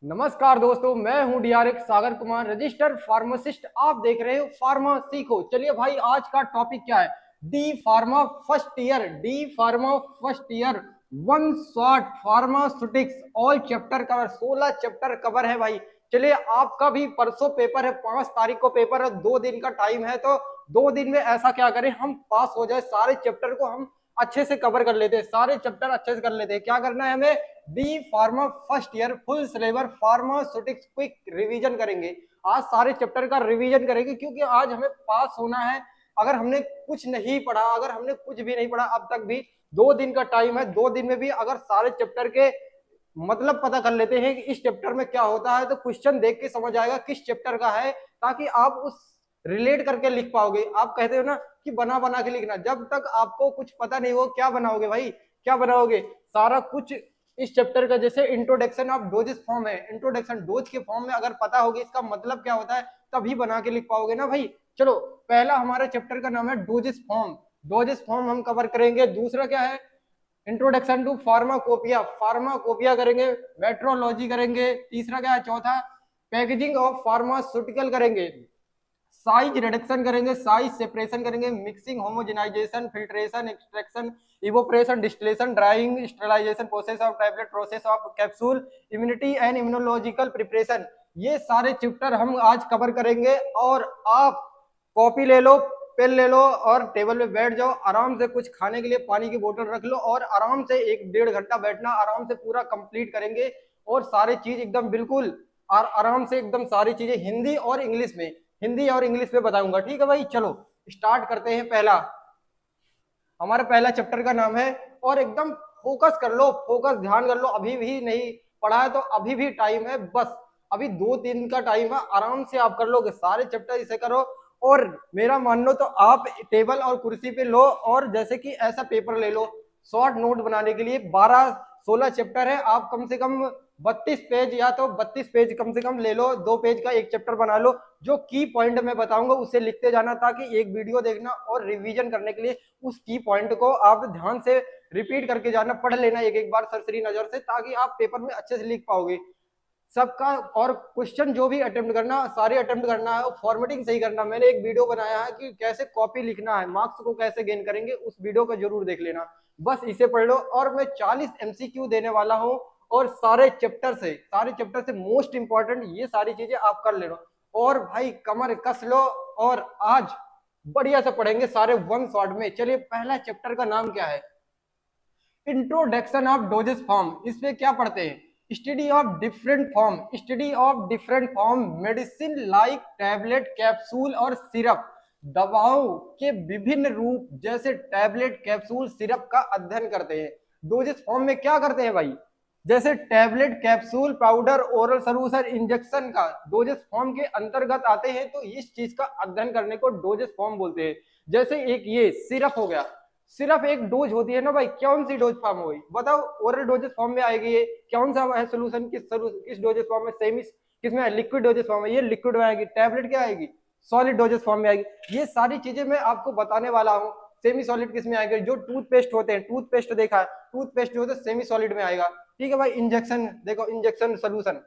नमस्कार दोस्तों, मैं हूं DRX Sagar Kumar, registered pharmacist. आप देख रहे हो फार्मा सीखो। चलिए भाई, आज का टॉपिक क्या है? D pharma first year. D pharma first year, one shot pharmaceutics, all chapter cover, 16 chapter cover है भाई। चलिए, आपका भी परसों पेपर है, 5 तारीख को पेपर है, 2 दिन का टाइम है। तो 2 दिन में ऐसा क्या करें, हम पास हो जाए, सारे चैप्टर को हम अच्छे से कवर कर लेते हैं, सारे चैप्टर अच्छे से कर लेते हैं। क्या करना है हमें? D pharma first year full syllabus pharmaceutics quick revision करेंगे। आज सारे चैप्टर का रिवीजन करेंगे, क्योंकि आज हमें पास होना है। अगर हमने कुछ नहीं पढ़ा, अगर हमने कुछ भी नहीं पढ़ा अब तक भी, 2 दिन का टाइम है, 2 दिन में भी अगर सारे चैप्टर के मतलब पता कर लेते हैं कि इस चैप्टर में क्या होता है, तो क्वेश्चन देख के समझ आएगा किस चैप्टर का है, ताकि आप उस रिलेट करके लिख पाओगे। आप कहते हो ना कि बना बना के लिखना, जब तक आपको कुछ पता नहीं हो क्या बनाओगे भाई, क्या बनाओगे? सारा कुछ इस चैप्टर का, जैसे इंट्रोडक्शन ऑफ डोजेस फॉर्म है, इंट्रोडक्शन डोज के फॉर्म में अगर पता होगी इसका मतलब क्या होता है, तभी बना के लिख पाओगे ना भाई। चलो, पहला हमारे चैप्टर का नाम है डोजेस फॉर्म। डोजेस फॉर्म हम कवर करेंगे। दूसरा क्या है? इंट्रोडक्शन टू फार्माकोपिया, फार्माकोपिया करेंगे। मेट्रोलॉजी करेंगे। तीसरा क्या है? चौथा, पैकेजिंग ऑफ फार्मास्यूटिकल करेंगे। साइज रिडक्शन करेंगे, साइज सेपरेशन करेंगे, mixing, homogenization, filtration, extraction, evaporation, distillation, drying, sterilization, process of tablet, process of capsule, immunity and immunological preparation. ये सारे चैप्टर हम आज कवर करेंगे। और आप कॉपी ले लो, पेन ले लो और टेबल पे बैठ जाओ, आराम से कुछ खाने के लिए पानी की बोतल रख लो और आराम से 1 डेढ़ घंटा बैठना, आराम से पूरा कंप्लीट करेंगे। और सारी चीज एकदम बिल्कुल और आराम से, एकदम सारी चीजें हिंदी और इंग्लिश में, हिंदी और इंग्लिश में बताऊंगा। ठीक है भाई, चलो स्टार्ट करते हैं। हमारा पहला चैप्टर का नाम है, और एकदम फोकस कर लो, फोकस ध्यान कर लो। अभी भी नहीं पढ़ा है तो अभी भी टाइम है, बस अभी 2 दिन का टाइम है, आराम से आप कर लोगे सारे चैप्टर, इसे करो। और मेरा मान लो तो आप टेबल और कुर्सी पे लो, और जैसे कि ऐसा पेपर ले लो शॉर्ट नोट बनाने के लिए। 12-16 चैप्टर है, आप कम से कम 32 पेज, या तो 32 पेज कम से कम ले लो, 2 पेज का एक चैप्टर बना लो। जो की पॉइंट मैं बताऊंगा उसे लिखते जाना, ताकि एक वीडियो देखना और रिवीजन करने के लिए उस की पॉइंट को आप ध्यान से रिपीट करके जाना, पढ़ लेना एक एक बार सरसरी नजर से, ताकि आप पेपर में अच्छे से लिख पाओगे सबका। और क्वेश्चन जो भी अटेम्प्ट करना, सारे अटेम्प्ट करना है, फॉर्मेटिंग सही करना। मैंने एक वीडियो बनाया है कि कैसे कॉपी लिखना है, मार्क्स को कैसे गेन करेंगे, उस वीडियो को जरूर देख लेना। बस इसे पढ़ लो। और मैं 40 एमसीक्यू देने वाला हूँ, और सारे चैप्टर से मोस्ट इंपॉर्टेंट ये सारी चीजें आप कर ले लो। और भाई कमर कस लो, और आज बढ़िया से पढ़ेंगे सारे वन शॉट में। चलिए, पहला चैप्टर का नाम क्या है? Introduction of doses form. इसमें क्या पढ़ते हैं? Study of different form, study of different form medicine like tablet, capsule और सिरप। दवाओं के विभिन्न रूप जैसे टैबलेट, कैप्सूल, सिरप का अध्ययन करते हैं। डोजेस फॉर्म में क्या करते हैं भाई? जैसे tablet, capsule, powder, oral solution, injection का डोजेस फॉर्म के अंतर्गत आते हैं, तो इस चीज का अध्ययन करने को डोजेस फॉर्म बोलते हैं। जैसे एक ये सिरप हो गया, सिर्फ एक डोज होती है ना भाई, कौन सी डोज फॉर्म होगी बताओ? ओरल डोजेस फॉर्म में आएगी ये। कौन सा है सोल्यूशन? किस डोजेस फॉर्म में? सेमी किसमें है? लिक्विड डोजेस फॉर्म में, ये लिक्विड में आएगी। टैबलेट क्या आएगी? सॉलिड डोजेस फॉर्म में आएगी। ये सारी चीजें मैं आपको बताने वाला हूँ। सेमी सॉलिड किस में आएगा? जो टूथपेस्ट होते हैं, टूथपेस्ट देखा है, टूथपेस्ट जो होता है सेमी सॉलिड में आएगा। ठीक है भाई, इंजेक्शन देखो, इंजेक्शन सोल्यूशन,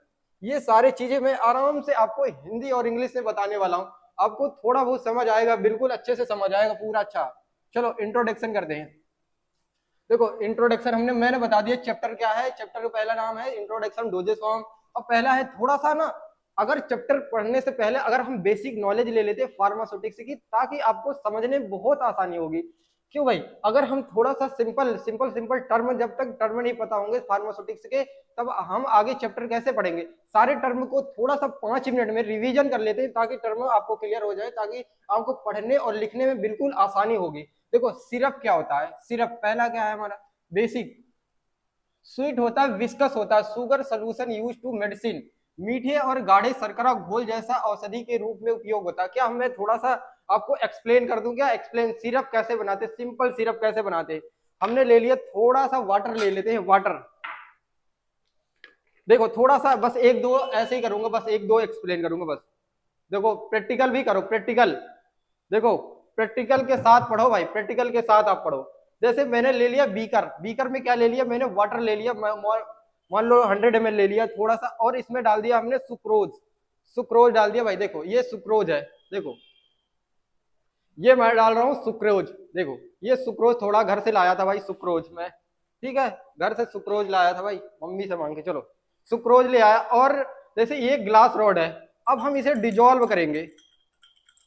ये सारी चीजें मैं आराम से आपको हिंदी और इंग्लिश में बताने वाला हूँ। आपको थोड़ा बहुत समझ आएगा, बिल्कुल अच्छे से समझ आएगा पूरा। अच्छा, चलो इंट्रोडक्शन करते हैं। देखो, इंट्रोडक्शन मैंने बता दिया चैप्टर क्या है। चैप्टर का पहला नाम है इंट्रोडक्शन डोजेस फॉर्म। और पहला है थोड़ा सा ना, अगर चैप्टर पढ़ने से पहले अगर हम बेसिक नॉलेज ले लेते हैं फार्मास्यूटिक्स की, ताकि आपको समझने में बहुत आसानी होगी। क्यों भाई? अगर हम थोड़ा सा सिंपल सिंपल सिंपल टर्म, जब तक टर्म नहीं पता होंगे फार्मास्यूटिक्स के, तब हम आगे चैप्टर कैसे पढ़ेंगे? सारे टर्म को थोड़ा सा 5 मिनट में रिवीजन कर लेते हैं, ताकि टर्म आपको क्लियर हो जाए, ताकि आपको पढ़ने और लिखने में बिल्कुल आसानी होगी। देखो, सिरप क्या होता है? सिरप पहला क्या है हमारा? बेसिक। स्वीट होता है, विस्कस होता है, sugar solution use to medicine. मीठे और गाढ़े शर्करा घोल जैसा औषधि के रूप में उपयोग होता है। क्या मैं थोड़ा सा आपको एक्सप्लेन कर दूं? क्या एक्सप्लेन? सिरप कैसे बनाते, सिंपल सिरप कैसे बनाते? हमने ले लिया थोड़ा सा वाटर, ले लेते हैं वाटर। देखो, थोड़ा सा बस एक दो ऐसे ही करूंगा, बस एक दो एक्सप्लेन करूंगा बस। देखो, प्रैक्टिकल भी करो, प्रैक्टिकल। देखो, प्रैक्टिकल के साथ पढ़ो भाई, प्रैक्टिकल के साथ आप पढ़ो। जैसे मैंने ले लिया बीकर, बीकर में क्या ले लिया मैंने? वाटर ले लिया। मान लो 100 ml ले लिया थोड़ा सा, और इसमें डाल दिया हमने सुक्रोज, सुक्रोज डाल दिया भाई। देखो ये सुक्रोज है, देखो ये मैं डाल रहा हूँ सुक्रोज। देखो ये सुक्रोज थोड़ा घर से लाया था भाई, सुक्रोज में, ठीक है, घर से सुक्रोज लाया था भाई, मम्मी से मांग के। चलो सुक्रोज ले आया, और जैसे ये ग्लास रॉड है, अब हम इसे डिजोल्व करेंगे,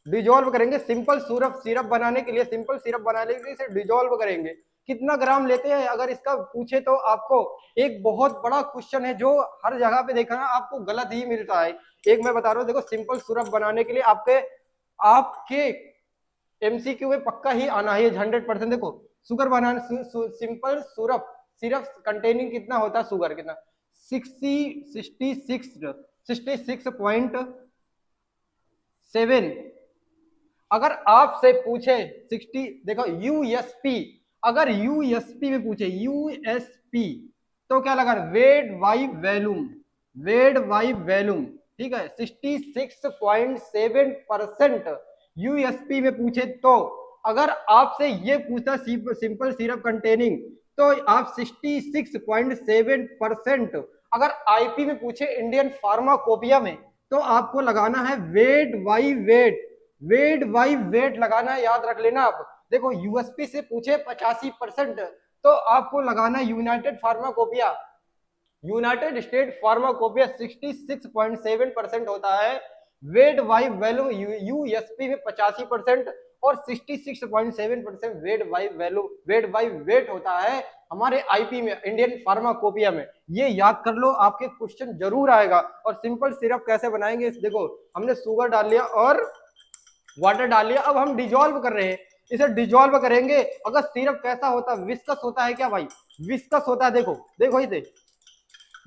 डिजोल्व करेंगे सिंपल सिरप, सिरप बनाने के लिए, सिंपल सिरप बनाने के लिए इसे डिजोल्व करेंगे। कितना ग्राम लेते हैं अगर इसका पूछे तो आपको एक बहुत बड़ा क्वेश्चन है जो हर जगह पे देखा ना आपको गलत ही मिलता है। एक मैं बता रहा हूँ, देखो सिंपल सिरप बनाने के लिए आपके आपके एमसीक्यू में पक्का ही आना है 100%। देखो शुगर बनाने सिंपल सिरप, सिरप कंटेनिंग कितना होता है, शुगर कितना 66.7। अगर आपसे पूछे 60, देखो यूएसपी, अगर यूएसपी में पूछे यूएसपी तो क्या लगा, weight by volume, weight by volume, ठीक है 66.7% यूएसपी में पूछे तो। अगर आपसे ये पूछता सिंपल सिरप कंटेनिंग तो आप 66.7%। अगर आईपी में पूछे इंडियन फार्माकोपिया में तो आपको लगाना है weight by wait, weight by wait लगाना है, याद रख लेना आप। देखो यूएसपी से पूछे 85% तो आपको लगाना United pharmacopoeia, United state pharmacopoeia 66.7% होता है। वेट बाई वैल्यू यूएसपी में 85% और 66.7% weight by value, weight by wait होता है हमारे आईपी में, इंडियन फार्माकोपिया में। ये याद कर लो, आपके क्वेश्चन जरूर आएगा। और सिंपल सिरप कैसे बनाएंगे, देखो हमने शुगर डाल लिया और वाटर डाल लिया, अब हम डिजोल्व कर रहे हैं, इसे डिजोल्व करेंगे। अगर सिरप कैसा होता है, विस्कस होता है क्या भाई, विस्कस होता है। देखो देखो इसे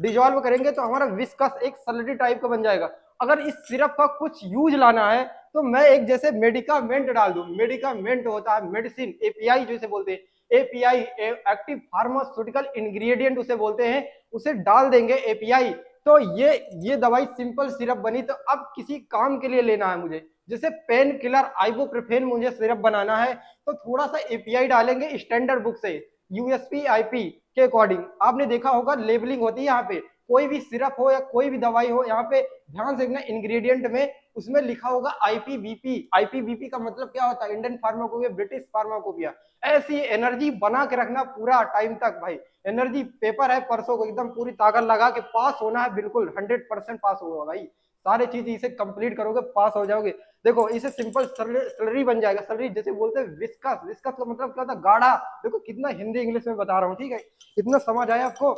डिजोल्व करेंगे तो हमारा विस्कस एक सलरी टाइप का बन जाएगा। अगर इस सिरप का कुछ यूज लाना है तो मैं एक जैसे मेडिकामेंट डाल दूं, मेडिकामेंट होता है मेडिसिन, एपीआई जिसे बोलते हैं, एपीआई एक्टिव फार्मास्यूटिकल इंग्रेडिएंट उसे बोलते हैं, उसे डाल देंगे एपीआई तो ये दवाई सिंपल सिरप बनी। तो अब किसी काम के लिए लेना है मुझे, जैसे पेन किलर आइबुप्रोफेन मुझे सिरप बनाना है तो थोड़ा सा एपीआई डालेंगे स्टैंडर्ड बुक से, यूएसपी आईपी के अकॉर्डिंग। आपने देखा होगा लेबलिंग होती है यहाँ पे, कोई भी सिरप हो या कोई भी दवाई हो, यहाँ पे ध्यान से देखना इंग्रेडिएंट में उसमें लिखा होगा आईपीबीपी। आईपीबीपी का मतलब क्या होता है, इंडियन फार्माकोपिया, ब्रिटिश फार्माकोपिया। ऐसी एनर्जी बना के रखना पूरा टाइम तक भाई, एनर्जी पेपर है परसों को एकदम पूरी ताकत लगा के पास होना है, बिल्कुल 100% पास होगा भाई। सारे चीज इसे कंप्लीट करोगे पास हो जाओगे। देखो इसे सिंपल स्लरी बन जाएगा, स्लरी जैसे बोलते हैं विस्कस, विस्कस का मतलब क्या था, गाढ़ा। देखो कितना हिंदी इंग्लिश में बता रहा हूँ, ठीक है, इतना समझ आया आपको।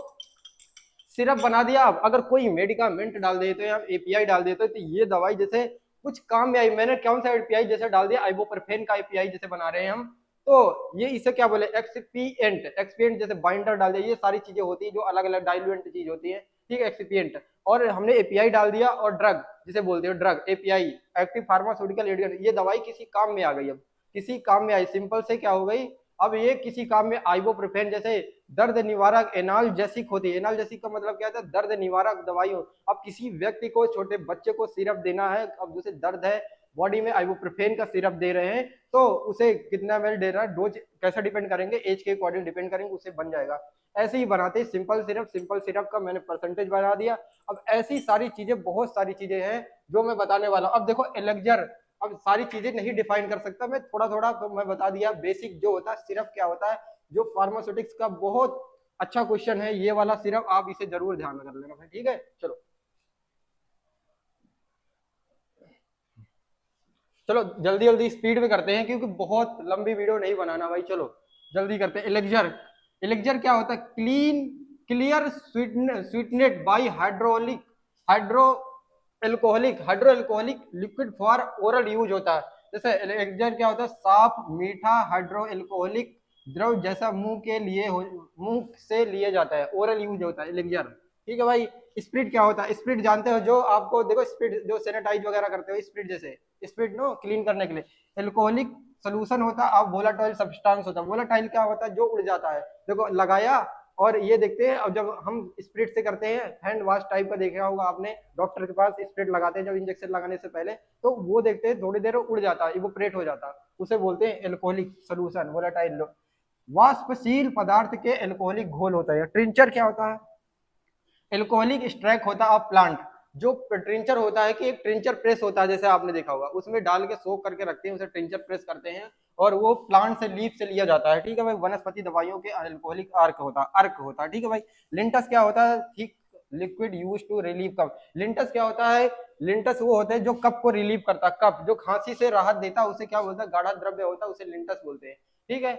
सिरप बना दिया। अब अगर कोई मेडिकामेंट डाल देते हैं, एपीआई डाल देते हैं तो ये दवाई जैसे कुछ काम में आई। मैंने कौन सा एपीआई जैसे डाल दिया, आइबुप्रोफेन का एपीआई जैसे बना रहे हैं हम, तो ये इसे क्या बोले, एक्सिपिएंट, एक्सपिएंट जैसे बाइंडर डाल दिया, ये सारी चीजें होती है जो अलग अलग डाइल्यूएंट चीज होती है, ठीक है, एक्सिपिएंट। और हमने एपीआई डाल दिया, और ड्रग जिसे बोलते हैं, drug API active pharmaceutical agent, ये दवाई किसी काम में आ गई, अब किसी काम में आई, सिंपल से क्या हो गई, अब ये किसी काम में। आइबुप्रोफेन जैसे दर्द निवारक एनाल्जेसिक होती है, एनाल्जेसिक का मतलब क्या था, दर्द निवारक दवाई हो। अब किसी व्यक्ति को, छोटे बच्चे को सिरप देना है, अब जैसे दर्द है बॉडी में, आइबुप्रोफेन का सिरप दे रहे हैं तो उसे कितना एमएल दे रहा है, डोज कैसे डिपेंड करेंगे, एज के अकॉर्डिंग डिपेंड करेंगे, उसे बन जाएगा। ऐसे ही बनाते हैं सिंपल सिरप, सिंपल सिरप का मैंने परसेंटेज बना दिया। अब ऐसी सारी चीजें, बहुत सारी चीजें हैं जो मैं बताने वाला हूँ। अब देखो एलेक्जर, अब सारी चीजें नहीं डिफाइन कर सकता मैं, थोड़ा थोड़ा तो मैं बता दिया बेसिक जो होता है सिरप क्या होता है, जो फार्मास्यूटिक्स का बहुत अच्छा क्वेश्चन है ये वाला सिरप, आप इसे जरूर ध्यान कर लेना भाई, ठीक है। चलो चलो जल्दी जल्दी स्पीड में करते हैं क्योंकि बहुत लंबी वीडियो नहीं बनाना भाई। चलो जल्दी करते हैं। एलेक्जर, एलेक्जर क्या होता है, clean clear sweetened by hydraulic, hydro alcoholic, hydro alcoholic liquid for oral use होता है। जैसे एलेक्जर क्या होता है, साफ मीठा हाइड्रो एल्कोहलिक द्रव जैसा मुंह के लिए मुंह से लिया जाता है, ओरल यूज होता है एलेक्जर, ठीक है भाई। स्प्रिट क्या होता है, स्प्रिट जानते हो, जो आपको देखो स्प्रिट जो सैनिटाइज वगैरह करते हो, स्प्रिट जैसे स्प्रिट नो क्लीन करने के लिए। एल्कोहलिक सोल्यूशन होता है, अब वोलाटाइल सब्सटेंस होता है। वोलाटाइल क्या होता है, जो उड़ जाता है। देखो लगाया और ये देखते हैं, अब जब हम स्प्रिट से करते हैं, हैंड वॉश टाइप का देखा होगा आपने, डॉक्टर के पास स्प्रिट लगाते हैं जब इंजेक्शन लगाने से पहले, तो वो देखते हैं थोड़ी देर उड़ जाता है, इवोपरेट हो जाता है, उसे बोलते हैं एल्कोहलिक सोल्यूशन, वोलाटाइल। वाष्पशील पदार्थ के एल्कोहलिक घोल होता है। ट्रिंचर क्या होता है, एल्कोहलिक एक्सट्रैक्ट होता है प्लांट, जो ट्रिंचर होता है कि एक ट्रिंचर प्रेस होता है, जैसे आपने देखा होगा, उसमें डाल के सोक करके रखते हैं, उसे ट्रिंचर प्रेस करते हैं और वो प्लांट से लीफ से लिया जाता है। ठीक है भाई, वनस्पति दवाइयों के अल्कोहलिक अर्क होता है। ठीक है भाई, लिंटस क्या होता है? Thick liquid use to relieve cough. Linctus क्या होता है? लिंटस वो होता है जो कफ को रिलीव करता है, कफ जो खांसी से राहत देता है उसे क्या बोलता है? गाढ़ा द्रव्य होता है, उसे लिंटस बोलते हैं। ठीक है,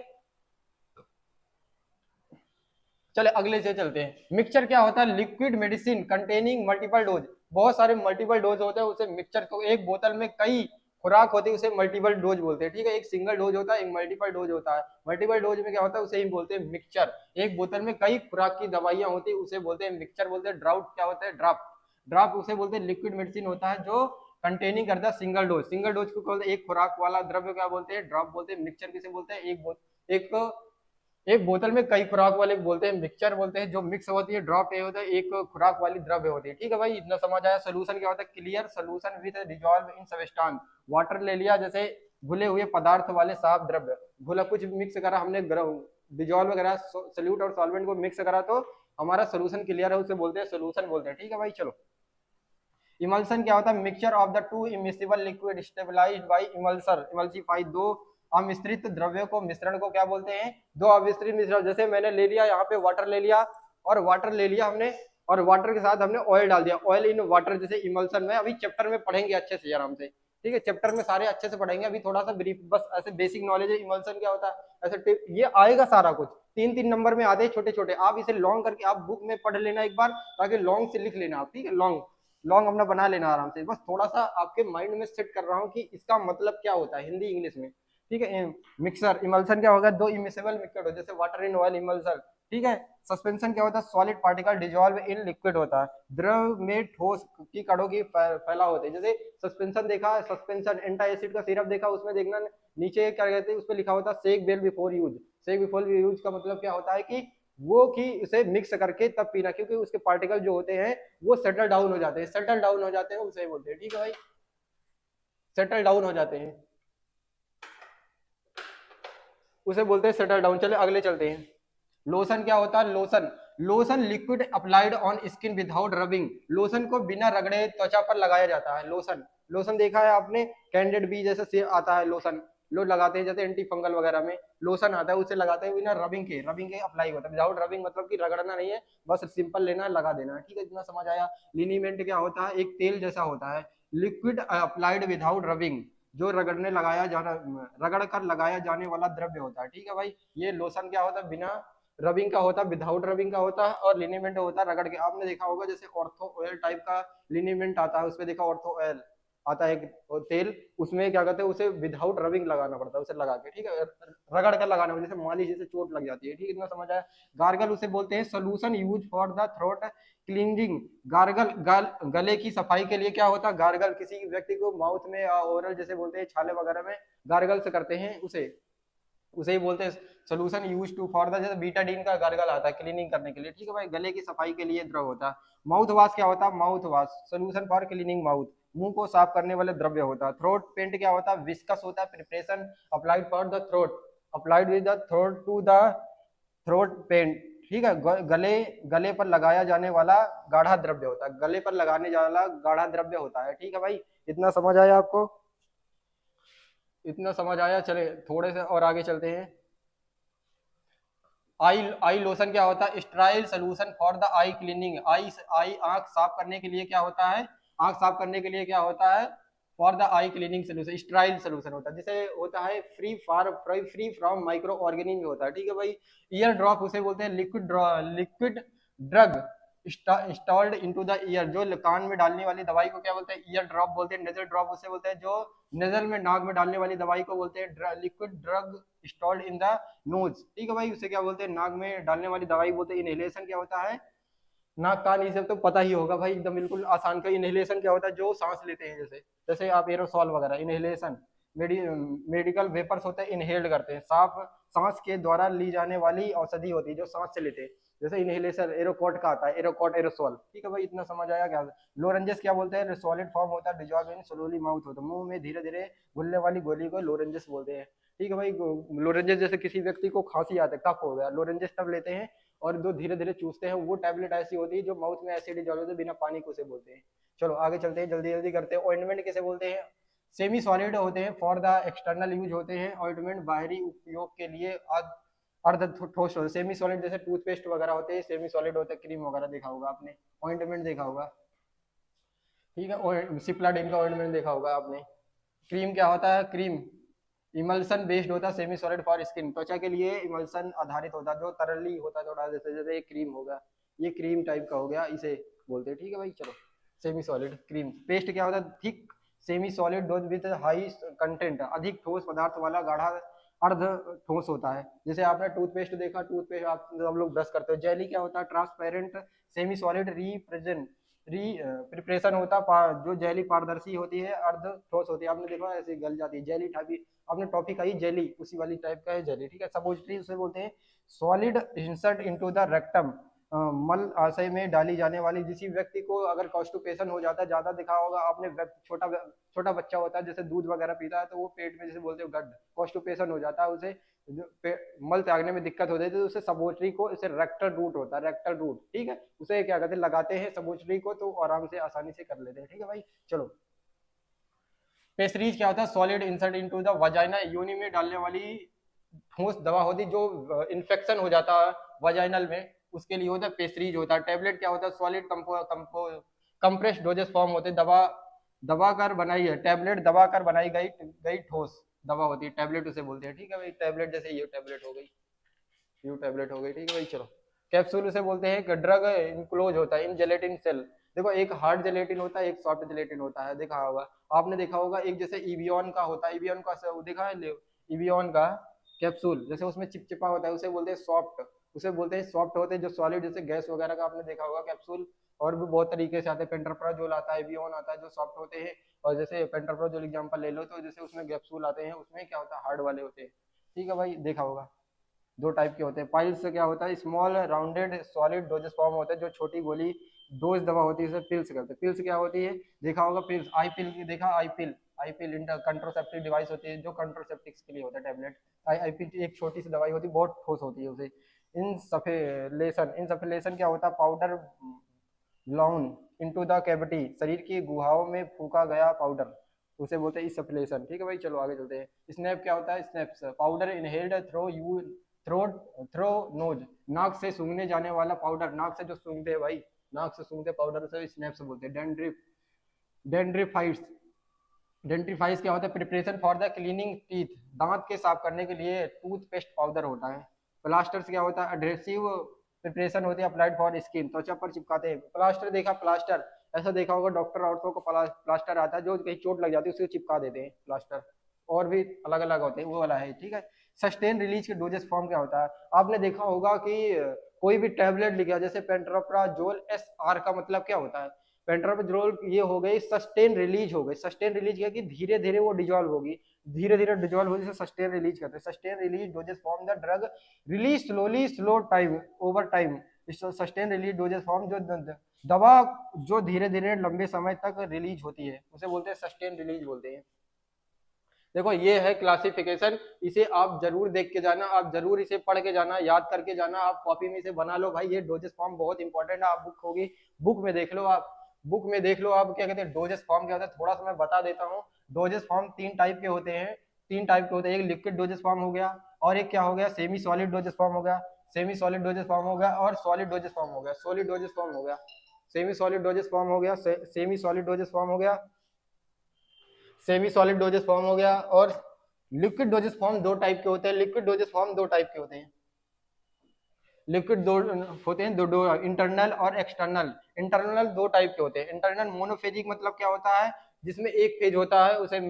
चले अगले से चलते हैं। मिक्सचर क्या होता है? Liquid medicine containing multiple dose. बहुत सारे मल्टीपल डोज होते हैं, उसे मिक्सचर को, एक बोतल में कई खुराक होती है उसे मल्टीपल डोज बोलते हैं। ठीक है, एक सिंगल डोज होता है, एक मल्टीपल डोज होता है। मल्टीपल डोज में क्या होता है? उसे ही बोलते हैं मिक्सचर। एक बोतल में कई खुराक की दवाइयां होती है उसे बोलते हैं मिक्सचर बोलते हैं। ड्राउट क्या होता है? ड्राफ्ट। ड्राफ्ट उसे बोलते हैं लिक्विड मेडिसिन होता है जो कंटेनिंग करता है सिंगल डोज। सिंगल डोज को बोलते हैं एक खुराक वाला द्रव्य क्या बोलते हैं? ड्रॉप बोलते हैं। मिक्सचर किसे बोलते हैं? एक एक बोतल में कई खुराक वाले बोलते हैं मिक्सचर बोलते हैं। जो मिक्स होती है ड्रॉप ये होता है एक खुराक वाली द्रव्य होती है। ठीक है भाई, इतना समझ आया। सोल्यूशन क्या होता है? Clear solution with dissolve in substance. Water ले लिया, जैसे घुले हुए पदार्थ वाले साफ द्रव्य, घुला कुछ मिक्स करा हमने, डिजॉल्व करा, सोल्यूट और सॉल्वेंट को मिक्स करा तो हमारा सोल्यूशन क्लियर है, उसे बोलते हैं सोल्यूशन बोलते हैं। ठीक है भाई, चलो। इमल्सन क्या होता है? Mixture of the two immiscible liquid stabilized by emulsifier emulsify. दो अमिश्रित द्रव्यों को, मिश्रण को क्या बोलते हैं? दो अमिश्रित मिश्रण। जैसे मैंने ले लिया यहाँ पे वाटर ले लिया, और वाटर ले लिया हमने, और वाटर के साथ हमने ऑयल डाल दिया, ऑयल इन वाटर, जैसे इमल्सन में अभी चैप्टर में पढ़ेंगे अच्छे से आराम से। ठीक है, चैप्टर में सारे अच्छे से पढ़ेंगे, अभी थोड़ा सा ब्रीफ बस ऐसे बेसिक नॉलेज है। इमल्सन क्या होता है ऐसे, ये आएगा सारा कुछ, 3-3 नंबर में आते हैं छोटे छोटे। आप इसे लॉन्ग करके आप बुक में पढ़ लेना एक बार, ताकि लॉन्ग से लिख लेना आप। ठीक है, लॉन्ग लॉन्ग अपना बना लेना आराम से। बस थोड़ा सा आपके माइंड में सेट कर रहा हूँ कि इसका मतलब क्या होता है हिंदी इंग्लिश में। ठीक है, मिक्सर इमल्सन क्या होगा? दो इमिसेबल मिक्सचर हो, जैसे वाटर इन ऑयल इमल्सन। ठीक है, सस्पेंशन क्या होता है? Solid particle dissolve in liquid होता है। द्रव में ठोस की कणों की फैलाव होते हैं। जैसे सस्पेंशन देखा, सस्पेंशन एंटी एसिड का सिरप देखा, उसमें देखना नीचे क्या कहते हैं, उस पर लिखा होता है shake well before use. Shake before use का मतलब क्या होता है कि वो कि उसे मिक्स करके तब पीना, क्योंकि उसके पार्टिकल जो होते हैं वो सेटल डाउन हो जाते हैं, सेटल डाउन हो जाते हैं उसे बोलते हैं। ठीक है भाई, सेटल डाउन हो जाते हैं उसे बोलते हैं सेटल डाउन। चले अगले चलते हैं। लोशन क्या होता है? Lotion, lotion liquid applied on skin without rubbing. Lotion को बिना रगड़े त्वचा पर लगाया जाता है। लोशन, लोशन देखा है आपने, कैंडिड बी जैसे से आता है लोशन, लोग लगाते हैं, जैसे एंटी फंगल वगैरह में लोशन आता है, उसे लगाते हैं बिना रबिंग के। रबिंग के अप्लाई होता है, विदाउट रबिंग मतलब कि रगड़ना नहीं है, बस सिंपल लेना है, लगा देना है। ठीक है, इतना समझ आया। लिनीमेंट क्या होता है? एक तेल जैसा होता है, लिक्विड अप्लाइड विदाउट रबिंग, जो रगड़ने लगाया जाना, रगड़ कर लगाया जाने वाला द्रव्य होता है। ठीक है भाई, ये लोशन क्या होता है? बिना रबिंग का होता है, विदाउट रबिंग का होता है, और लिनीमेंट होता है रगड़ के। आपने देखा होगा जैसे ऑर्थो ऑयल टाइप का लिनीमेंट आता है, उसमें देखा ऑर्थो ऑयल आता है एक तेल, उसमें क्या कहते हैं, उसे विदाउट रबिंग लगाना पड़ता है, उसे लगा के। ठीक है, रगड़ कर लगाना, जैसे मालिश जैसे चोट लग जाती है। ठीक है, इतना समझ आया। गार्गल उसे बोलते हैं solution use for the throat cleansing. Gargle गले की सफाई के लिए क्या होता है? गार्गल किसी व्यक्ति को माउथ में ओरल जैसे बोलते हैं, छाले वगैरह में गार्गल से करते हैं, उसे उसे ही बोलते हैं solution use to for the, जैसे बीटाडीन का गार्गल आता है क्लीनिंग करने के लिए। ठीक है भाई, गले की सफाई के लिए द्रव होता है। माउथ वॉश क्या होता है? Mouth wash solution for cleaning mouth, मुंह को साफ करने वाले द्रव्य होता है। थ्रोट पेंट क्या होता है? विस्कस होता है, preparation applied for the throat, applied with the throat to the throat paint. ठीक है, गले गले पर लगाया जाने वाला गाढ़ा द्रव्य होता है, गले पर लगाने वाला गाढ़ा द्रव्य होता है। ठीक है भाई, इतना समझ आया आपको? इतना समझ आया। चले थोड़े से और आगे चलते हैं। आई आई लोशन क्या होता है? Sterile solution for the eye cleaning. Eye आंख साफ करने के लिए क्या होता है? आंख साफ करने के लिए क्या होता है? For the eye cleaning solution, style solution होता है। जैसे होता है फ्री फ्रॉम माइक्रो ऑर्गेनिज्म होता है। ठीक है भाई, ईयर ड्रॉप उसे बोलते हैं liquid drug installed into the year, जो कान में डालने वाली दवाई को क्या बोलते हैं? ईयर ड्रॉप बोलते हैं। नेजल ड्रॉप उसे बोलते हैं जो नेजल में, नाक में डालने वाली दवाई को बोलते हैं liquid drug installed in the nose. ठीक है भाई, उसे क्या बोलते हैं? नाक में डालने वाली दवाई बोलते हैं। इनहेलेशन क्या होता है? नाक कान ये सब तो पता ही होगा भाई, एकदम बिल्कुल आसान का। इनहेलेशन क्या होता है? जो सांस लेते हैं, जैसे जैसे आप एरोसॉल वगैरह, इनहेलेशन। मेडिकल वेपर्स होते हैं, इनहेल्ड करते हैं, साफ सांस के द्वारा ली जाने वाली औषधि होती है जो सांस से लेते हैं, जैसे इनहेलेशन एरोकॉट का आता है, एरोकॉट एरोसॉल। ठीक है भाई, इतना समझ आया क्या? लोरेंजस क्या बोलते हैं? सॉलिड फॉर्म होता है, डिजॉल्व इन स्लोली माउथ होता है, मुंह में धीरे धीरे घुलने वाली गोली को लोरेंजस बोलते हैं। ठीक है भाई, लोरेंजस जैसे किसी व्यक्ति को खांसी आता है, कफ हो गया, लोरेंजस तब लेते हैं और जो धीरे धीरे चूसते हैं वो टैबलेट ऐसी होती है जो माउथ में एसिड डिजॉल्व होती है बिना पानी को, उसे बोलते हैं। चलो आगे चलते हैं, जल्दी जल्दी करते हैं। ऑइंटमेंट किसे बोलते हैं? सेमी सॉलिड होते हैं, फॉर द एक्सटर्नल यूज होते हैं। ऑइंटमेंट बाहरी उपयोग के लिए अर्ध ठोस होते हैं। सेमी सॉलिड जैसे टूथपेस्ट वगैरह होते हैं, सेमी सॉलिड होते हैं। क्रीम वगैरह देखा होगा आपने, ऑइंटमेंट देखा होगा, ठीक है। सिप्लाडिन का ऑइंटमेंट देखा होगा आपने। क्रीम क्या होता है? क्रीम इमल्सन बेस्ड होता है, सेमी सॉलिड फॉर स्किन, त्वचा के लिए इमल्सन आधारित होता है, जो तरली होता है थोड़ा, जैसे जैसे ये क्रीम होगा, ये क्रीम टाइप का हो गया, इसे बोलते हैं, ठीक है भाई। चलो सेमी सॉलिड। क्रीम पेस्ट क्या होता है? Thick semi solid dose with high content, अधिक ठोस पदार्थ वाला गाढ़ा अर्ध ठोस होता है। जैसे आपने टूथपेस्ट देखा, टूथपेस्ट आप सब लोग ब्रश करते हो। जेली क्या होता है? ट्रांसपेरेंट सेमी सॉलिड प्रिपरेशन होता है, जो जेली पारदर्शी होती है, अर्ध ठोस होती है। आपने देखा ऐसे गल जाती है जेली टाइप, आपने टॉफी खाई, जेली उसी वाली टाइप का है जेली, ठीक है। सपोजिटरी उसे बोलते हैं। Solid insert into the rectum, मल आशय में डाली जाने वाली। किसी व्यक्ति को अगर कॉन्स्टिपेशन हो जाता है, ज्यादा दिखा होगा आपने, छोटा बच्चा होता है जैसे दूध वगैरह पीता है, तो वो पेट में जैसे बोलते हो गड्ढ, कॉन्स्टिपेशन हो जाता है, उसे मल त्यागने में दिक्कत होती है, तो उसे सबोटरी को, इसे रेक्टल रूट होता है, रेक्टल रूट, ठीक है। उसे क्या कहते हैं? लगाते हैं सबोटरी को, तो आराम से आसानी से कर लेते हैं, ठीक है भाई। चलो पेस्ट्रीज क्या होता है? Solid insert into the vagina, योनि में डालने वाली ठोस दवा होती है, जो इन्फेक्शन हो जाता है वजाइनल में, उसके लिए होता है पेस्ट्रीज होता है। टैबलेट क्या होता है? सॉलिड कंप्रेस डोजेस फॉर्म होते हैं, दबा कर बनाई है, टैबलेट दबा कर बनाई गई ठोस दवा होती है, टैबलेट उसे बोलते हैं, ठीक है भाई। टैबलेट जैसे ये टैबलेट हो गई, यू टैबलेट हो गई, ठीक है भाई। चलो कैप्सूल उसे बोलते हैं। ड्रग इनक्लोज होता है इन जेलेटिन सेल, देखो एक हार्ड जेलेटिन होता है, एक सॉफ्ट जेलेटिन होता है, देखा होगा आपने, देखा होगा एक जैसे इवियन का होता है, इवियन का देखा है, इवियन का कैप्सूल जैसे उसमें चिपचिपा होता है, उसे बोलते हैं सॉफ्ट, उसे बोलते हैं सॉफ्ट होते हैं। जो सॉलिड जैसे गैस वगैरह का आपने देखा होगा कैप्सूल, और भी बहुत तरीके से आते हैं, पेंटरप्राजोल आता है, एवियन आता है, जो सॉफ्ट होते हैं। और जैसे पेंटरप्राजोल एग्जांपल ले लो, तो जैसे उसमें कैप्सूल आते हैं, उसमें क्या होता है? हार्ड वाले होते हैं, ठीक है भाई, देखा होगा। दो टाइप के होते हैं। पाइल्स से क्या होता है? Small rounded solid doses form होता है, जो छोटी गोली डोज दवा होती है, इसे पिल्स कहते हैं। पिल्स क्या होती है? देखा होगा पिल्स, आई पिल देखा, आई पिल कंट्रोसेप्टिव डिवाइस होती है, जो कंट्रोसेप्टिक्स के लिए होता है टैबलेट। आई पिल एक छोटी सी दवाई होती है, बहुत ठोस होती है उसे। इंसफेलेशन क्या होता है? Powder blown into the cavity, शरीर की गुहाओं में फूका गया पाउडर, उसे बोलते हैं इंसफलेशन, ठीक है भाई। चलो आगे चलते हैं। स्नैप क्या होता है? Snuffs powder inhaled through nose, नाक से सूंघने जाने वाला पाउडर, नाक से जो सूंघते हैं भाई, नाक से सूंघते पाउडर से स्नैप्स बोलते हैं। डेंड्रिफाइड्स डेंट्रीफाइज क्या होता है? Preparation for the cleaning teeth, दांत के साफ करने के लिए टूथपेस्ट पाउडर होता है। प्लास्टर्स क्या होता है? एडहेसिव प्रिपरेशन होती है, अप्लाइड फॉर स्किन, त्वचा पर चिपकाते हैं। प्लास्टर देखा, प्लास्टर ऐसा देखा होगा, डॉक्टर औरतों को प्लास्टर आता है, जो कहीं चोट लग जाती है उसको चिपका देते हैं प्लास्टर, और भी अलग अलग होते हैं, वो वाला है, ठीक है। सस्टेन रिलीज के डोजेस फॉर्म क्या होता है? आपने देखा होगा कि कोई भी टैबलेट लिखा जैसे पेंट्रोप्राजोल, SR का मतलब क्या होता है? पेंट्रोप्राजोल ये हो गई सस्टेन रिलीज, हो गई सस्टेन रिलीज क्या कि धीरे धीरे वो डिजोल्व होगी, धीरे धीरे डिजोल्व होगी, सस्टेन रिलीज कहते हैं। Sustain release doses form the drug release slowly slow time over time, sustain release doses form, जो दवा जो धीरे धीरे लंबे समय तक रिलीज होती है, उसे बोलते हैं सस्टेन रिलीज बोलते हैं। देखो ये है क्लासिफिकेशन, इसे आप जरूर देख के जाना, आप जरूर इसे पढ़ के जाना, याद करके जाना, आप कॉपी में इसे बना लो भाई। ये डोजेस फॉर्म बहुत इंपॉर्टेंट है, आप बुक होगी, बुक में देख लो, आप बुक में देख लो आप क्या कहते हैं डोजेस फॉर्म क्या होता है, थोड़ा सा मैं बता देता हूँ। डोजेस फॉर्म तीन टाइप के होते हैं, तीन टाइप के होते हैं। एक लिक्विड डोजेस फॉर्म हो गया, और एक क्या हो गया? सेमी सॉलिड डोजेस फॉर्म हो गया, सेमी सॉलिड डोजेस फॉर्म हो गया, और सॉलिड डोजेस फॉर्म हो गया, सॉलिड डोजेस फॉर्म हो गया, सेमी सॉलिड डोजेस फॉर्म हो गया, सेमी सॉलिड डोजेस फॉर्म हो गया, सेमी सॉलिड डोजेस फॉर्म हो गया। और लिक्विड डोजेस फॉर्म दो टाइप के होते हैं, लिक्विड डोजेस फॉर्म दो टाइप के होते हैं। लिक्विड दो होते हैं, दो इंटरनल और एक्सटर्नल। इंटरनल दो टाइप के होते हैं। इंटरनल मोनोफेजिक मतलब क्या होता है? जिसमें एक फेज होता है, उसे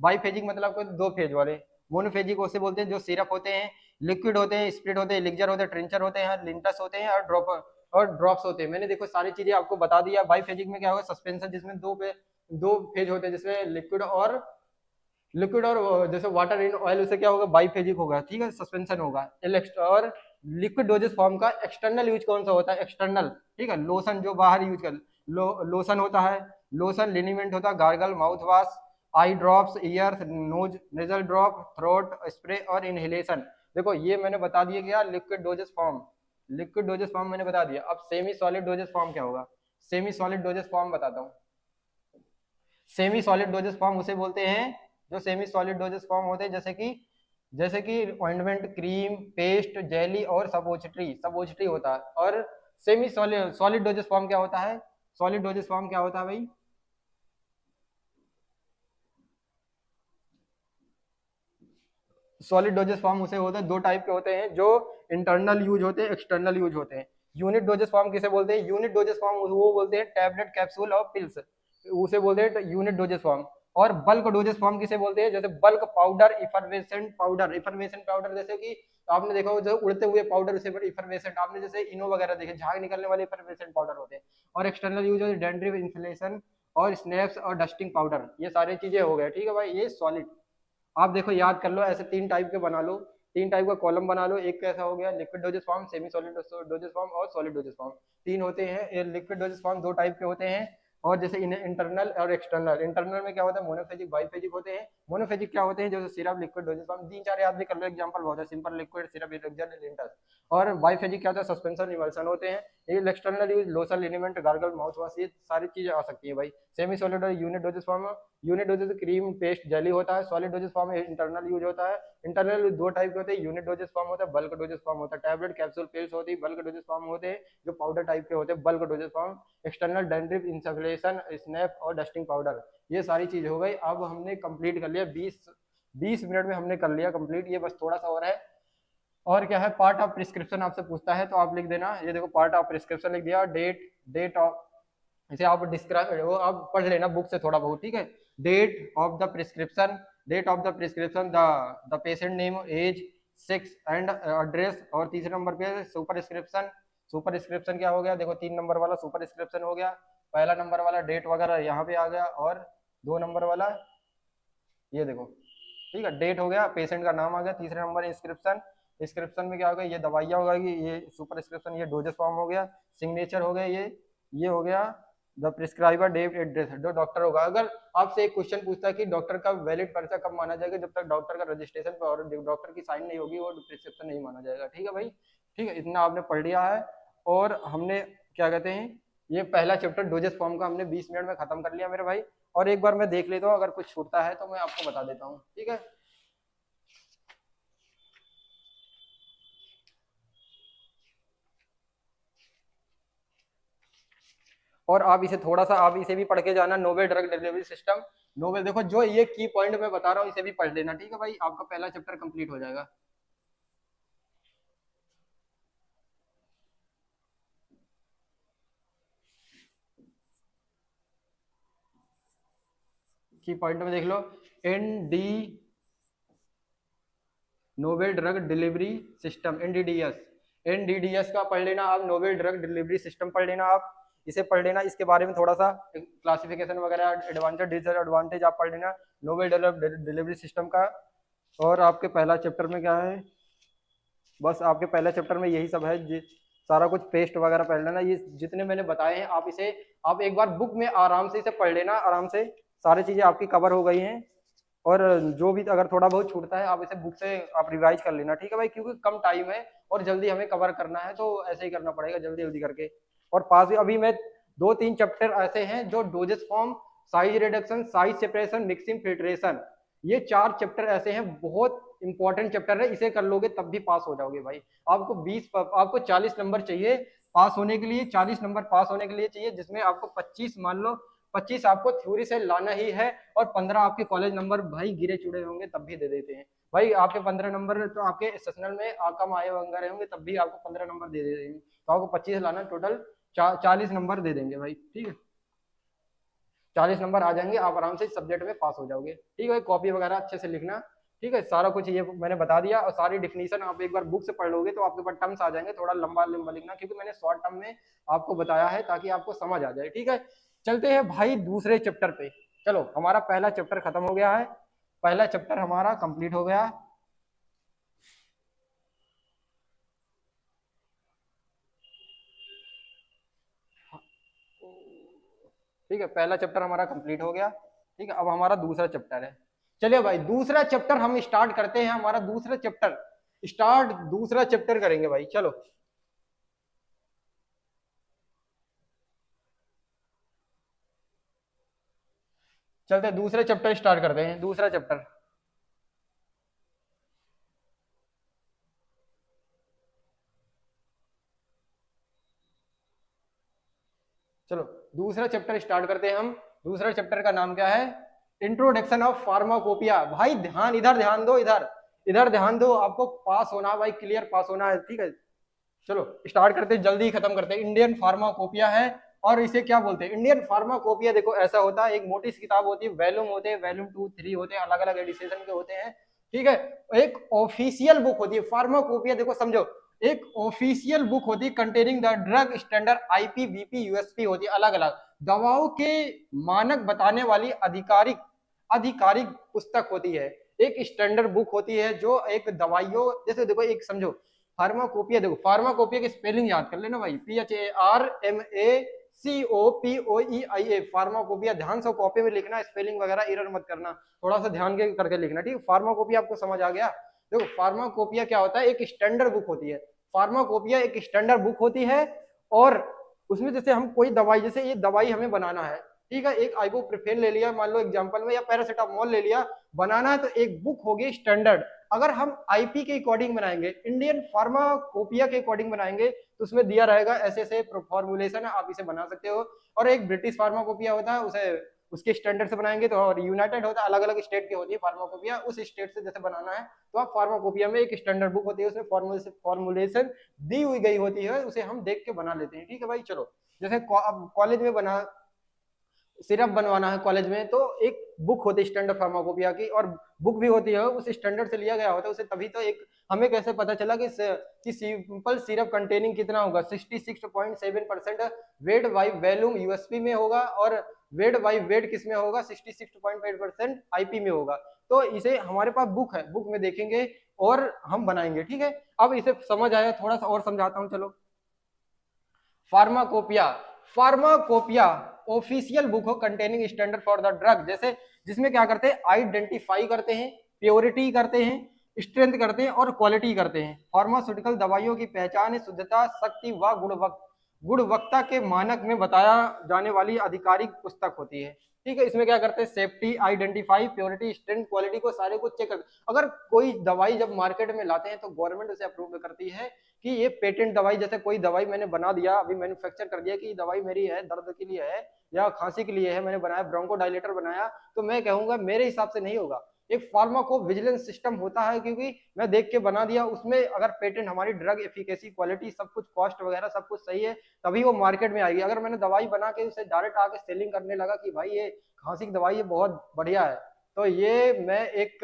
बाईफेजिक मतलब दो फेज वाले। मोनोफेजिक उसे बोलते हैं जो सिरप होते हैं, लिक्विड होते हैं, स्प्रिट होते हैं, एलिक्जर होते हैं, ट्रिंचर होते हैं, लिंटस होते हैं, और ड्रॉप्स होते हैं। मैंने देखो सारी चीजें आपको बता दिया। बाईफेजिक में क्या होगा? सस्पेंशन, जिसमें दो फेज होते हैं, जिसमें लिक्विड और जैसे वाटर इन ऑयल, उसे क्या होगा? बाईफेजिक होगा, ठीक है, सस्पेंशन होगा। और लिक्विड डोजेस फॉर्म का एक्सटर्नल यूज कौन सा होता है? एक्सटर्नल, ठीक है, लोशन जो बाहर यूज कर, लोशन होता है, लोशन, लिनीमेंट होता है, gargle, mouth wash, eye drops, ear, nose, nasal drop, throat spray और इनहेलेशन। देखो ये मैंने बता दिया गया liquid dosage form, liquid dosage form मैंने बता दिया। अब सेमी सॉलिड डोजेस फॉर्म क्या होगा? सेमी सॉलिड डोजेस फॉर्म बताता हूँ। सेमी सॉलिड डोजेस फॉर्म उसे बोलते हैं जो सेमी सॉलिड डोजेस फॉर्म होते हैं, जैसे कि ऑइंटमेंट, क्रीम, पेस्ट, जेली और सबोचिट्री होता है। और semi solid solid doses form क्या होता है? सॉलिड डोजेस फॉर्म क्या होता है भाई? सॉलिड डोजेस फॉर्म उसे होते हैं, दो टाइप के होते हैं, जो इंटरनल यूज होते हैं, एक्सटर्नल यूज होते हैं। यूनिट डोजेस फॉर्म किसे बोलते हैं? यूनिट डोजेस फॉर्म वो बोलते हैं टैबलेट, कैप्सूल और पिल्स, उसे बोलते हैं यूनिट डोजेस फॉर्म। और बल्क डोजेस फॉर्म किसे बोलते हैं? जैसे bulk powder, effervescent powder. Effervescent powder जैसे कि आपने देखा हो जो उड़ते हुए पाउडर, उसे इफरवेसेंट, आपने जैसे इनो वगैरह देखे, झाग निकलने वाले इफरवेसेंट पाउडर होते हैं। और एक्सटर्नल यूज है डेंड्रिव, इन्फ्लेशन और स्नैप्स और डस्टिंग पाउडर, ये सारी चीजें हो गए। ठीक है भाई, ये सॉलिड। आप देखो याद कर लो, ऐसे तीन टाइप के बना लो, तीन टाइप का कॉलम बना लो। एक कैसा हो गया? Liquid dosage form, semi solid doses form और सॉलिड डोजेस फॉर्म, तीन होते हैं। ये लिक्विड डोजेस फॉर्म दो टाइप के होते हैं, और जैसे इन्हें इंटरनल और एक्सटर्नल। इंटरनल में क्या होता है? मोनोफेजिक, बाइफेजिक होते हैं। मोनोफेजिक क्या होते हैं? जैसे सिरप, लिक्विड डोजेस फॉर्म, तीन चार याद भी कर लो, एग्जांपल बहुत है, सिंपल, लिक्विड, सिरप, इरेक्जल, लिंटस। और बाइफेजिक क्या होता है? सस्पेंशन, इमल्सन होते हैं। ये external use lotion, liniment, gargle, mouth wash, ये सारी चीजें आ सकती है भाई। सेमी सॉलिड और unit doses form, unit doses cream, paste, jelly होता है। Solid doses form internal use होता है। इंटरनल दो टाइप के होते हैं, यूनिट डोजेस फॉर्म होता है, बल्क डोजेस फॉर्म होता है। टैबलेट, कैप्सूल, पिल्स होती है। बल्क डोजेस फॉर्म होते हैं जो पाउडर टाइप के होते हैं, बल्क डोजेस फॉर्म। एक्सटर्नल डेंड्रिप, इंसफलेशन, स्नैप और डस्टिंग पाउडर, ये सारी चीज हो गई। अब हमने कंप्लीट कर लिया, 20 मिनट में हमने कर लिया कंप्लीट। ये बस थोड़ा सा और है। और क्या है? पार्ट ऑफ प्रिस्क्रिप्शन आपसे पूछता है, तो आप लिख देना, ये देखो पार्ट ऑफ प्रिस्क्रिप्शन लिख दिया। डेट ऑफ, इसे आप डिस्क्राइब, वो आप पढ़ लेना बुक से थोड़ा बहुत, ठीक है। Date of the prescription, date of the prescription, the patient name, age, sex and address. और तीसरे नंबर पे सुपरस्क्रिप्शन। सुपरस्क्रिप्शन क्या हो गया? देखो 3 नंबर वाला सुपरस्क्रिप्शन हो गया। पहला नंबर वाला डेट वगैरह यहाँ पे आ गया, और 2 नंबर वाला ये देखो, ठीक है, डेट हो गया, पेशेंट का नाम आ गया। तीसरे नंबर इंस्क्रिप्शन, इंस्क्रिप्शन में क्या होगा? ये दवाइयाँ होगा, ये सुपरस्क्रिप्शन, ये डोजेस फॉर्म हो गया। सिग्नेचर हो गया, ये हो गया द प्रिस्क्राइबर, डेट, एड्रेस, जो डॉक्टर होगा। अगर आपसे एक क्वेश्चन पूछता है कि डॉक्टर का वैलिड पर्चा कब माना जाएगा? जब तक डॉक्टर का रजिस्ट्रेशन पर और डॉक्टर की साइन नहीं होगी वो प्रिस्क्रिप्शन नहीं माना जाएगा। ठीक है भाई, ठीक है, इतना आपने पढ़ लिया है। और हमने क्या कहते हैं, ये पहला चैप्टर डोजेस फॉर्म का हमने 20 मिनट में खत्म कर लिया मेरे भाई। और एक बार मैं देख लेता हूँ, अगर कुछ छूटता है तो मैं आपको बता देता हूँ, ठीक है। और आप इसे थोड़ा सा, आप इसे भी पढ़ के जाना, novel drug delivery system. Novel, देखो जो ये की पॉइंट मैं बता रहा हूँ इसे भी पढ़ लेना, ठीक है भाई, आपका पहला चैप्टर कंप्लीट हो जाएगा। की पॉइंट में देख लो, ND, novel drug delivery system, NDDS, NDDS का पढ़ लेना आप। नोवेल ड्रग डिलीवरी सिस्टम पढ़ लेना आप, इसे पढ़ लेना। इसके बारे में थोड़ा सा क्लासिफिकेशन वगैरह, एडवांटेज, डिसएडवांटेज आप पढ़ लेना नोवेल ड्रग डिलीवरी सिस्टम का। और आपके पहला चैप्टर में क्या है? बस आपके पहले चैप्टर में यही सब है, सारा कुछ पेस्ट वगैरह पढ़ लेना। ये जितने मैंने बताए हैं आप इसे, आप एक बार बुक में आराम से इसे पढ़ लेना, आराम से सारी चीजें आपकी कवर हो गई हैं। और जो भी अगर थोड़ा बहुत छूटता है आप इसे बुक से आप रिवाइज कर लेना, ठीक है भाई, क्योंकि कम टाइम है और जल्दी हमें कवर करना है, तो ऐसे ही करना पड़ेगा जल्दी जल्दी करके। और पास भी अभी मैं 2-3 चैप्टर ऐसे हैं जो doses form, size reduction, size separation, mixing, filtration, ये 4 चैप्टर ऐसे हैं, बहुत इंपॉर्टेंट चैप्टर है। इसे कर लोगे तब भी पास हो जाओगे भाई। आपको 40 नंबर चाहिए पास होने के लिए, 40 नंबर पास होने के लिए चाहिए, जिसमें आपको 25 मान लो, 25 आपको थ्योरी से लाना ही है, और 15 आपके कॉलेज नंबर भाई गिरे चुड़े होंगे तब भी दे देते हैं भाई। आपके 15 नंबर तो आपके सेशनल में कम आए वगैरह होंगे तब भी आपको 15 नंबर दे देते हैं, तो आपको 25 लाना, टोटल 40 नंबर दे देंगे भाई, ठीक है। 40 नंबर आ जाएंगे, आप आराम से सब्जेक्ट में पास हो जाओगे, ठीक है। कॉपी वगैरह अच्छे से लिखना, ठीक है। सारा कुछ ये मैंने बता दिया, और सारी डिफिनीशन आप एक बार बुक से पढ़ लोगे तो आपके पास टर्म्स आ जाएंगे। थोड़ा लंबा लंबा लिखना, क्योंकि मैंने शॉर्ट टर्म में आपको बताया है ताकि आपको समझ आ जाए, ठीक है। चलते हैं भाई दूसरे चैप्टर पे। चलो, हमारा पहला चैप्टर खत्म हो गया है, पहला चैप्टर हमारा कंप्लीट हो गया। ठीक है, पहला चैप्टर हमारा कंप्लीट हो गया, ठीक है। अब हमारा दूसरा चैप्टर है। चलिए भाई, दूसरा चैप्टर हम स्टार्ट करते हैं। हमारा दूसरा चैप्टर स्टार्ट, दूसरा चैप्टर करेंगे भाई, चलो। चलते दूसरे चैप्टर स्टार्ट करते हैं, दूसरा चैप्टर। चलो दूसरा चैप्टर स्टार्ट करते हैं हम। दूसरा चैप्टर का नाम क्या है? Introduction of pharmacopoeia. भाई ध्यान, इधर ध्यान दो, इधर इधर ध्यान दो, आपको पास होना है भाई, क्लियर पास होना है, ठीक है। चलो स्टार्ट करते हैं, जल्दी खत्म करते हैं। इंडियन फार्माकोपिया है, और इसे क्या बोलते हैं? इंडियन फार्माकोपिया देखो ऐसा होता है, एक मोटी सी किताब होती है, वैल्यूम होते हैं, वैल्यूम 2 3 होते हैं, अलग अलग एडिशन के होते हैं, ठीक है। एक ऑफिशियल बुक होती है फार्माकोपिया, देखो समझो, एक ऑफिशियल बुक होती है containing the drug standard, IP, BP, USP होती है, अलग अलग दवाओं के मानक बताने वाली आधिकारिक आधिकारिक पुस्तक होती है। एक स्टैंडर्ड बुक होती है जो एक दवाइयों, जैसे देखो एक समझो फार्माकोपिया, देखो फार्माकोपिया की स्पेलिंग याद कर लेना भाई, PHARMACOPOEIA, फार्माकोपिया। ध्यान से कॉपी में लिखना, स्पेलिंग वगैरह एरर मत करना, थोड़ा सा ध्यान के करके लिखना, ठीक है। फार्माकोपिया आपको समझ आ गया? देखो फार्माकोपिया क्या होता है, एक स्टैंडर्ड बुक होती है। फार्माकोपिया एक स्टैंडर्ड बुक होती है, और उसमें जैसे हम कोई दवाई, जैसे ये दवाई हमें बनाना है, ठीक है, एक आइबुप्रोफेन ले लिया मान लो एग्जांपल में, या पैरासीटामोल ले लिया, बनाना है, तो एक बुक होगी स्टैंडर्ड। अगर हम आईपी के अकॉर्डिंग बनाएंगे, इंडियन फार्माकोपिया के अकॉर्डिंग बनाएंगे, तो उसमें दिया रहेगा ऐसे ऐसे फॉर्मुलेशन है, आप इसे बना सकते हो। और एक ब्रिटिश फार्माकोपिया होता है, उसे उसके स्टैंडर्ड से बनाएंगे, तो और यूनाइटेड होता है, अलग अलग स्टेट की होती है फार्माकोपिया, उस स्टेट से जैसे बनाना है, तो आप फार्माकोपिया में एक स्टैंडर्ड बुक होती है, उसमें फॉर्मुलेशन दी हुई गई होती है, उसे हम देख के बना लेते हैं, ठीक है भाई। चलो जैसे अब कॉलेज में बना, सिरप बनवाना है कॉलेज में, तो एक बुक होती है स्टैंडर्ड फार्माकोपिया की, और बुक भी होती है उस स्टैंडर्ड से लिया गया होता है उसे, तभी तो एक हमें कैसे पता चला कि सिंपल सिरप कंटेनिंग कितना होगा, 66.7% वेट बाई वैल्यूम यूएसपी में होगा, और वेट बाई वेट किस में होगा, 66.8% आईपी में होगा। तो इसे हमारे पास बुक है, बुक में देखेंगे और हम बनाएंगे, ठीक है। अब इसे समझ आया, थोड़ा सा और समझाता हूँ, चलो। फार्माकोपिया, फार्माकोपिया ऑफिशियल बुक हो containing standard for the drug, जैसे जिसमें क्या करते हैं, आइडेंटिफाई करते हैं, प्योरिटी करते हैं, स्ट्रेंथ करते हैं, और क्वालिटी करते हैं। फार्मास्यूटिकल दवाइयों की पहचान, शुद्धता, शक्ति व गुणवत्ता के मानक में बताया जाने वाली आधिकारिक पुस्तक होती है, ठीक है। इसमें क्या करते हैं, safety, identify, purity, strength, quality को सारे को चेक करते। अगर कोई दवाई जब मार्केट में लाते हैं तो गवर्नमेंट उसे अप्रूव करती है कि ये पेटेंट दवाई, जैसे कोई दवाई मैंने बना दिया, अभी मैन्युफैक्चर कर दिया कि ये दवाई मेरी है, दर्द के लिए है या खांसी के लिए है, मैंने बनाया, ब्रोंको डायलेटर बनाया, तो मैं कहूंगा मेरे हिसाब से नहीं होगा। एक फार्माको विजिलेंस सिस्टम होता है, क्योंकि मैं देख के बना दिया, उसमें अगर पेटेंट, हमारी ड्रग एफिकेसी, क्वालिटी, सब कुछ, कॉस्ट वगैरह सब कुछ सही है, तभी वो मार्केट में आएगी। अगर मैंने दवाई बना के उसे डायरेक्ट आके सेलिंग करने लगा कि भाई ये खांसी की दवाई है, बहुत बढ़िया है, तो ये मैं एक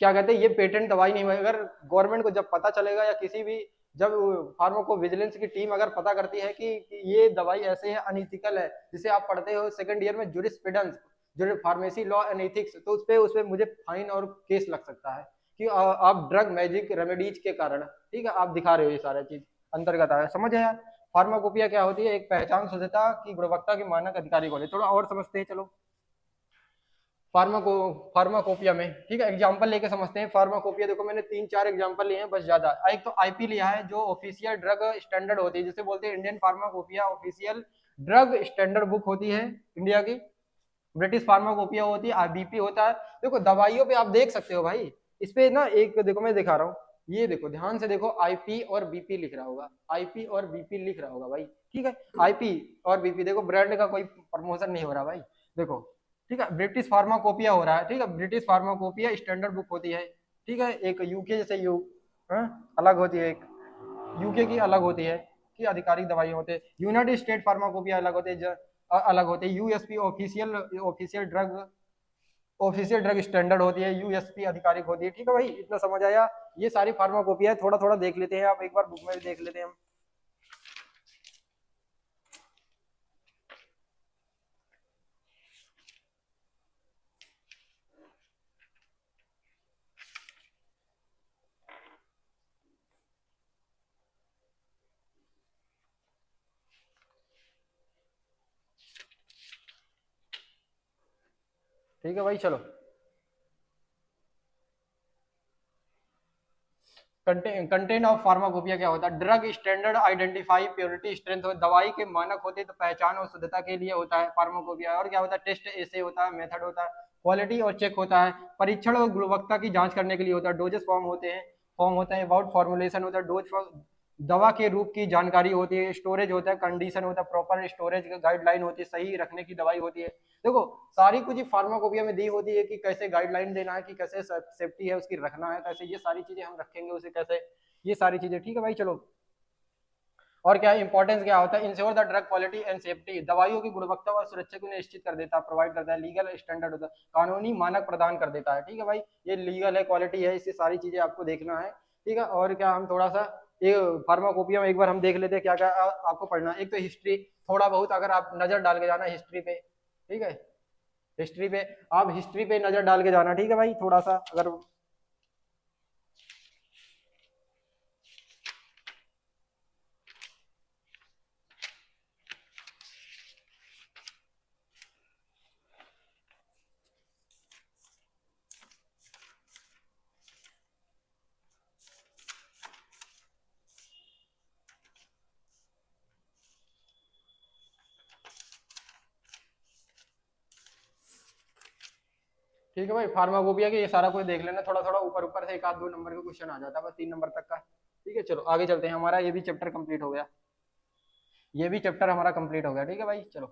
क्या कहते हैं, ये पेटेंट दवाई नहीं हुई। अगर गवर्नमेंट को जब पता चलेगा, या किसी भी, जब फार्माको विजिलेंस की टीम अगर पता करती है कि ये दवाई ऐसे है, अनइथिकल है, जिसे आप पढ़ते हो सेकंड ईयर में जूरिस्प्रूडेंस, जो फार्मेसी लॉ एंड एथिक्स, तो उस पे मुझे फाइन और केस लग सकता है कि आप ड्रग मैजिक रेमेडीज के कारण, ठीक है, आप दिखा रहे हो, ये सारा चीज अंतर्गत है, समझ है यार। फार्माकोपिया क्या होती है, एक पहचान, शुद्धता की गुणवत्ता के मानक अधिकारी को, थोड़ा और समझते हैं, चलो। फार्माकोपिया में, ठीक है, एग्जांपल लेके समझते हैं। फार्माकोपिया देखो मैंने 3 4 एग्जांपल लिए हैं बस, ज्यादा। एक तो आईपी लिया है, जो ऑफिशियल ड्रग स्टैंडर्ड होती है, जिसे बोलते हैं Indian pharmacopoeia official drug standard book होती है इंडिया की। ब्रिटिश फार्माकोपिया होती है, बीपी होता है। देखो दवाइयों पे आप देख सकते हो भाई, इस पे ना एक देखो मैं दिखा रहा हूँ, ये देखो ध्यान से देखो, आईपी और बीपी लिख रहा होगा, आईपी और बीपी लिख रहा होगा भाई, ठीक है। आईपी और बीपी, देखो ब्रांड का कोई प्रमोशन नहीं हो रहा भाई, देखो, ठीक है। ब्रिटिश फार्माकोपिया हो रहा है, ठीक है, ब्रिटिश फार्माकोपिया स्टैंडर्ड बुक होती है, ठीक है। एक यूके जैसे अलग होती है, एक यूके की अलग होती है कि आधिकारिक दवाई होते हैं। यूनाइटेड स्टेट फार्माकोपिया अलग होते हैं, अलग होते हैं। USP official official drug standard होती है, यूएसपी आधिकारिक होती है, ठीक है भाई, इतना समझ आया। ये सारी फार्माकोपिया है, थोड़ा थोड़ा देख लेते हैं, आप एक बार बुक में भी देख लेते हैं हम। ठीक है भाई, चलो कंटेंट ऑफ फार्माकोपिया क्या होता है? Drug standard identify purity strength, दवाई के मानक होते तो पहचान और शुद्धता के लिए होता है फार्माकोपिया। और क्या होता है? टेस्ट ऐसे होता है, मेथड होता है, क्वालिटी और चेक होता है, परीक्षण और गुणवत्ता की जांच करने के लिए होता है, डोजेस फॉर्म होते हैं, अबाउट फॉर्मुलेशन होता है, डोज दवा के रूप की जानकारी होती है, स्टोरेज होता है, कंडीशन होता है, प्रॉपर स्टोरेज गाइडलाइन होती है, सही रखने की दवाई होती है। देखो सारी कुछ फार्माकोपिया में दी होती है कि कैसे गाइडलाइन देना है, कि कैसे सेफ्टी है उसकी रखना है, कैसे ये सारी चीजें हम रखेंगे उसे कैसे, ये सारी चीजें। ठीक है भाई चलो। और क्या इंपॉर्टेंस क्या होता है? Ensure the drug quality and safety, दवाइयों की गुणवत्ता और सुरक्षा को निश्चित कर देता है, प्रोवाइड करता है। लीगल स्टैंडर्ड होता है, कानूनी मानक प्रदान कर देता है। ठीक है भाई, ये लीगल है, क्वालिटी है, इससे सारी चीजें आपको देखना है। ठीक है, और क्या हम थोड़ा सा ये फार्माकोपिया में एक बार हम देख लेते हैं क्या क्या आपको पढ़ना है। एक तो हिस्ट्री थोड़ा बहुत, अगर आप नजर डाल के जाना हिस्ट्री पे। ठीक है, हिस्ट्री पे आप हिस्ट्री पे नजर डाल के जाना। ठीक है भाई, थोड़ा सा अगर ठीक है भाई, फार्माकोपिया के ये सारा कुछ देख लेना, थोड़ा थोड़ा ऊपर ऊपर से एक आध 2 नंबर का क्वेश्चन आ जाता है बस, 3 नंबर तक का। ठीक है चलो आगे चलते हैं, हमारा ये भी चैप्टर कंप्लीट हो गया, ये भी चैप्टर हमारा कंप्लीट हो गया। ठीक है भाई चलो,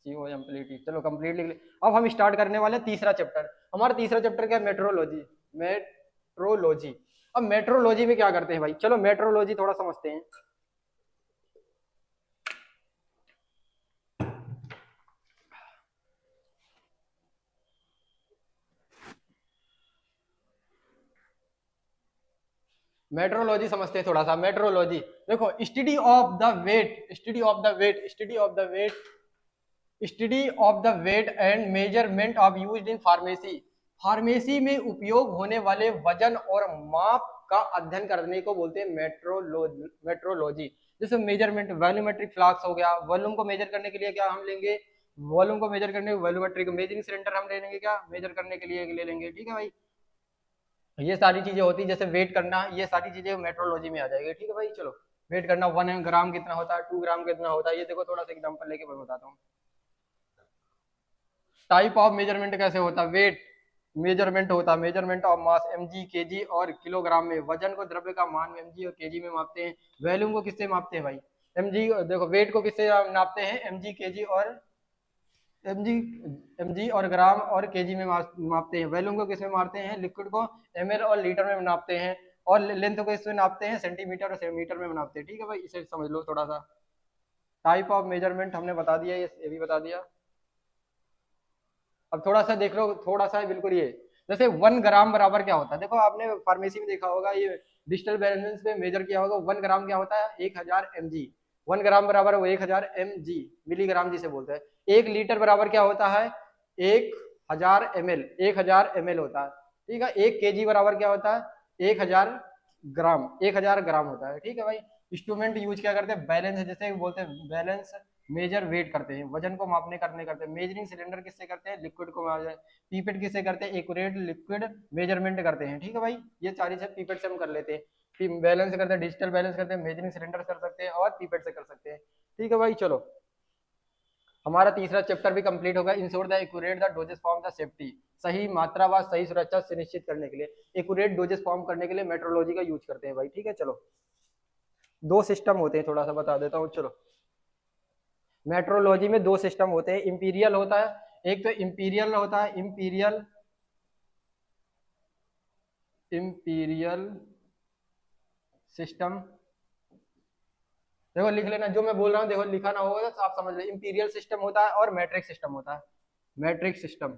COMPLET चलो कंप्लीट लिख ले। अब हम स्टार्ट करने वाले तीसरा चैप्टर। हमारा तीसरा चैप्टर क्या है? मेट्रोलॉजी। मेट्रोलॉजी। अब मेट्रोलॉजी में क्या करते हैं भाई? चलो मेट्रोलॉजी थोड़ा समझते हैं। मेट्रोलॉजी समझते हैं थोड़ा सा। मेट्रोलॉजी देखो, study of the weight, study of the weight, study of the weight, study of the weight and measurement of used in pharmacy. Pharmacy में उपयोग होने वाले वजन और माप का अध्ययन करने को बोलते हैं मेट्रोलॉजी। जैसे मेजरमेंट, वॉल्यूमेट्रिक फ्लास्क हो गया, वॉल्यूम को मेजर करने के लिए क्या हम लेंगे? वॉल्यूम को मेजर करने वॉल्यूमेट्रिक, मेजरिंग सिलेंडर हम ले लेंगे, क्या मेजर करने के लिए ले लेंगे। ठीक है भाई, ये सारी चीजें होती है, जैसे वेट करना, ये सारी चीजें मेट्रोलॉजी में आ जाएगी। ठीक है भाई चलो, वेट करना 1 ग्राम कितना होता है, 2 ग्राम कितना होता है, ये देखो थोड़ा सा एग्जांपल लेके मैं बताता हूँ। टाइप ऑफ मेजरमेंट कैसे होता है? वेट मेजरमेंट होता है, measurement of mass mg kg और किलोग्राम में। वजन को द्रव्य का मान mg और kg में मापते हैं। वॉल्यूम को किससे मापते हैं भाई? mg, देखो वेट को किससे नापते हैं? mg kg और mg और ग्राम और kg में मापते हैं। वॉल्यूम को किसमें मापते हैं? लिक्विड को ml और लीटर में नापते हैं। और लेंथ को इसमें नापते हैं सेंटीमीटर और मीटर में नापते हैं। ठीक है भाई, इसे समझ लो थोड़ा सा। टाइप ऑफ मेजरमेंट हमने बता दिया, ये भी बता दिया। अब थोड़ा सा देख लो, थोड़ा सा बिल्कुल ये, जैसे 1 ग्राम बराबर क्या होता है? देखो आपने फार्मेसी में देखा होगा, ये डिजिटल बैलेंस पे मेजर किया होगा। 1 ग्राम क्या होता है? 1000 mg। 1 ग्राम बराबर वो 1000 mg, मिलीग्राम जिसे बोलते हैं। 1 लीटर बराबर क्या होता है? 1000 ml, 1000 ml होता है। ठीक है, 1 kg बराबर क्या होता है? 1000 ग्राम, 1000 ग्राम होता है। ठीक है भाई, इंस्ट्रूमेंट यूज क्या करते हैं? बैलेंस, जैसे बोलते हैं बैलेंस, मेजर वेट करते हैं, वजन को मापने करने करते हैं। मेजरिंग सिलेंडर किससे करते हैं? लिक्विड को। पीपेट किससे करते हैं? एक्यूरेट लिक्विड मेजरमेंट करते हैं। ठीक है भाई, ये सारी चीज पीपेट से हम कर लेते हैं। बैलेंस करते हैं, डिजिटल बैलेंस करते हैं, मेजरिंग सिलेंडर कर सकते हैं और पीपेट से कर सकते हैं। ठीक है भाई चलो, हमारा तीसरा चैप्टर भी कंप्लीट होगा। Ensure the accurate the doses form the safety, सही मात्रा व सही सुरक्षा सुनिश्चित करने के लिए, एक्यूरेट डोजेस फॉर्म करने के लिए मेट्रोलॉजी का यूज करते हैं भाई। ठीक है चलो, 2 सिस्टम होते हैं, थोड़ा सा बता देता हूँ। चलो, मेट्रोलॉजी में 2 सिस्टम होते हैं। इंपीरियल होता है, एक तो इंपीरियल होता है, इंपीरियल सिस्टम। देखो लिख लेना, जो मैं बोल रहा हूँ देखो लिखा ना होगा तो आप समझ लो। इंपीरियल सिस्टम होता है और मैट्रिक सिस्टम होता है। मैट्रिक सिस्टम,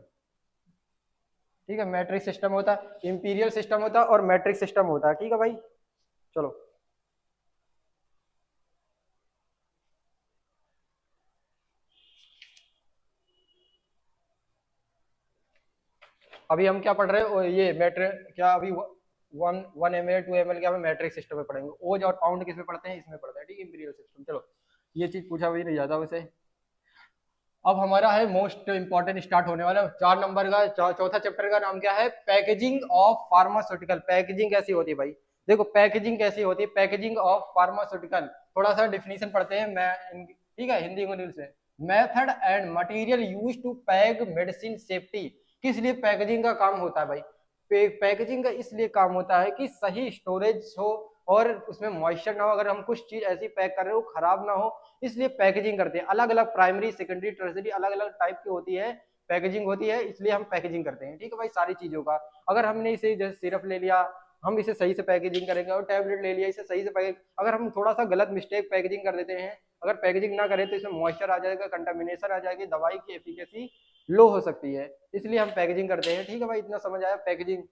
ठीक है, मैट्रिक सिस्टम होता है, इंपीरियल सिस्टम होता है और मैट्रिक सिस्टम होता है। ठीक है भाई चलो, अभी हम क्या पढ़ रहे हैं? ये मैट्रिक क्या, अभी 1 ml 2 ml क्या मैट्रिक सिस्टम में पढ़ेंगे। ओज और पाउंड किसमें पढ़ते हैं? इसमें पढ़ते हैं। ठीक है, इंपीरियल सिस्टम। चलो, ये चीज पूछा भी नहीं जाता वैसे। अब हमारा है मोस्ट इंपॉर्टेंट स्टार्ट होने वाला 4 नंबर का चौथा चैप्टर का नाम क्या है? Packaging of pharmaceutical. पैकेजिंग कैसी होती है भाई? देखो पैकेजिंग कैसी होती है, पैकेजिंग ऑफ फार्मास्यूटिकल, थोड़ा सा डिफिनीशन पढ़ते हैं मैं, ठीक है, हिंदी इंग्लिश से। Method and material use to pack medicine safety. किस लिए पैकेजिंग का काम होता है भाई? पैकेजिंग का इसलिए काम होता है कि सही स्टोरेज हो और उसमें मॉइस्चर ना हो, अगर हम कुछ चीज ऐसी पैक कर रहे हो खराब ना हो, इसलिए पैकेजिंग करते हैं। अलग अलग प्राइमरी सेकेंडरी टर्सरी अलग अलग टाइप की होती है, पैकेजिंग होती है, इसलिए हम पैकेजिंग करते हैं, ठीक है भाई, सारी चीजों का। अगर हमने इसे जैसे सिरप ले लिया, हम इसे सही से पैकेजिंग करेंगे, और टैबलेट ले लिया, इसे सही से पैकेज, अगर हम थोड़ा सा गलत मिस्टेक पैकेजिंग कर देते हैं, अगर पैकेजिंग ना करें तो इसमें मॉइस्चर आ जाएगा, कंटामिनेशन आ जाएगी, दवाई की एफिकेसी लो हो सकती है, इसलिए हम पैकेजिंग करते हैं, ठीक है भाई, इतना समझ आया? पैकेजिंग,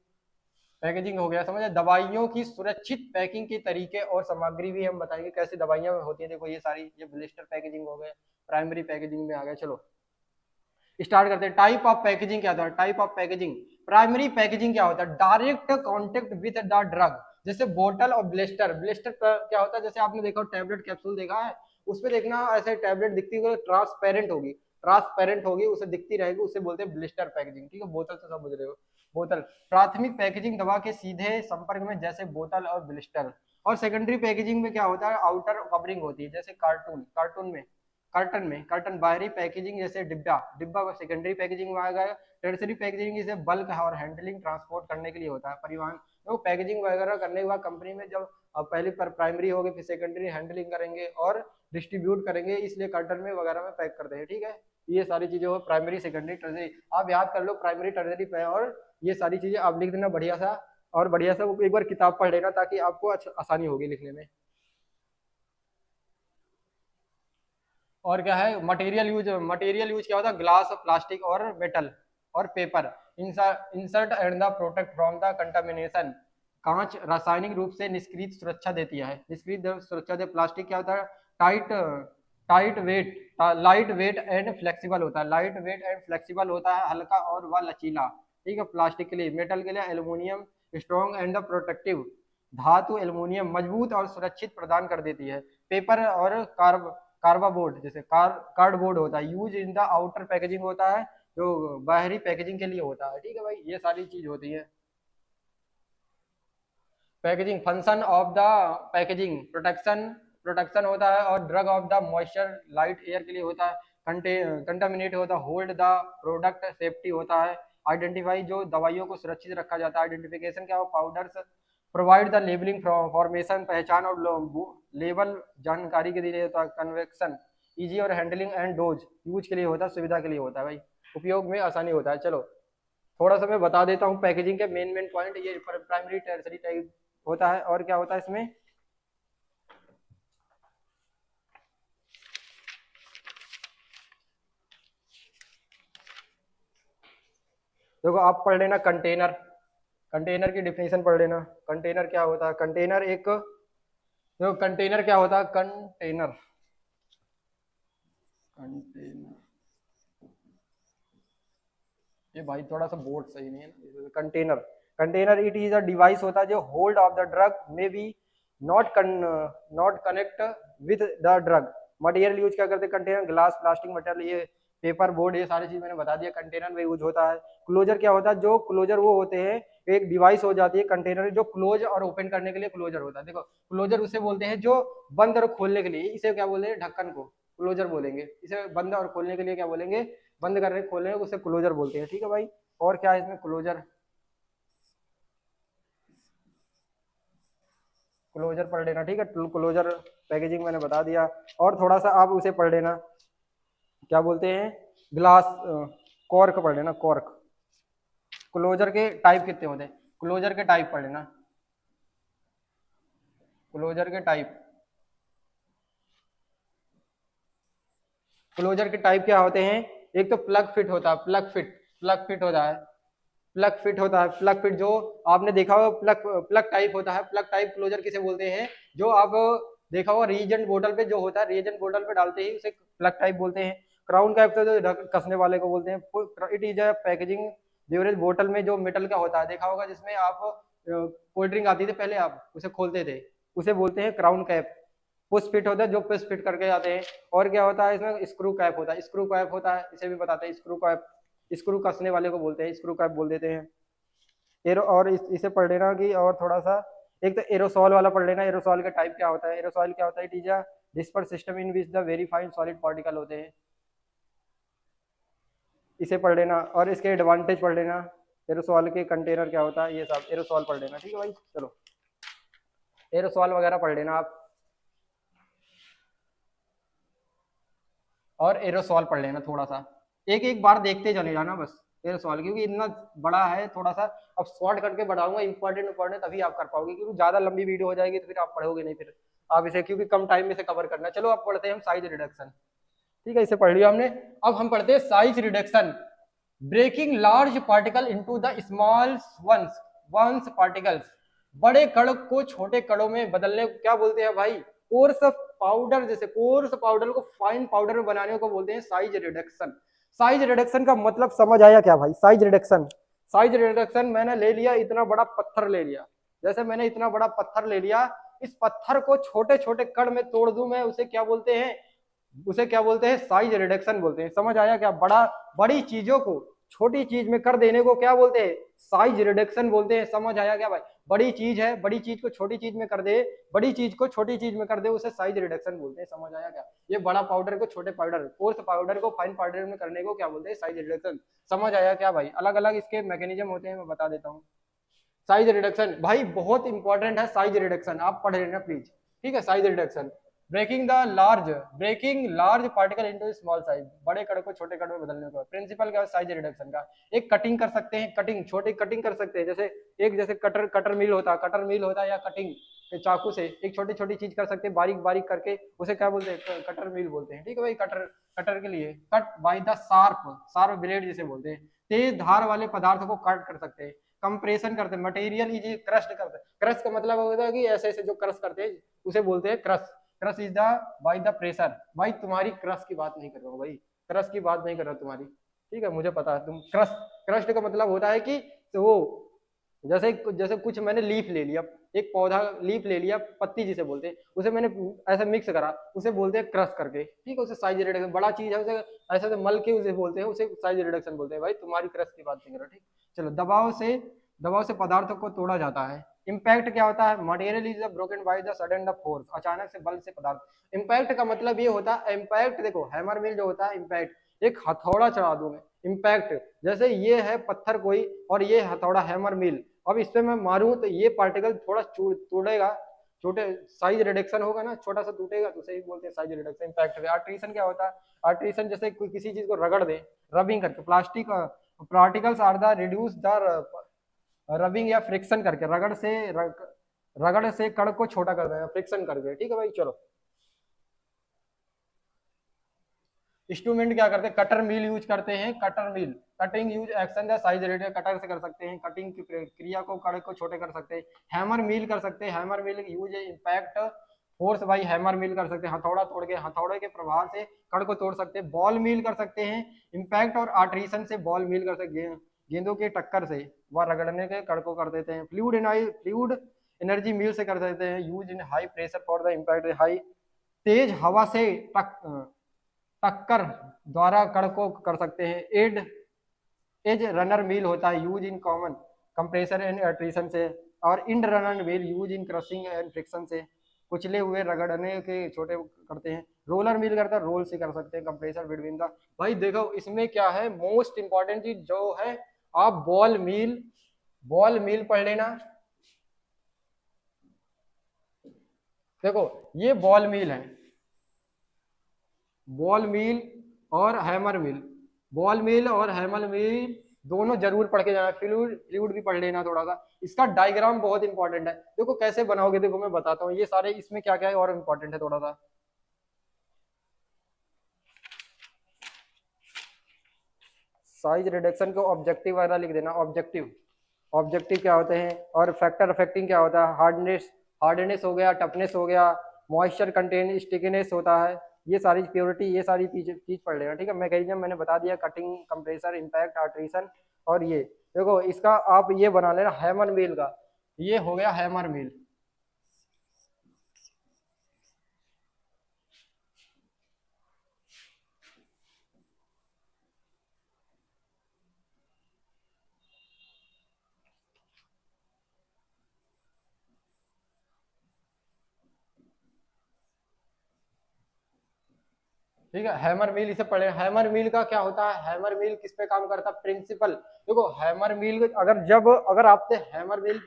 पैकेजिंग हो गया समझ। दवाइयों की सुरक्षित पैकिंग के तरीके और सामग्री भी हम बताएंगे कैसे दवाइयां होती है। देखो ये सारी, ये ब्लिस्टर पैकेजिंग हो गए, प्राइमरी पैकेजिंग में आ गए। चलो स्टार्ट करते हैं। टाइप ऑफ पैकेजिंग क्या होता है? Type of packaging, primary packaging क्या होता है? Direct contact with the drug, जैसे बोतल और ब्लिस्टर। ब्लिस्टर क्या होता है? जैसे आपने देखा टैबलेट कैप्सूल देखा है, उसपे देखना ऐसे टैबलेट दिखती है, ट्रांसपेरेंट होगी, ट्रांसपेरेंट होगी, उसे दिखती रहेगी, उसे बोलते हैं ब्लिस्टर पैकेजिंग, ठीक है। बोतल से सब बुझ रहे हो, बोतल। प्राथमिक पैकेजिंग दवा के सीधे संपर्क में, जैसे बोतल और ब्लिस्टर। और सेकेंडरी पैकेजिंग में क्या होता है? आउटर कवरिंग होती है, जैसे कार्टून, कार्टून में, कर्टन में, कर्टन। बाहरी पैकेजिंग जैसे डिब्बा, डिब्बा को सेकेंडरी पैकेजिंग में आ गया। टर्सरी पैकेजिंग इसे बल्क और हैंडलिंग, ट्रांसपोर्ट करने के लिए होता है, परिवहन। तो पैकेजिंग वगैरह करने के बाद कंपनी में जब पहले पर प्राइमरी होगी, फिर सेकेंडरी हैंडलिंग करेंगे और डिस्ट्रीब्यूट करेंगे, इसलिए कर्टन में वगैरह में पैक करते हैं, ठीक है। ये सारी चीजें हो प्राइमरी सेकेंडरी टर्सरी, आप याद कर लो प्राइमरी टर्सरी, और ये सारी चीजें आप लिख देना बढ़िया सा, और बढ़िया सा एक बार किताब पढ़ लेना ताकि आपको आसानी होगी लिखने में। और क्या है? मटेरियल यूज, मटेरियल यूज क्या होता है? ग्लास, प्लास्टिक और मेटल और paper. Insert and the protect from the contamination. कांच रासायनिक रूप से निष्क्रिय सुरक्षा देती है, निष्क्रिय सुरक्षा दे। प्लास्टिक क्या होता है? Tight, tight weight, light weight and flexible होता है, लाइट वेट एंड फ्लेक्सिबल होता है, हल्का और वह लचीला, ठीक है, प्लास्टिक के लिए। मेटल के लिए aluminium, strong and the protective. धातु एल्यूमिनियम मजबूत और सुरक्षित प्रदान कर देती है। पेपर और कार्बाबोर्ड, जैसे कार्डबोर्ड होता है, use in the outer packaging होता है, जो बाहरी पैकेजिंग के लिए होता है, ठीक है भाई, ये सारी चीज होती है। Packaging, function of the packaging, protection, protection होता है, और drug of the moisture, light air के लिए होता है। कंटामिनेट होता है, होल्ड द प्रोडक्ट, सेफ्टी होता है। आइडेंटिफाई, जो दवाइयों को सुरक्षित रखा जाता है। आइडेंटिफिकेशन क्या हो? Powders. Provide the labelling formation, पहचान और लेबल जानकारी के लिए होता है। कन्वेक्शन, इजी और हैंडलिंग एंड डोज, यूज के लिए होता है, सुविधा के लिए होता है भाई, उपयोग में आसानी होता है। चलो थोड़ा सा मैं बता देता हूँ पैकेजिंग के मेन मेन पॉइंट। ये प्राइमरी टर्सरी टाइप होता है, और क्या होता है इसमें? देखो आप पढ़ लेना कंटेनर, कंटेनर की डिफिनेशन पढ़ लेना। कंटेनर क्या होता है? कंटेनर एक, देखो कंटेनर क्या होता है? कंटेनर, कंटेनर, ये भाई थोड़ा सा बोर्ड सही नहीं है। Container, container it is a device होता है जो होल्ड ऑफ द ड्रग में be not connect with the drug. Material use क्या करते हैं? कंटेनर, ग्लास, प्लास्टिक मटेरियल, ये पेपर, बोर्ड, ये सारी चीज मैंने बता दिया कंटेनर में यूज होता है। क्लोजर क्या होता है? जो क्लोजर वो होते हैं, एक डिवाइस हो जाती है कंटेनर जो क्लोज और ओपन करने के लिए क्लोजर होता है। देखो क्लोजर उसे बोलते हैं जो बंद और खोलने के लिए, इसे क्या बोलते हैं? ढक्कन को क्लोजर बोलेंगे। इसे बंद और खोलने के लिए क्या बोलेंगे? बंद करने खोलने उसे क्लोजर बोलते हैं, ठीक है भाई। और क्या है इसमें? क्लोजर, क्लोजर पढ़ लेना, ठीक है। क्लोजर पैकेजिंग मैंने बता दिया, और थोड़ा सा आप उसे पढ़ लेना, क्या बोलते हैं? ग्लास, कॉर्क पढ़ लेना, कॉर्क। क्लोजर के टाइप कितने होते हैं? क्लोजर के टाइप पढ़ लेना, क्लोजर के टाइप। क्लोजर के टाइप क्या होते हैं? एक तो प्लग फिट होता है, प्लग फिट, प्लग फिट होता है, प्लग फिट होता है, प्लग फिट जो आपने देखा होगा, प्लग प्लग टाइप होता है। प्लग टाइप क्लोजर किसे बोलते हैं? जो आप देखा होगा रीजेंट बोतल पे जो होता है, रीजेंट बोतल पे डालते ही उसे प्लग टाइप बोलते हैं। क्राउन टाइप तो जो कसने वाले को बोलते हैं। It is a packaging beverage, बोतल में जो मेटल का होता है, देखा होगा जिसमें आप कोल्ड ड्रिंक आती थी पहले, आप उसे खोलते थे, उसे बोलते हैं क्राउन कैप। पुश फिट होता है जो पुश फिट करके जाते हैं। और क्या होता है इसमें? स्क्रू कैप होता है, स्क्रू कैप होता है, इसे भी बताते हैं स्क्रू कैप, स्क्रू कसने वाले को बोलते हैं, स्क्रू कैप बोल देते हैं। और इसे पढ़ लेना कि, और थोड़ा सा एक तो एरोसॉल वाला पढ़ लेना, एरोसॉल का टाइप क्या होता है, एरोसॉल क्या होता है, it is a disperse system in which the very fine solid particle होते हैं, इसे पढ़ लेना। और इसके एडवांटेज पढ़ लेना, एरोसॉल के कंटेनर क्या होता है, ये सब एरोसॉल पढ़ लेना, ठीक है भाई। चलो एरोसॉल वगैरह पढ़ लेना आप, और एरोसॉल पढ़ लेना थोड़ा सा, एक एक बार देखते चले जाना बस एरोसॉल, क्योंकि इतना बड़ा है थोड़ा सा, अब शॉर्ट करके बढ़ाऊंगा इंपॉर्टेंट इंपॉर्टेंट, तभी आप कर पाओगे, क्योंकि ज्यादा लंबी वीडियो हो जाएगी तो फिर आप पढ़ोगे नहीं फिर आप इसे, क्योंकि कम टाइम में से कवर करना है। चलो अब पढ़ते हैं हम साइज रिडक्शन, ठीक है, इसे पढ़ लिया हमने। अब हम पढ़ते हैं size reduction, breaking large particle into the small ones ones particles, बड़े कण को छोटे कणों में बदलने को क्या बोलते हैं भाई, कोर्स पाउडर, जैसे कोर्स पाउडर को फाइन पाउडर में बनाने को बोलते हैं साइज रिडक्शन। साइज रिडक्शन का मतलब समझ आया क्या भाई, साइज रिडक्शन, साइज रिडक्शन मैंने ले लिया इतना बड़ा पत्थर ले लिया, जैसे मैंने इतना बड़ा पत्थर ले लिया, इस पत्थर को छोटे छोटे कण में तोड़ दूं मैं, उसे क्या बोलते हैं, उसे क्या बोलते हैं, साइज रिडक्शन बोलते हैं। समझ आया क्या, बड़ा बड़ी चीजों को छोटी चीज में कर देने को क्या बोलते हैं, साइज रिडक्शन बोलते हैं। समझ आया क्या भाई, बड़ी चीज है, बड़ी चीज को छोटी चीज में कर दे, बड़ी चीज को छोटी चीज में कर दे, उसे साइज रिडक्शन बोलते हैं। समझ आया क्या, ये बड़ा पाउडर को छोटे पाउडर, कोर्स पाउडर को फाइन पाउडर में करने को क्या बोलते हैं, साइज रिडक्शन। समझ आया क्या भाई, अलग अलग इसके मैकेनिज्म होते हैं, मैं बता देता हूँ। साइज रिडक्शन भाई बहुत इंपॉर्टेंट है, साइज रिडक्शन आप पढ़ लेना प्लीज, ठीक है। Size reduction, breaking large particle into small size, बड़े कण को छोटे कण में बदलने का प्रिंसिपल क्या है साइज रिडक्शन का। एक कटिंग कर सकते हैं, कटिंग छोटी कटिंग कर सकते हैं, जैसे एक जैसे कटर मिल होता है, या कटिंग चाकू से एक छोटी छोटी चीज कर सकते हैं, बारीक बारीक करके, उसे क्या बोलते हैं, कटर मिल बोलते हैं, ठीक है भाई। कटर कटर के लिए cut by the sharp blade जिसे बोलते हैं, तेज धार वाले पदार्थ को कट कर सकते हैं। कंप्रेशन करते हैं, मटेरियल इज क्रश्ड करते हैं, क्रश का मतलब होता है कि ऐसे ऐसे जो क्रश करते हैं उसे बोलते हैं crush. Crush is the by the pressure, भाई तुम्हारी क्रश की बात नहीं कर रहा हूँ भाई, क्रश की बात नहीं कर रहा तुम्हारी, ठीक है, मुझे पता है तुम क्रश, क्रस्ट का मतलब होता है कि तो वो जैसे जैसे कुछ मैंने लीफ ले लिया, एक पौधा लीफ ले लिया, पत्ती जिसे बोलते हैं, उसे मैंने ऐसा मिक्स करा, उसे बोलते हैं क्रश करके, ठीक है, उसे साइज रिडक्शन, बड़ा चीज है उसे ऐसे मल के उसे बोलते हैं, उसे साइज रिडक्शन बोलते हैं। भाई तुम्हारी क्रश की बात नहीं कर रहा, ठीक। चलो दबाव से पदार्थों को तोड़ा जाता है। इम्पैक्ट क्या होता है, material is broken by the sudden the force, अचानक से बल से पदार्थ। इम्पैक्ट का मतलब ये होता है, इम्पैक्ट देखो हैमर मिल जो होता है, इम्पैक्ट एक हथौड़ा चढ़ा दूं मैं, इम्पैक्ट जैसे ये है पत्थर कोई और ये हथौड़ा हैमर मिल, अब इस पे मैं मारूं तो ये पार्टिकल थोड़ा टूटेगा, छोटे साइज रिडक्शन होगा ना, छोटा सा टूटेगा, तो सही बोलते हैं साइज रिडक्शन। इम्पैक्ट आर्ट्रीशन क्या होता है, आर्ट्रीशन जैसे कोई किसी चीज को रगड़ दे, रबिंग करके, plastic particles are the reduce the rubbing या फ्रिक्शन करके, रगड़ से कण को छोटा कर देगा फ्रिक्शन करके, ठीक है भाई। चलो इंस्ट्रूमेंट क्या करते हैं, कटर मिल यूज करते हैं, कटर मिल, कटिंग यूज एक्शन या साइज रेडियस, कटर से कर सकते हैं, कटिंग की क्रिया को कण को छोटे कर सकते हैं। हैमर मिल कर सकते हैं, hammer mill use impact force by hammer mill कर सकते हैं, हथौड़ा तोड़ के हथौड़े के प्रभाव से कण को तोड़ सकते हैं। बॉल मिल कर सकते हैं, इम्पैक्ट और आर्ट्रीशन से बॉल मिल कर सकते हैं, गेंदों के टक्कर से वह रगड़ने के कण को कर देते हैं। फ्लूइड एनर्जी मिल से कर देते हैं, use in high pressure for the impact, high तेज हवा से टक्कर द्वारा कण को कर सकते हैं। एज रनर मिल होता है, use in common compressor and attrition से, और end runner mill use in crushing and friction से, कुचले हुए रगड़ने के छोटे करते हैं। रोलर मिल करता है, रोल से कर सकते हैं, कंप्रेसर बिटवीन द। भाई देखो इसमें क्या है, मोस्ट इंपॉर्टेंट चीज जो है, आप बॉल मिल पढ़ लेना। देखो ये बॉल मिल है, बॉल मिल और हैमर मिल, बॉल मिल और हैमर मिल दोनों जरूर पढ़ के जाना। फ्लूइड भी पढ़ लेना थोड़ा सा, इसका डायग्राम बहुत इंपॉर्टेंट है। देखो कैसे बनाओगे, देखो मैं बताता हूँ, ये सारे इसमें क्या क्या है और इंपॉर्टेंट है थोड़ा सा। साइज रिडक्शन को ऑब्जेक्टिव वगैरह लिख देना, ऑब्जेक्टिव, ऑब्जेक्टिव क्या होते हैं, और फैक्टर अफेक्टिंग क्या होता है, हार्डनेस हो गया, टफनेस हो गया, मॉइस्चर कंटेन, स्टिकीनेस होता है, ये सारी प्योरिटी, ये सारी चीज पढ़ लेना, ठीक है। मैकेनिज्म मैंने बता दिया, कटिंग, कंप्रेसर, इम्पैक्ट, आर्ट्रीशन, और ये देखो इसका आप ये बना लेना हैमर मिल का, ये हो गया हैमर मिल। ठीक है, हैमर मिल इसे पढ़े। हैमर मिल का क्या होता है, हैमर मिल किस पे काम करता है, प्रिंसिपल। देखो हैमर मिल अगर आपसे हैमर मिल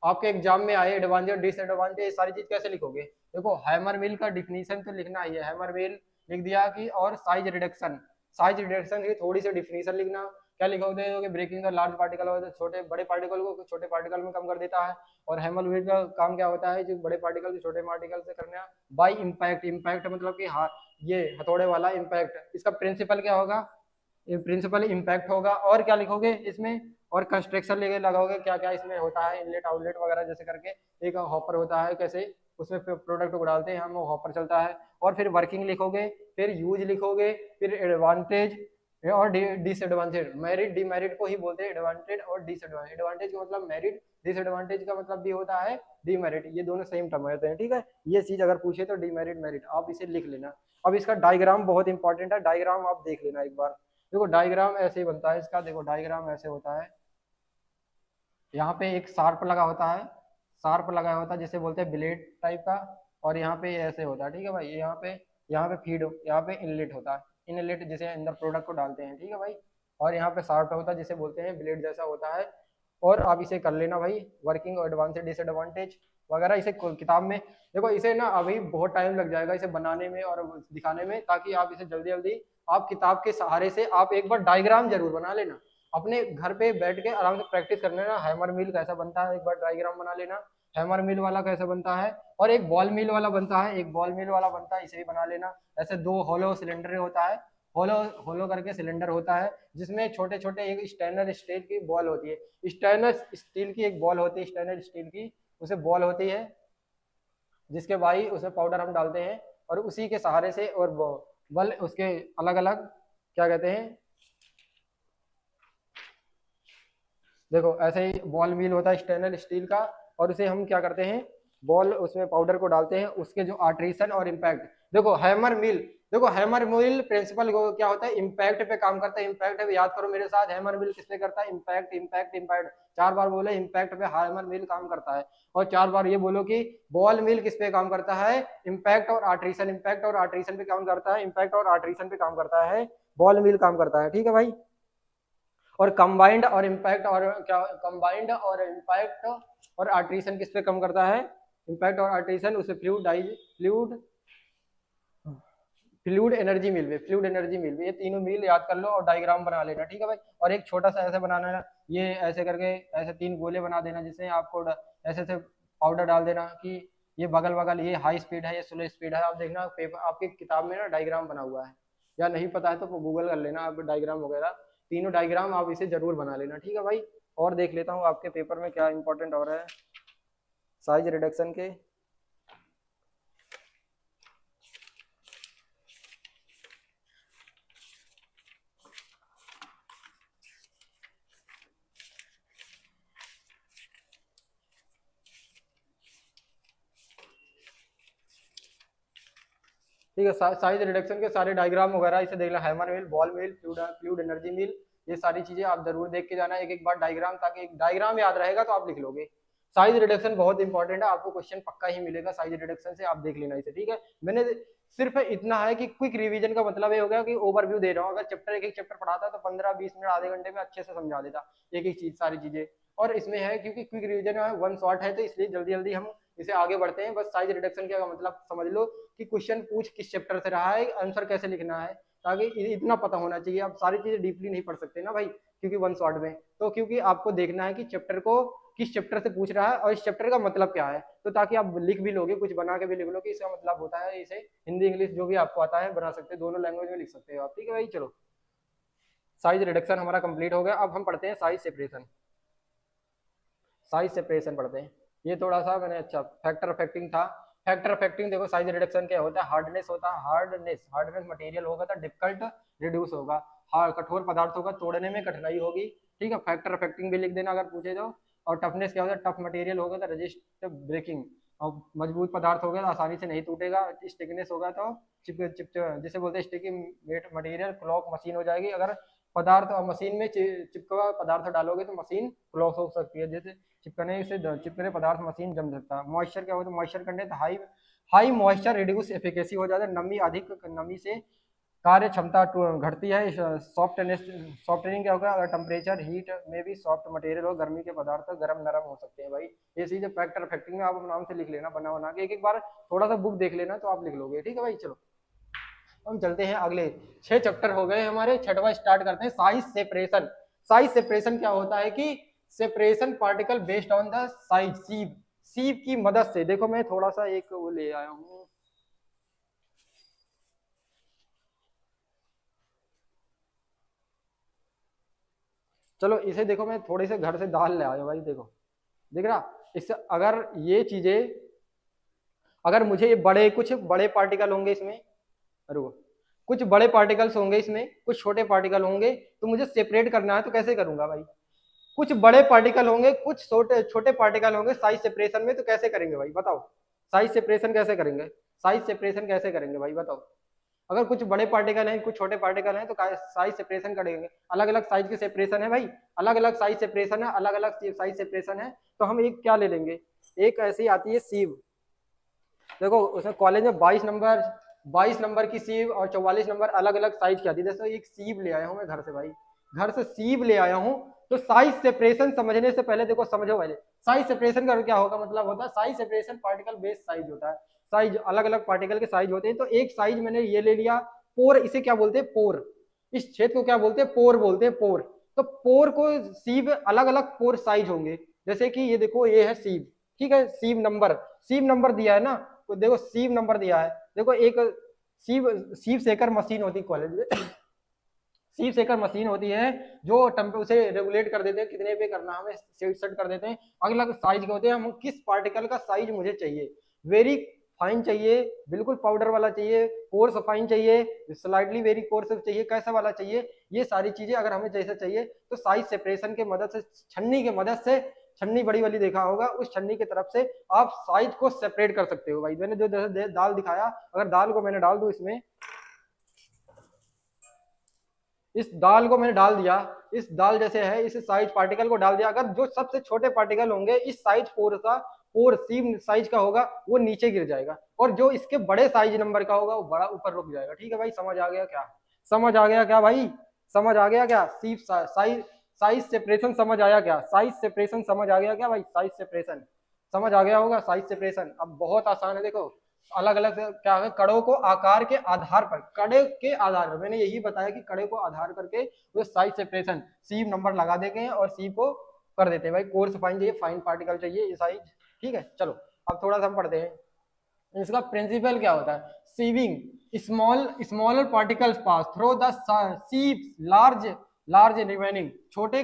आपके एग्जाम में आए, एडवांटेज डिसएडवांटेज सारी चीज कैसे लिखोगे। देखो हैमर मिल का डिफिनीशन तो लिखना ही है, हैमर मिल लिख दिया कि, और साइज रिडक्शन, साइज रिडक्शन की थोड़ी सी डिफिनीशन लिखना। क्या लिखोगे कि ब्रेकिंग द लार्ज पार्टिकल हो, तो छोटे बड़े पार्टिकल को छोटे पार्टिकल में कम कर देता है। और हैमर मिल का काम क्या होता है, जो बड़े पार्टिकल को छोटे पार्टिकल से करना बाई इम्पैक्ट। इम्पैक्ट मतलब कि हाँ ये हथौड़े वाला इम्पैक्ट। इसका प्रिंसिपल क्या होगा, प्रिंसिपल इम्पैक्ट होगा। और क्या लिखोगे इसमें, और कंस्ट्रक्शन लेके लगाओगे क्या क्या इसमें होता है, इनलेट आउटलेट वगैरह जैसे करके। एक हॉपर होता है, कैसे उसमें प्रोडक्ट को डालते हैं हम, वो हॉपर चलता है। और फिर वर्किंग लिखोगे, फिर यूज लिखोगे, फिर एडवांटेज और डिसएडवांटेज। मेरिट डिमेरिट को ही बोलते हैं एडवांटेज और डिसएडवांटेज। एडवांटेज का मतलब मेरिट, डिसएडवांटेज का मतलब भी होता है डिमेरिट, ये दोनों सेम टर्म होते हैं। ठीक है, ये चीज अगर पूछे तो डिमेरिट मेरिट आप इसे लिख लेना। अब इसका डायग्राम बहुत इंपॉर्टेंट है, डायग्राम आप देख लेना एक बार। देखो डायग्राम ऐसे ही बनता है इसका, देखो डायग्राम ऐसे होता है। यहाँ पे एक शार्प लगा होता है, शार्प लगा होता है जिसे बोलते हैं ब्लेड टाइप का। और यहाँ पे ऐसे होता है, ठीक है भाई। यहाँ पे फीड, यहाँ पे इनलेट होता है, इनलेट जिसे अंदर प्रोडक्ट को डालते हैं, ठीक है भाई। और यहाँ पे शार्प होता है जिसे बोलते हैं ब्लेड जैसा होता है। और आप इसे कर लेना भाई, वर्किंग एडवांटेज डिसएडवांटेज वगैरह इसे किताब में। देखो इसे ना अभी बहुत टाइम लग जाएगा इसे बनाने में और दिखाने में, ताकि आप इसे जल्दी जल्दी आप किताब के सहारे से आप एक बार डायग्राम जरूर बना लेना, अपने घर पे बैठ के आराम से प्रैक्टिस कर लेना। हैमर मिल कैसा बनता है एक बार डायग्राम बना लेना, हैमर मिल वाला कैसा बनता है। और एक बॉल मिल वाला बनता है, एक बॉल मिल वाला बनता है, इसे भी बना लेना। ऐसे दो होलो सिलेंडर होता है, होलो होलो करके सिलेंडर होता है, जिसमें छोटे छोटे एक स्टेनलेस स्टील की बॉल होती है, स्टेनलेस स्टील की एक बॉल होती है, स्टेनलेस स्टील की उसे बॉल होती है, जिसके भाई उसमें पाउडर हम डालते हैं। और उसी के सहारे से और बल उसके अलग अलग क्या कहते हैं, देखो ऐसे ही बॉल मिल होता है स्टेनलेस स्टील का। और उसे हम क्या करते हैं, बॉल उसमें पाउडर को डालते हैं, उसके जो आर्ट्रेशन और इम्पैक्ट। देखो हैमर मिल, देखो हैमर मिल प्रिंसिपल क्या होता है, इम्पैक्ट पे काम करता है। इम्पैक्ट पे याद करो मेरे साथ, हैमर मिल किस पे करता है, इम्पैक्ट इम्पैक्ट इम्पैक्ट। 4 बार बोले इम्पैक्ट पे हैमर मिल काम करता है। और 4 बार ये बोलो कि बॉल मिल किस पे काम करता है, इम्पैक्ट और आर्ट्रेशन, इम्पैक्ट और आर्ट्रेशन पे काम करता है, इम्पैक्ट और आर्ट्रेशन पे काम करता है, बॉल मिल काम करता है। ठीक है भाई। और कंबाइंड और इम्पैक्ट और क्या, कंबाइंड और इम्पैक्ट और आर्ट्रेशन किस पे कम करता है, इम्पैक्ट और आर्ट्रेशन उसे फ्लूइड एनर्जी मिल गई, फ्लूइड एनर्जी मिल गई। ये तीनों मिल याद कर लो और डायग्राम बना लेना, ठीक है भाई। और एक छोटा सा ऐसे बनाना है, ये ऐसे करके ऐसे 3 गोले बना देना, जिससे आपको ऐसे से पाउडर डाल देना कि ये बगल बगल ये हाई स्पीड है, ये स्लो स्पीड है। आप देखना पेपर आपकी किताब में ना डायग्राम बना हुआ है, या नहीं पता है तो गूगल कर लेना आप डायग्राम वगैरह, तीनों डायग्राम आप इसे जरूर बना लेना, ठीक है भाई। और देख लेता हूँ आपके पेपर में क्या इंपॉर्टेंट हो रहा है साइज रिडक्शन के। ठीक है, साइज रिडक्शन के सारे डायग्राम वगैरह इसे देखना, हैमर मिल, बॉल मिल, फ्लूइड एनर्जी मिल, ये सारी चीजें आप जरूर देख के जाना एक एक बार डायग्राम, ताकि एक डायग्राम याद रहेगा तो आप लिख लोगे। साइज रिडक्शन बहुत इंपॉर्टेंट है, आपको क्वेश्चन पक्का ही मिलेगा साइज रिडक्शन से, आप देख लेना इसे, ठीक है। मैंने सिर्फ इतना है कि क्विक रिवीजन का मतलब ये हो गया कि ओवरव्यू दे रहा हूँ। अगर चैप्टर एक एक चैप्टर पढ़ाता तो 15-20 मिनट आधे घंटे में अच्छे से समझा देता एक एक चीज सारी चीजें। और इसमें है क्योंकि क्विक रिवीजन है, वन शॉट है, तो इसलिए जल्दी जल्दी हम इसे आगे बढ़ते हैं। बस साइज रिडक्शन का मतलब समझ लो कि क्वेश्चन पूछ किस चैप्टर से रहा है, आंसर कैसे लिखना है, ताकि इतना पता होना चाहिए। आप सारी चीजें डीपली नहीं पढ़ सकते ना भाई, क्योंकि वन शॉट में तो, क्योंकि आपको देखना है कि चैप्टर को किस चैप्टर से पूछ रहा है और इस चैप्टर का मतलब क्या है, तो ताकि आप लिख भी लोगे, कुछ बना के भी लिख लो कि इसका मतलब होता है। इसे हिंदी इंग्लिश जो भी आपको आता है बना सकते हैं, दोनों लैंग्वेज में लिख सकते हो आप, ठीक है भाई। चलो साइज रिडक्शन हमारा कंप्लीट हो गया, अब हम पढ़ते हैं साइज सेपरेशन। साइज सेपरेशन पढ़ते हैं, ये थोड़ा सा मैंने अच्छा फैक्टर अफेक्टिंग था। फैक्टर अफेक्टिंग देखो साइज रिडक्शन क्या होता है, हार्डनेस होता है, हार्डनेस मटेरियल होगा तो डिफिकल्ट रिड्यूस होगा, कठोर पदार्थ होगा तोड़ने में कठिनाई होगी, ठीक है। फैक्टर अफेक्टिंग भी लिख देना अगर पूछे तो। और टफनेस क्या होता है, टफ मटेरियल होगा तो रेजिस्ट ब्रेकिंग, और मजबूत पदार्थ होगा तो आसानी से नहीं टूटेगा। स्टिकनेस होगा तो चिप चिप जिसे बोलते हैं स्टिकी मटेरियल, क्लॉक मशीन हो जाएगी। अगर पदार्थ और मशीन में चिपका पदार्थ डालोगे तो मशीन क्लॉक हो सकती है, जैसे चिपकने पदार्थ मशीन जम सकता है। मॉइस्चर क्या होता है, moisture content high moisture reduce efficacy हो जाता है, नमी अधिक नमी से कार्य क्षमता घटती है। सॉफ्टनिंग क्या होगा, अगर टेम्परेचर हीट में भी सॉफ्ट मटेरियल हो, गर्मी के पदार्थ गर्म नरम हो सकते हैं भाई। ये चीजें फैक्टर फैक्टिंग में आप नाम से लिख लेना, बना बना के एक एक बार थोड़ा सा बुक देख लेना तो आप लिख लोगे, ठीक है भाई। चलो हम चलते हैं अगले, 6 चैप्टर हो गए हमारे, 6वां स्टार्ट करते हैं, साइज सेपरेशन। साइज सेपरेशन क्या होता है कि separation particle based on the size, sieve, sieve की मदद से। देखो मैं थोड़ा सा एक वो ले आया हूँ, चलो इसे देखो मैं थोड़े से घर से दाल ले आया भाई, देखो दिख रहा। इससे अगर ये चीजें, अगर मुझे ये बड़े, कुछ बड़े पार्टिकल होंगे इसमें, रुको, कुछ बड़े पार्टिकल्स होंगे इसमें, कुछ छोटे पार्टिकल होंगे, तो मुझे सेपरेट करना है तो कैसे करूंगा भाई। कुछ बड़े पार्टिकल होंगे, कुछ छोटे छोटे पार्टिकल होंगे साइज सेपरेशन में, तो कैसे करेंगे भाई बताओ। साइज सेपरेशन कैसे करेंगे, साइज सेपरेशन कैसे करेंगे भाई बताओ। अगर कुछ बड़े पार्टिकल हैं, कुछ छोटे पार्टिकल हैं, तो साइज सेपरेशन करेंगे। अलग अलग साइज के सेपरेशन है भाई, अलग अलग साइज सेपरेशन है, अलग अलग साइज सेपरेशन है। तो हम एक क्या ले लेंगे, एक ऐसी आती है सीव, देखो उसमें कॉलेज में 22 नंबर की सीव और 44 नंबर अलग अलग साइज की आती है। जैसे एक सीव ले आया हूँ मैं घर से भाई, घर से सीव ले आया हूँ, तो साइज सेपरेशन समझने से पहले देखो समझो पहले, साइज सेपरेशन का क्या होगा, मतलब होता है size separation particle base size होता है। साइज अलग अलग पार्टिकल के साइज होते हैं, तो एक साइज मैंने ये ले लिया, पोर, इसे क्या बोलते हैं पोर, इस क्षेत्र को क्या बोलते हैं पोर बोलते हैं, पोर। तो पोर को सीव अलग अलग पोर साइज होंगे, जैसे कि ये देखो ये है सीव, ठीक है, सीव नंबर दिया है ना, तो देखो सीव नंबर दिया है, देखो एक सीव सेकर मशीन होती है कॉलेज में, सीव सेकर मशीन होती है जो उसे रेगुलेट कर देते हैं कितने पे करना, हमें सेट कर देते हैं, अलग अलग साइज के होते हैं। हम किस पार्टिकल का साइज मुझे चाहिए, वेरी फाइन चाहिए, बिल्कुल पाउडर वाला चाहिए, कोर्स फाइन चाहिए, स्लाइटली वेरी कोर्स चाहिए, कैसा वाला चाहिए, ये सारी चीजें अगर हमें जैसा चाहिए तो साइज सेपरेशन के मदद से, छन्नी के मदद से, छन्नी बड़ी वाली देखा होगा, उस छन्नी की तरफ से आप साइज को सेपरेट कर सकते हो भाई। मैंने जो दाल दिखाया, अगर दाल को मैंने डाल दूं इसमें, इस दाल को मैंने डाल दिया, इस दाल जैसे है, इस साइज पार्टिकल को डाल दिया, अगर जो सबसे छोटे पार्टिकल होंगे इस साइज फोर सीम साइज का होगा वो नीचे गिर जाएगा, और जो इसके बड़े साइज नंबर का होगा वो बड़ा ऊपर रुक जाएगा, ठीक है भाई। समझ आ गया क्या, समझ आ गया क्या भाई, समझ आ गया क्या, सीप साइज, साइज सेपरेशन समझ आया क्या, साइज सेपरेशन समझ आ गया क्या भाई, साइज सेपरेशन समझ आ गया होगा। साइज सेपरेशन अब बहुत आसान है, देखो अलग अलग क्या है, कड़ों को आकार के आधार पर, कड़े के आधार पर, मैंने यही बताया कि कड़े को आधार करके वो साइज सेपरेशन सीव नंबर लगा देते हैं और सीव को कर देते हैं भाई। कोर्स फाइन चाहिए, फाइन पार्टिकल चाहिए, ये साइज, ठीक है। चलो अब थोड़ा सा हम पढ़ते हैं, इसका प्रिंसिपल क्या होता है, sieving, smaller particles pass through the sieves large remaining, छोटे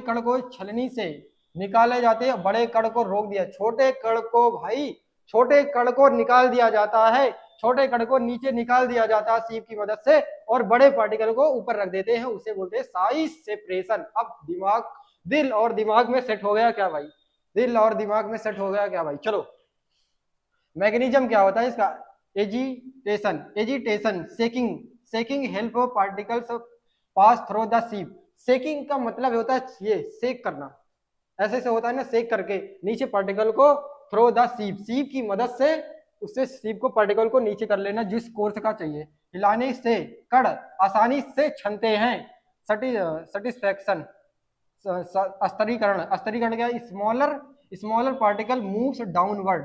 कण को छलनी से निकाले जाते हैं, बड़े कण को रोक दिया, छोटे कण को भाई, छोटे कण को निकाल दिया जाता है, छोटे कण को नीचे निकाल दिया जाता है सीव की मदद से, और बड़े पार्टिकल को ऊपर रख देते हैं, उसे बोलते हैं साइज सेपरेशन। अब दिल और दिमाग में सेट हो गया क्या भाई, दिल और दिमाग में सेट हो गया क्या भाई। चलो मैकेनिज्म क्या होता है इसका, agitation, shaking help of particles pass through the sieve. Shaking का मतलब होता है ये सेक करना, ऐसे से होता है ना, सेक करके नीचे पार्टिकल को थ्रो द सीव की मदद से उससे सीव को पार्टिकल को नीचे कर लेना जिस कोर्स का चाहिए, हिलाने से कण आसानी से छनते हैं। सटिस्फैक्शन, स्तरीकरण क्या, स्मॉलर पार्टिकल मूव्स डाउनवर्ड,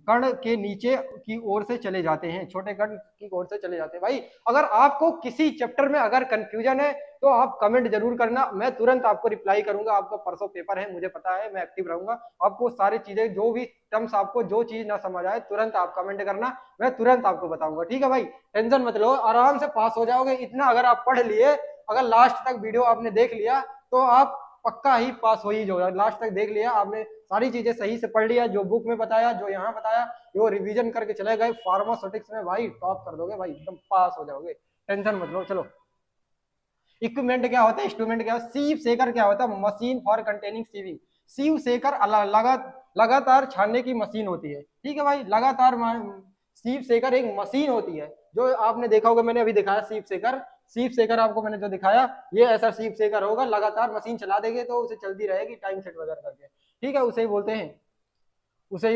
कण के नीचे की ओर से चले जाते हैं, छोटे कण की ओर से चले जाते हैं भाई। अगर आपको किसी चैप्टर में अगर कंफ्यूजन है तो आप कमेंट जरूर करना, मैं तुरंत आपको रिप्लाई करूंगा। आपका परसों पेपर है, मुझे पता है, मैं एक्टिव रहूंगा। आपको सारी चीजें, जो भी टर्म्स आपको जो चीज ना समझ आए, तुरंत आप कमेंट करना, मैं तुरंत आपको बताऊंगा, ठीक है भाई। टेंशन मत लो, आराम से पास हो जाओगे। इतना अगर आप पढ़ लिए, अगर लास्ट तक वीडियो आपने देख लिया तो आप पक्का ही पास हो ही जाओगे। लास्ट तक देख लिया आपने, सारी चीजें सही से पढ़ लिया, जो बुक में बताया, जो यहाँ बताया, जो रिवीजन करके चले गए, फार्मास्यूटिक्स में भाई टॉप कर दोगे भाई, एकदम पास हो जाओगे, टेंशन मत लो। चलो इक्विपमेंट क्या होता है, इंस्ट्रूमेंट क्या होता है, सीव सेकर क्या होता है, मशीन फॉर कंटेनिंग सीविंग। सीव सेकर लगातार छानने की मशीन होती है, ठीक है भाई। लगातार सीव सेकर एक मशीन होती है, जो आपने देखा होगा, मैंने अभी दिखाया सीव सेकर आपको मैंने जो दिखाया, ये ऐसा सीव सेकर होगा, लगातार मशीन चला देंगे तो उसे चलती रहेगी टाइम सेट वगैरह करके, ठीक है। उसे ही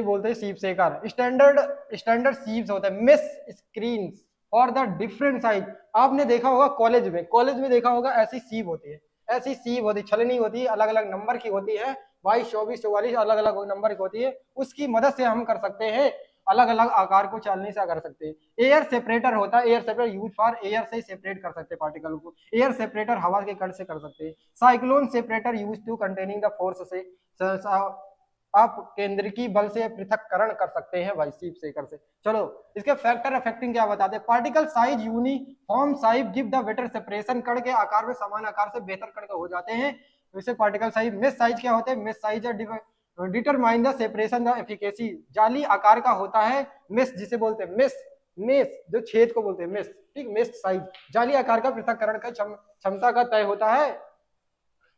बोलते हैं सीव सेकर। स्टैंडर्ड सीव्स होते हैं, मेश स्क्रीन, और द डिफरेंट साइज। आपने देखा होगा कॉलेज में देखा होगा ऐसी सीप होती है, ऐसी सीप होती, छलनी होती है, अलग अलग नंबर की होती है, 22 24 44 अलग अलग नंबर की होती है। उसकी मदद से हम कर सकते हैं अलग अलग आकार को चालनी से कर सकते हैं। एयर सेपरेटर होता है, air separator use for air से सेपरेट कर सकते हैं पार्टिकल को। एयर सेपरेटर हवा के कण से कर सकते हैं। Cyclone separator use to containing the force से आप केंद्रीय बल से पृथक्करण कर सकते हैं भाई सीप सेकर से। चलो इसके फैक्टर अफेक्टिंग क्या बताते हैं। Particle size uniform size give the better separation, कण के आकार में समान आकार से बेहतर कण के हो जाते हैं। वैसे पार्टिकल साइज मेश साइज क्या होते हैं, mesh size determine the separation the efficacy, जाली आकार का होता है मेश जिसे बोलते हैं मेश, मेश जो छेद को बोलते हैं मेश, ठीक। मेश साइज जाली आकार का पृथक्करण का क्षमता का तय होता है।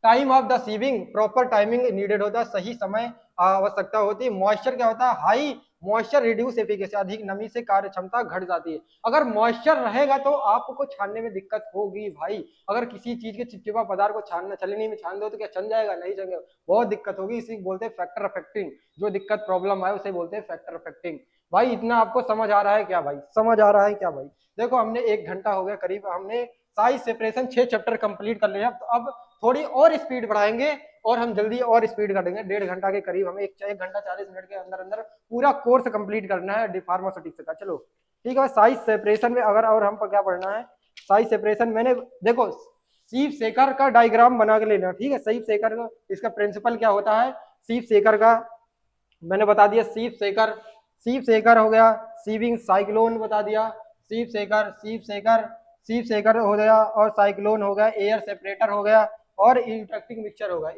Time of the sieving proper timing needed होता है, सही समय आवश्यकता होती है। मॉइस्चर क्या होता है, हाई मॉइस्चर रिड्यूस एफिकेसी, अधिक नमी से कार्य क्षमता घट जाती है। अगर मॉइस्चर रहेगा तो आपको छानने में दिक्कत होगी भाई। अगर किसी चीज के चिपचिपा पदार्थ को छानना छलनी में छान दो तो क्या छन जाएगा, नहीं छनेगा, बहुत दिक्कत होगी। इसी बोलते हैं फैक्टर अफेक्टिंग, जो दिक्कत प्रॉब्लम आए उसे बोलते हैं फैक्टर अफेक्टिंग। भाई इतना आपको समझ आ रहा है क्या भाई, समझ आ रहा है क्या भाई। देखो हमने 1 घंटा हो गया करीब, हमने साइज सेपरेशन 6 चैप्टर कंप्लीट कर लिया। तो अब थोड़ी और स्पीड बढ़ाएंगे और हम जल्दी और स्पीड कर देंगे। 1.5 घंटा के करीब हमें 1 घंटा 40 मिनट के अंदर अंदर पूरा कोर्स कंप्लीट करना है फार्मास्यूटिक्स का। चलो ठीक है। साइज सेपरेशन में अगर और हम क्या पढ़ना है, साइज सेपरेशन मैंने देखो सीप सेकर का डायग्राम बना के लेना, ठीक है। सीप सेकर का इसका प्रिंसिपल क्या होता है, सीप सेकर का मैंने बता दिया। सीप सेकर हो गया, सीविंग साइक्लोन बता दिया, सीप सेकर हो गया, और साइक्लोन हो गया, एयर सेपरेटर हो गया, और इंटरेक्टिंग मिक्सचर होगा,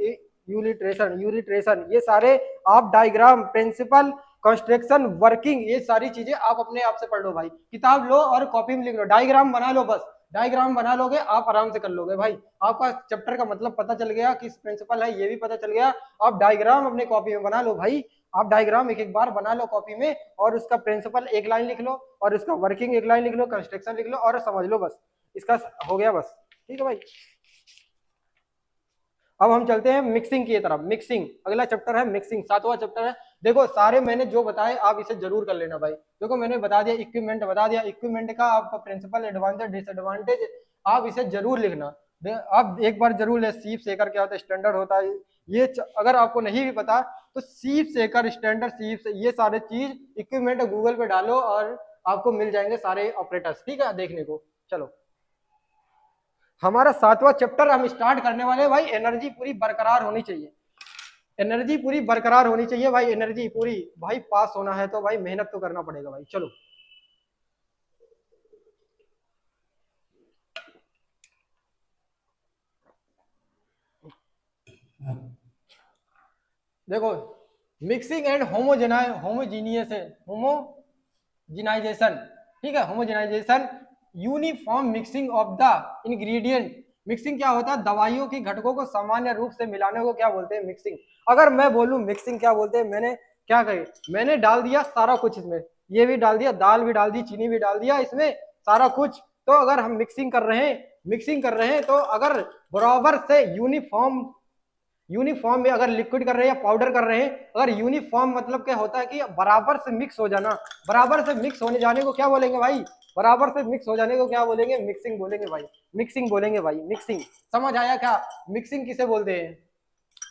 यूलिट्रेशन। ये सारे आप डायग्राम, प्रिंसिपल, कंस्ट्रक्शन, वर्किंग, ये सारी चीजें आप अपने आप से पढ़ लो भाई। किताब लो और कॉपी में लिख लो, डायग्राम बना लो, बस डायग्राम बना लोगे आप आराम से कर लोगे भाई। आपका चैप्टर का मतलब पता चल गया, किस प्रिंसिपल है ये भी पता चल गया। आप डायग्राम अपने कॉपी में बना लो भाई। आप डायग्राम एक बार बना लो कॉपी में, और उसका प्रिंसिपल 1 लाइन लिख लो, और उसका वर्किंग 1 लाइन लिख लो, कंस्ट्रक्शन लिख लो, और समझ लो, बस इसका हो गया बस, ठीक है भाई। अब हम चलते हैं मिक्सिंग की तरफ। मिक्सिंग अगला चैप्टर है, मिक्सिंग 7वां चैप्टर है। देखो सारे मैंने जो बताए आप इसे जरूर कर लेना भाई। देखो मैंने बता दिया इक्विपमेंट, बता दिया इक्विपमेंट का आपका प्रिंसिपल, एडवांटेज, डिसएडवांटेज आप इसे जरूर लिखना। आप एक बार जरूर ले, सीप सेकर क्या होता है, स्टैंडर्ड होता है ये। अगर आपको नहीं भी पता तो सीप सेकर, स्टैंडर्ड सीप, ये सारे चीज इक्विपमेंट गूगल पे डालो और आपको मिल जाएंगे सारे ऑपरेटर्स, ठीक है, देखने को। चलो हमारा 7वां चैप्टर हम स्टार्ट करने वाले हैं भाई। एनर्जी पूरी बरकरार होनी चाहिए, एनर्जी पूरी बरकरार होनी चाहिए भाई, एनर्जी पूरी। भाई पास होना है तो भाई मेहनत तो करना पड़ेगा भाई। चलो देखो मिक्सिंग एंड होमोजिनाइजेशन, ठीक है, homogenisation, uniform mixing of the ingredient. Mixing क्या होता है, दवाइयों की घटकों को सामान्य रूप से मिलाने को क्या बोलते हैं, मिक्सिंग। अगर मैं बोलूं मिक्सिंग क्या बोलते हैं, मैंने क्या कही, मैंने डाल दिया सारा कुछ इसमें, ये भी डाल दिया, दाल भी डाल दी, चीनी भी डाल दिया इसमें, सारा कुछ। तो अगर हम मिक्सिंग कर रहे हैं तो अगर बराबर से यूनिफॉर्म में अगर लिक्विड कर रहे हैं या पाउडर कर रहे हैं, अगर यूनिफॉर्म मतलब क्या होता है कि बराबर से मिक्स हो जाना, बराबर से मिक्स होने जाने को क्या बोलेंगे भाई, बराबर से मिक्स हो जाने को क्या बोलेंगे, मिक्सिंग बोलेंगे भाई, मिक्सिंग बोलेंगे भाई, मिक्सिंग। समझ आया क्या, मिक्सिंग किसे बोलते हैं,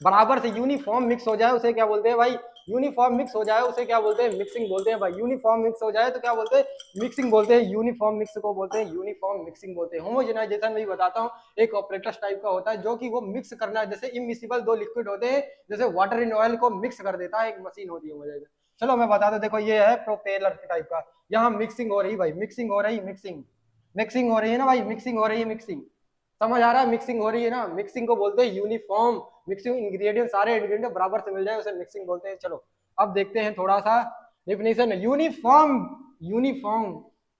बराबर से यूनिफॉर्म मिक्स हो जाए उसे क्या बोलते हैं भाई, यूनिफॉर्म मिक्स हो जाए उसे क्या बोलते हैं, मिक्सिंग बोलते हैं भाई। यूनिफॉर्म मिक्स हो जाए तो क्या बोलते हैं, मिक्सिंग बोलते हैं। यूनिफॉर्म मिक्स को बोलते हैं यूनिफॉर्म मिक्सिंग बोलते हैं। होमोजेनाइजेशन में भी बताता हूँ, एक ऑपरेटर्स टाइप का होता है जो कि वो मिक्स करना है, जैसे इमिसिबल 2 लिक्विड होते हैं, जैसे वाटर इन ऑयल को मिक्स कर देता है, एक मशीन होती है। चलो मैं बता दूं, देखो ये है प्रोपेलर टाइप का, यहाँ मिक्सिंग हो रही भाई, मिक्सिंग हो रही, मिक्सिंग हो रही है ना भाई, मिक्सिंग हो रही है, मिक्सिंग समझ आ रहा है, मिक्सिंग हो रही है ना। मिक्सिंग को बोलते हैं यूनिफॉर्म मिक्सिंग, इंग्रेडिएंट सारे इंग्रेडिएंट बराबर से मिल जाए उसे मिक्सिंग बोलते हैं। चलो अब देखते हैं थोड़ा सा definition. Uniform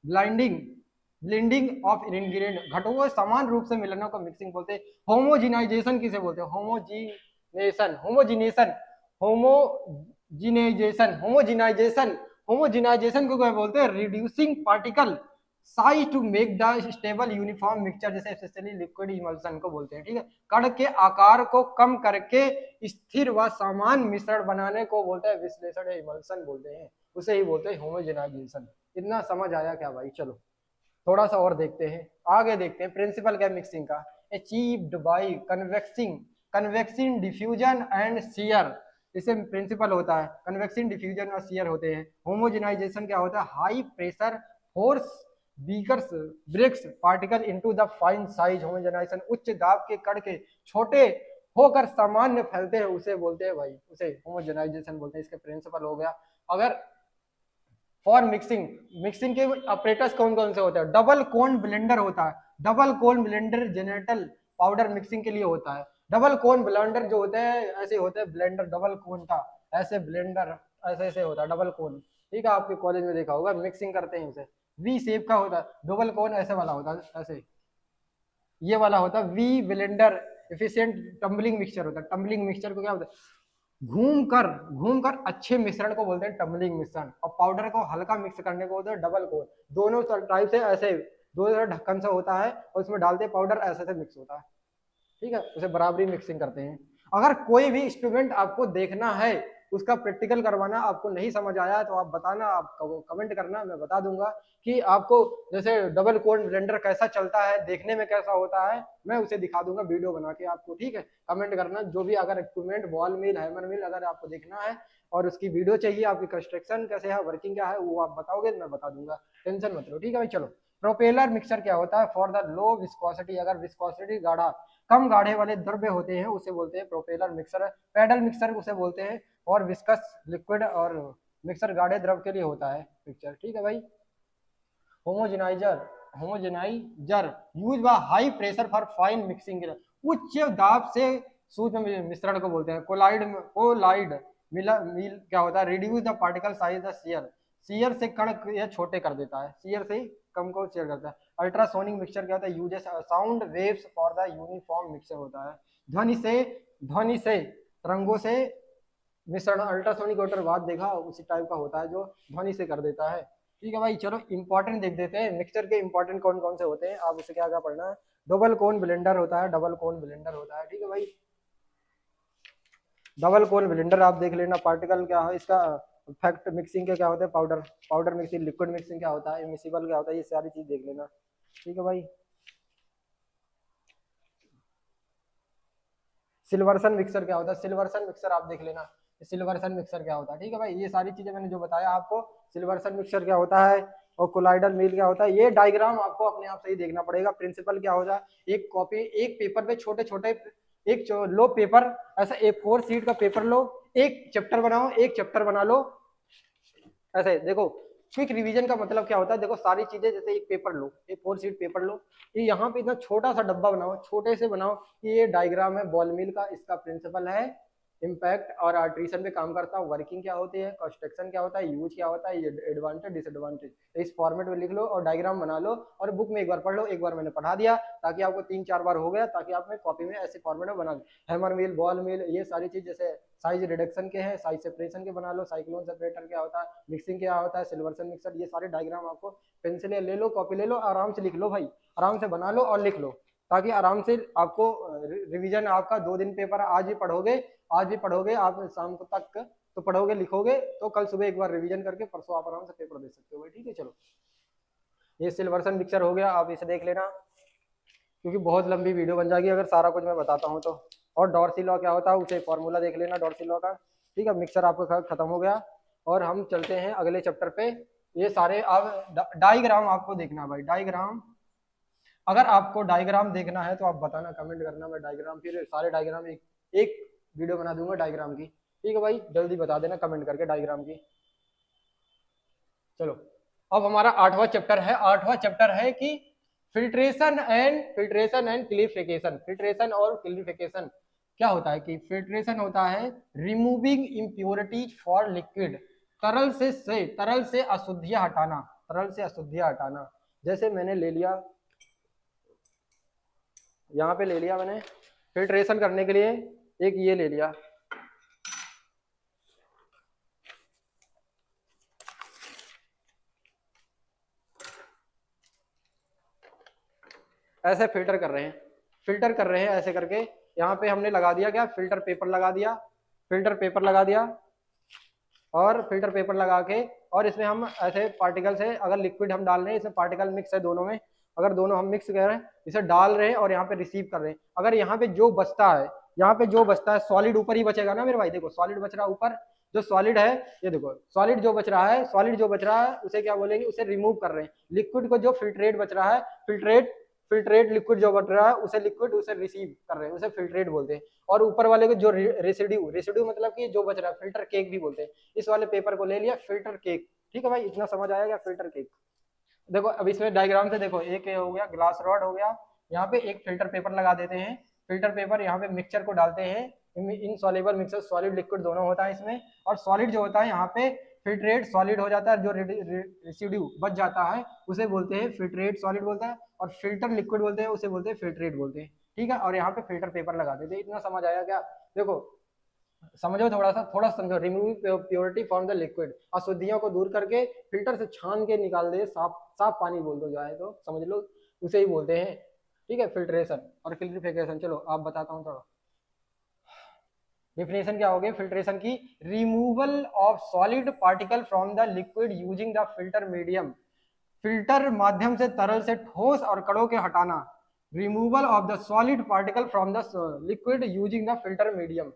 blending of ingredient, घटकों को समान रूप से मिलाने को मिक्सिंग बोलते हैं। होमोजिनाइजेशन किसे बोलते हैं, होमोजिनाइजेशन को क्या बोलते हैं, reducing particle size to make the stable uniform mixture, जैसे स्पेशली लिक्विड इमल्सन को बोलते हैं, ठीक है। कण के आकार को कम करके स्थिर व समान मिश्रण बनाने को बोलते हैं विश्लेषण, इमल्सन बोलते हैं, उसे ही बोलते हैं होमोजेनाइजेशन। इतना समझ आया क्या भाई। चलो थोड़ा सा और देखते हैं, आगे देखते हैं प्रिंसिपल क्या मिक्सिंग का। Achieved by convection diffusion and shear, इसे प्रिंसिपल होता है, कन्वेक्सिंग डिफ्यूजन और शियर होते हैं। होमोजेनाइजेशन क्या होता है, high pressure force beakers breaks particle into the fine size. Homogenization उच्च दाब के कण के छोटे होकर सामान्य फैलते हैं, उसे बोलते हैं भाई, उसे होमोजेनाइजेशन बोलते हैं। इसके प्रिंसिपल हो गया। अगर फॉर मिक्सिंग के ऑपरेटर्स कौन कौन से होते हैं, डबल कोन ब्लेंडर होता है, डबल कोन ब्लेंडर जेनेटल पाउडर मिक्सिंग के लिए होता है। डबल कोन ब्लेंडर जो होते हैं ऐसे होते हैं ब्लेंडर, डबल कोन का ऐसे ब्लेंडर ऐसे ऐसे होता है डबल कोन, ठीक है, आपके कॉलेज में देखा होगा, मिक्सिंग करते हैं उसे। वी शेप का होता है, डबल कोन ऐसे वाला होता है, ऐसे ये वाला होता है V blender efficient tumbling mixture होता है। टम्बलिंग मिक्सचर को क्या होता है, घूम कर अच्छे मिश्रण को बोलते हैं टम्बलिंग मिश्रण, और पाउडर को हल्का मिक्स करने को बोलते हैं डबल कोन। दोनों टाइप से ऐसे दो ढक्कन से होता है और उसमें डालते पाउडर ऐसे से मिक्स होता है, ठीक है, उसे बराबरी मिक्सिंग करते हैं। अगर कोई भी इंस्ट्रूमेंट आपको देखना है, उसका प्रैक्टिकल करवाना, आपको नहीं समझ आया तो आप बताना, आप कमेंट करना, मैं बता दूंगा कि आपको जैसे डबल कोन ब्लेंडर कैसा चलता है, देखने में कैसा होता है, मैं उसे दिखा दूंगा वीडियो बना के आपको, ठीक है। कमेंट करना जो भी, अगर इक्विपमेंट बॉल मिल हैमर मिल अगर आपको देखना है और उसकी वीडियो चाहिए, आपकी कंस्ट्रक्शन कैसे है, वर्किंग क्या है, वो आप बताओगे मैं बता दूंगा, टेंशन मत लो, ठीक है भाई। चलो, प्रोपेलर मिक्सचर क्या होता है, फॉर द लो विस्कोसिटी, अगर विस्कोसिटी गाढ़ा कम गाढ़े वाले द्रव्य होते हैं उसे बोलते हैं प्रोपेलर मिक्सर। पैडल मिक्सर उसे बोलते हैं, और विस्कस लिक्विड और मिक्सर गाढ़े द्रव के लिए होता है मिक्सचर, ठीक है भाई। Homogeniser use by high pressure for fine mixing, उच्च दाब से सूक्ष्म मिश्रण को बोलते हैं। कोलाइड मिल क्या होता है, reduce the particle size the shear से कण यह छोटे कर देता है, शियर से कम को शेयर करता है। अल्ट्रासोनिक मिक्सचर क्या होता है, uses sound waves for the uniform mixture होता है। ध्वनि से तरंगों से मिश्रण, अल्ट्रासोनिक वाटर बात देखा उसी टाइप का होता है जो ध्वनि से कर देता है, ठीक है भाई। चलो इंपॉर्टेंट देख देते हैं, मिक्सचर के इंपॉर्टेंट कौन कौन से होते हैं, आप उसे क्या क्या पढ़ना है। डबल कोन ब्लेंडर होता है, डबल कोन ब्लेंडर होता है, ठीक है भाई। डबल कोन ब्लेंडर आप देख लेना, पार्टिकल क्या है इसका, फैक्ट मिक्सिंग के क्या होता है, पाउडर मिक्सिंग, लिक्विड मिक्सिंग क्या होता है, इमिसिबल क्या होता है, ये सारी चीज देख लेना, ठीक है भाई। सिल्वर्सन मिक्सर क्या होता है, सिल्वर्सन मिक्सर आप देख लेना, सिल्वर्सन मिक्सर क्या होता है, ठीक है भाई। ये सारी चीजें मैंने जो बताया आपको, सिल्वर्सन मिक्सर क्या होता है और कोलाइडल मील क्या होता है, ये डायग्राम आपको अपने आप से ही देखना पड़ेगा। प्रिंसिपल क्या होता है, एक कॉपी, एक पेपर पे छोटे छोटे, एक लो पेपर, ऐसा A4 शीट का पेपर लो, एक चैप्टर बनाओ, एक चैप्टर बना लो, ऐसे देखो। क्विक रिवीजन का मतलब क्या होता है, देखो सारी चीजें, जैसे एक पेपर लो, A4 शीट पेपर लो, ये यहाँ पे इतना छोटा सा डब्बा बनाओ, छोटे से बनाओ कि ये डायग्राम है बॉल मिल का, इसका प्रिंसिपल है इम्पैक्ट और आर्ट्रीशन पे काम करता है, वर्किंग क्या होती है, कंस्ट्रक्शन क्या होता है, यूज क्या होता है, ये एडवांटेज डिसएडवांटेज, इस फॉर्मेट में लिख लो और डायग्राम बना लो और बुक में एक बार पढ़ लो। एक बार मैंने पढ़ा दिया ताकि आपको 3-4 बार हो गया, ताकि आप कॉपी में ऐसे फॉर्मेट में बना दो। हैमर मिल, बॉल मिल, ये सारी चीज जैसे साइज रिडक्शन के हैं, साइज सेपरेशन के बना लो, साइक्लोन सेपरेटर क्या होता है, मिक्सिंग क्या होता है, सिल्वर्सन मिक्सर, ये सारे डायग्राम आपको पेंसिल ले लो, कॉपी ले लो, आराम से लिख लो भाई, आराम से बना लो और लिख लो, ताकि आराम से आपको रिवीजन, आपका 2 दिन पेपर, आज भी पढ़ोगे आप, शाम तक तो पढ़ोगे लिखोगे, तो कल सुबह एक बार रिवीजन करके परसों आप आराम से पेपर दे सकते हो भाई, ठीक है। चलो, ये सिल्वर्सन मिक्सर हो गया, आप इसे देख लेना क्योंकि बहुत लंबी वीडियो बन जाएगी अगर सारा कुछ मैं बताता हूँ तो। और डॉर्सी लॉ क्या होता है, उसे फॉर्मूला देख लेना डॉर्सी लॉ का, ठीक है। मिक्सर आपका खत्म हो गया और हम चलते हैं अगले चैप्टर पे। ये सारे आप डायग्राम आपको देखना भाई, डायग्राम, अगर आपको डायग्राम देखना है तो आप बताना, कमेंट करना, मैं डायग्राम, फिर सारे डायग्राम एक वीडियो बना दूंगा डायग्राम की, ठीक है भाई, जल्दी बता देना कमेंट करके डायग्राम की। चलो, अब हमारा 8वां चैप्टर है कि फिल्ट्रेशन एंड क्लिफिकेशन। फिल्ट्रेशन और क्लिफिकेशन क्या होता है कि फिल्ट्रेशन होता है रिमूविंग इम्प्योरिटीज फॉर लिक्विड, तरल से अशुद्धियां हटाना, जैसे मैंने ले लिया, यहाँ पे ले लिया मैंने फिल्ट्रेशन करने के लिए, एक ये ले लिया, ऐसे फिल्टर कर रहे हैं ऐसे करके, यहाँ पे हमने लगा दिया क्या, फिल्टर पेपर लगा दिया और फिल्टर पेपर लगा के और इसमें हम ऐसे पार्टिकल्स है, अगर लिक्विड हम डाल रहे हैं, इसमें पार्टिकल मिक्स है दोनों में, अगर दोनों हम मिक्स कर रहे हैं, इसे डाल रहे हैं और यहाँ पे रिसीव कर रहे हैं, अगर यहाँ पे जो बचता है, यहाँ पे जो बचता है सॉलिड ऊपर ही बचेगा ना मेरे भाई, देखो सॉलिड बच रहा है ऊपर, जो सॉलिड है ये देखो सॉलिड जो बच रहा है, सॉलिड जो बच रहा है उसे क्या बोलेंगे, उसे रिमूव कर रहे हैं। लिक्विड को जो फिल्ट्रेट बच रहा है, फिल्ट्रेट लिक्विड जो बच रहा है उसे लिक्विड उसे रिसीव कर रहे हैं, उसे फिल्ट्रेट बोलते हैं। और ऊपर वाले को जो रेसिड्यू मतलब कि जो बच रहा है, फिल्टर केक भी बोलते हैं। इस वाले पेपर को ले लिया फिल्टर केक। ठीक है भाई, इतना समझ आएगा फिल्टर केक। देखो अब इसमें डायग्राम से देखो, एक हो गया ग्लास रॉड हो गया, यहाँ पे एक फिल्टर पेपर लगा देते हैं, फिल्टर पेपर यहाँ पे मिक्सचर को डालते हैं, इनसॉल्युबल मिक्सचर, सॉलिड लिक्विड दोनों होता है इसमें, और सॉलिड जो होता है यहाँ पे फिल्ट्रेट सॉलिड हो जाता है, जो रेसिड्यू बच जाता है उसे बोलते हैं फिल्ट्रेट सॉलिड बोलता है, और फिल्टर लिक्विड बोलते हैं उसे बोलते हैं फिल्ट्रेट बोलते हैं। ठीक है, और यहाँ पे फिल्टर पेपर लगा देते हैं। इतना समझ आया क्या? देखो समझो थोड़ा समझो। Remove purity from the liquid, अशुद्धियों को दूर करके फिल्टर से छान के निकाल दे, साफ पानी बोल दो जाए तो समझ लो, उसे ही बोलते हैं। ठीक है, फिल्ट्रेशन और क्लियरिफिकेशन। चलो आप बताता हूँ थोड़ा डिफिनेशन क्या हो गया फिल्ट्रेशन की। Removal of solid particle from the liquid using the filter medium, filter माध्यम से तरल से ठोस और कणों के हटाना। Removal of the solid particle from the liquid using the filter medium,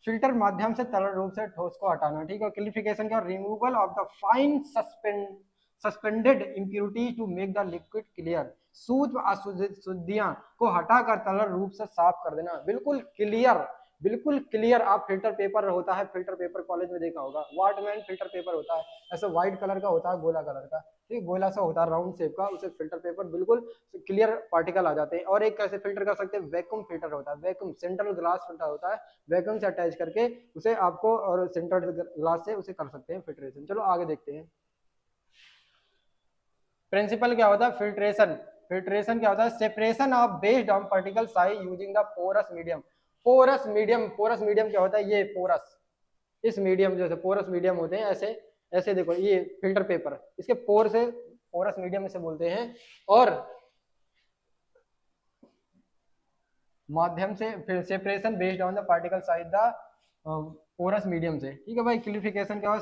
filter माध्यम से तरल रूप से ठोस को हटाना। ठीक है, क्लियरिफिकेशन क्या, removal of the fine suspended impurity to make the liquid clear, सूक्ष्म अशुद्धियां को हटाकर तरल रूप से साफ कर देना। बिल्कुल क्लियर, बिल्कुल क्लियर। आप फिल्टर पेपर होता है, फिल्टर पेपर कॉलेज में देखा होगा, वाटरमैन फिल्टर पेपर होता है, ऐसे व्हाइट कलर का होता है, गोला कलर का, ठीक, गोला सा होता है राउंड शेप का, उसे फिल्टर पेपर, बिल्कुल क्लियर पार्टिकल आ जाते हैं। और एक कैसे फिल्टर कर सकते हैं, वैक्यूम फिल्टर होता है, वैक्यूम सेंट्रल ग्लास फिल्टर होता है, वैक्यूम से अटैच करके उसे आपको और सेंट्रल ग्लास से उसे कर सकते हैं फिल्ट्रेशन। चलो आगे देखते हैं। प्रिंसिपल क्या होता है फिल्ट्रेशन, फिल्ट्रेशन क्या होता है, separation of based on particle size using the porous medium. Porous medium, porous medium क्या होता है, ये पोरस, इस मीडियम जैसे पोरस मीडियम होते हैं ऐसे ऐसे, देखो ये फिल्टर पेपर, इसके पोर से पोरस मीडियम इसे बोलते हैं, और माध्यम से फिर separation based on the particle size the porous medium से। ठीक है भाई, क्लियरिफिकेशन क्या है,